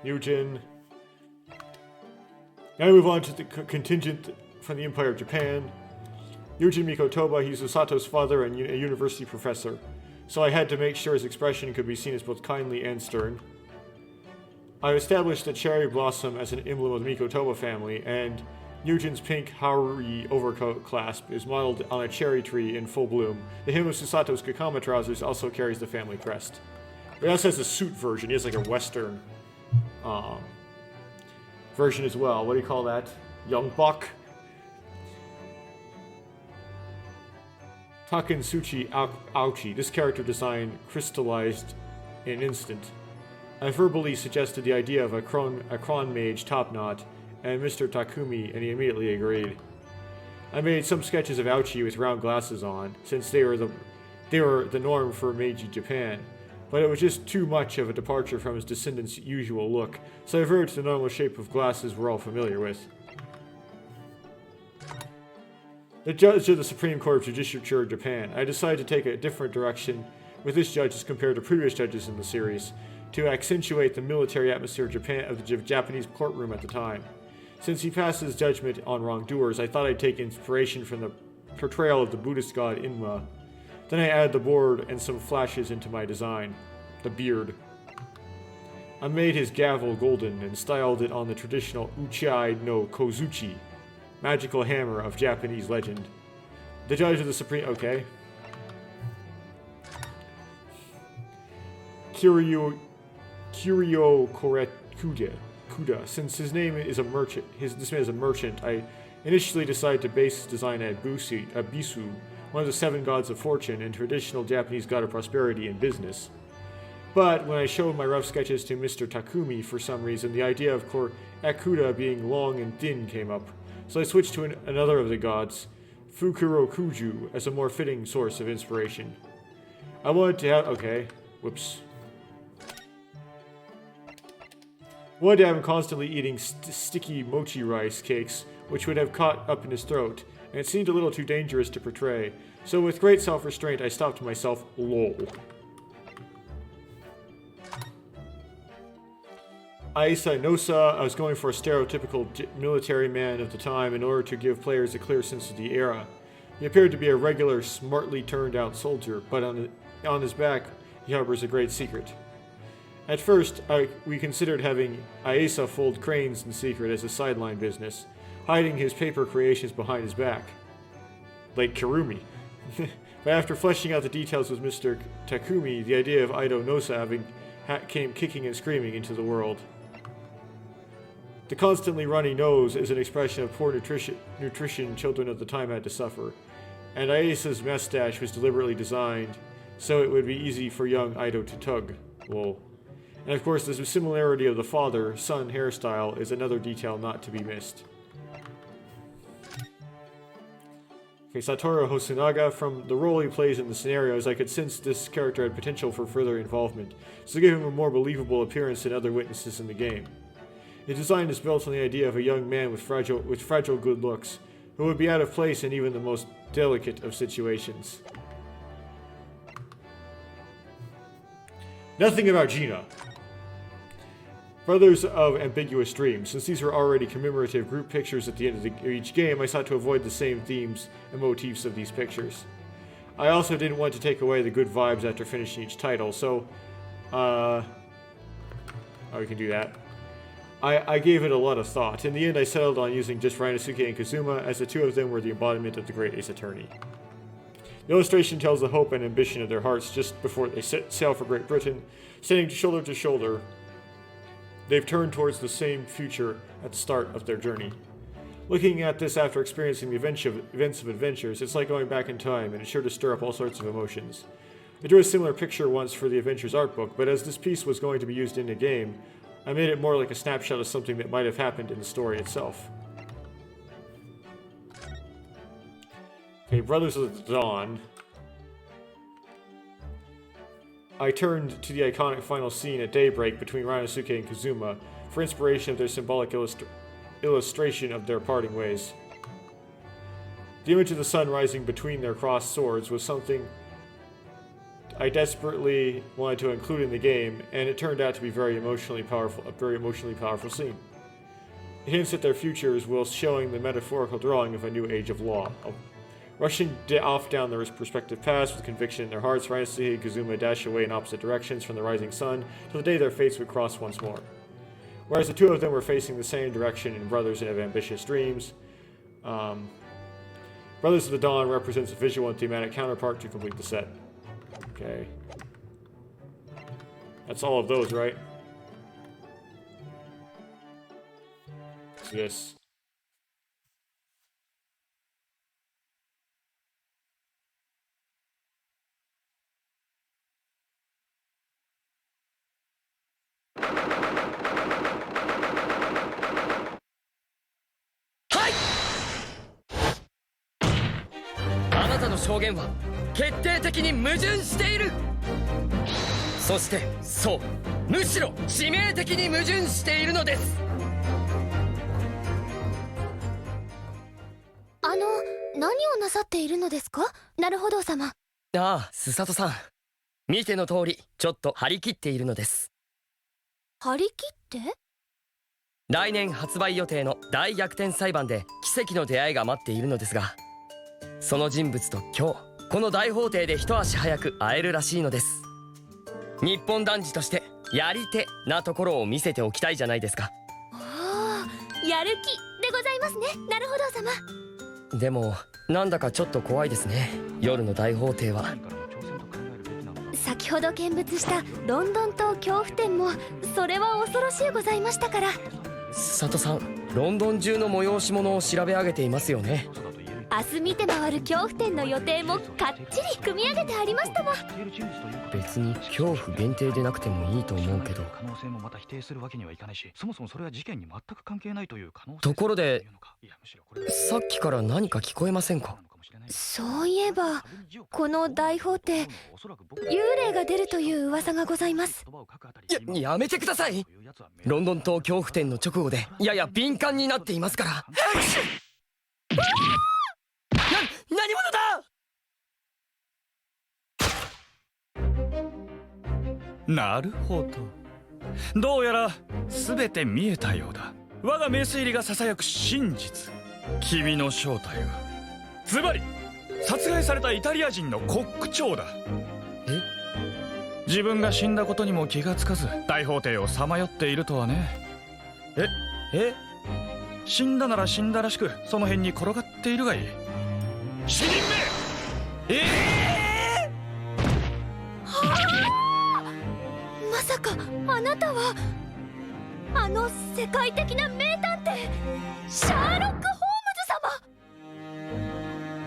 Yujin. Now we move on to the contingent from the Empire of Japan. Yujin Mikotoba, he's Usato's father and a university professor, so I had to make sure his expression could be seen as both kindly and stern. I established the cherry blossom as an emblem of the Mikotoba family, and Yujin's pink Haori overcoat clasp is modeled on a cherry tree in full bloom. The hem of Susato's Kakama trousers also carries the family crest. But he also has a suit version. He has like a Western version as well. What do you call that? Young buck? Takensuchi Aochi. This character design crystallized in an instant. I verbally suggested the idea of a Kron Mage top knot, and Mr. Takumi, and he immediately agreed. I made some sketches of Aochi with round glasses on, since they were they were the norm for Meiji Japan, but it was just too much of a departure from his descendants' usual look, so I reverted to the normal shape of glasses we're all familiar with. The judge of the Supreme Court of Judicature of Japan, I decided to take a different direction with this judge as compared to previous judges in the series, to accentuate the military atmosphere of the Japanese courtroom at the time. Since he passes judgment on wrongdoers, I thought I'd take inspiration from the portrayal of the Buddhist god Inma. Then I added the board and some flashes into my design. The beard. I made his gavel golden and styled it on the traditional Uchai no Kozuchi, magical hammer of Japanese legend. The judge of the Supreme... Okay. Kuda. Since his name is a merchant, this man is a merchant, I initially decided to base his design at Bisu, one of the 7 gods of fortune and traditional Japanese god of prosperity and business. But when I showed my rough sketches to Mr. Takumi, for some reason, the idea of Akuda being long and thin came up, so I switched to another of the gods, Fukurokuju, as a more fitting source of inspiration. I wanted to have... Okay. Whoops. Wanted to have him constantly eating sticky mochi rice cakes, which would have caught up in his throat, and it seemed a little too dangerous to portray. So with great self-restraint, I stopped to myself, lol. Aisa Nosa, I was going for a stereotypical military man of the time in order to give players a clear sense of the era. He appeared to be a regular, smartly turned-out soldier, but on his back, he harbors a great secret. At first, we considered having Aisa fold cranes in secret as a sideline business, hiding his paper creations behind his back. Like Kirumi. But after fleshing out the details with Mr. Takumi, the idea of Aido Nosa came kicking and screaming into the world. The constantly runny nose is an expression of poor nutrition children of the time had to suffer, and Aisa's mustache was deliberately designed so it would be easy for young Aido to tug. Lol. And of course, the similarity of the father-son hairstyle is another detail not to be missed. Okay, Satoru Hosonaga, from the role he plays in the scenarios, I could sense this character had potential for further involvement, so to give him a more believable appearance than other witnesses in the game. His design is built on the idea of a young man with fragile good looks, who would be out of place in even the most delicate of situations. Nothing about Gina. Brothers of Ambiguous Dreams. Since these are already commemorative group pictures at the end of each game, I sought to avoid the same themes and motifs of these pictures. I also didn't want to take away the good vibes after finishing each title, so... oh, we can do that. I gave it a lot of thought. In the end, I settled on using just Ryanosuke and Kazuma, as the two of them were the embodiment of the great Ace Attorney. The illustration tells the hope and ambition of their hearts just before they sail for Great Britain, standing shoulder to shoulder. They've turned towards the same future at the start of their journey. Looking at this after experiencing the events of adventures, it's like going back in time, and it's sure to stir up all sorts of emotions. I drew a similar picture once for the Adventures art book, but as this piece was going to be used in a game, I made it more like a snapshot of something that might have happened in the story itself. Okay, Brothers of the Dawn. I turned to the iconic final scene at daybreak between Ryanosuke and Kazuma for inspiration of their symbolic illustration of their parting ways. The image of the sun rising between their crossed swords was something I desperately wanted to include in the game, and it turned out to be a very emotionally powerful scene. It hints at their futures while showing the metaphorical drawing of a new age of law. Rushing off down their respective paths with conviction in their hearts, Ryanosuke and Kazuma dash away in opposite directions from the rising sun till the day their fates would cross once more. Whereas the two of them were facing the same direction in Brothers of Ambitious Dreams. Brothers of the Dawn represents a visual and thematic counterpart to complete the set. Okay. That's all of those, right? What's this? Hi! あなたの証言は決定的に矛盾している。そしてそう、むしろ致命的に矛盾しているのです。何をなさっているのですか、なるほど様。ああ、スサトさん、見ての通りちょっと張り切っているのです。張り切って？来年発売予定の大逆転裁判で奇跡の出会いが待っているのですが、その人物と今日この大法廷で一足早く会えるらしいのです。日本男児としてやり手なところを見せておきたいじゃないですか。おお、やる気でございますね、なるほど様。でもなんだかちょっと怖いですね、夜の大法廷は。先ほど見物したロンドン島恐怖展もそれは恐ろしゅうございましたから。佐藤さん、ロンドン中の催し物を調べ上げていますよね。明日見て回る恐怖展の予定もかっちり組み上げてありましたもん。別に恐怖限定でなくてもいいと思うけど。ところでさっきから何か聞こえませんか？そういえばこの大法廷、幽霊が出るという噂がございます。やめてください。ロンドン島恐怖展の直後でやや敏感になっていますから。何者だ。なるほど、どうやら全て見えたようだ。我が名推理がささやく真実、君の正体はズバリ殺害されたイタリア人のコック長だ。え？自分が死んだことにも気がつかず大法廷をさまよっているとはね。え？死んだなら死んだらしくその辺に転がっているがいい。死人め！まさかあなたはあの世界的な名探偵シャーロック・ホーム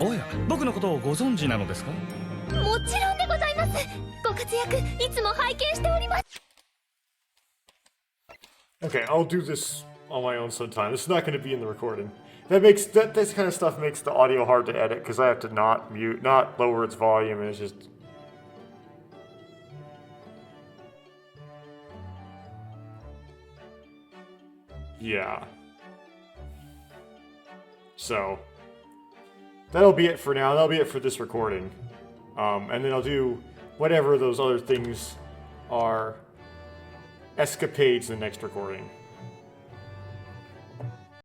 ズ様。おや、僕のことをご存知なのですか？もちろんでございます。ご活躍いつも拝見しております。 Okay, I'll do this on my own sometime. This is not going to be in the recording. This kind of stuff makes the audio hard to edit because I have to not lower its volume, and it's just. Yeah. So that'll be it for now. That'll be it for this recording. And then I'll do whatever those other things are escapades in the next recording.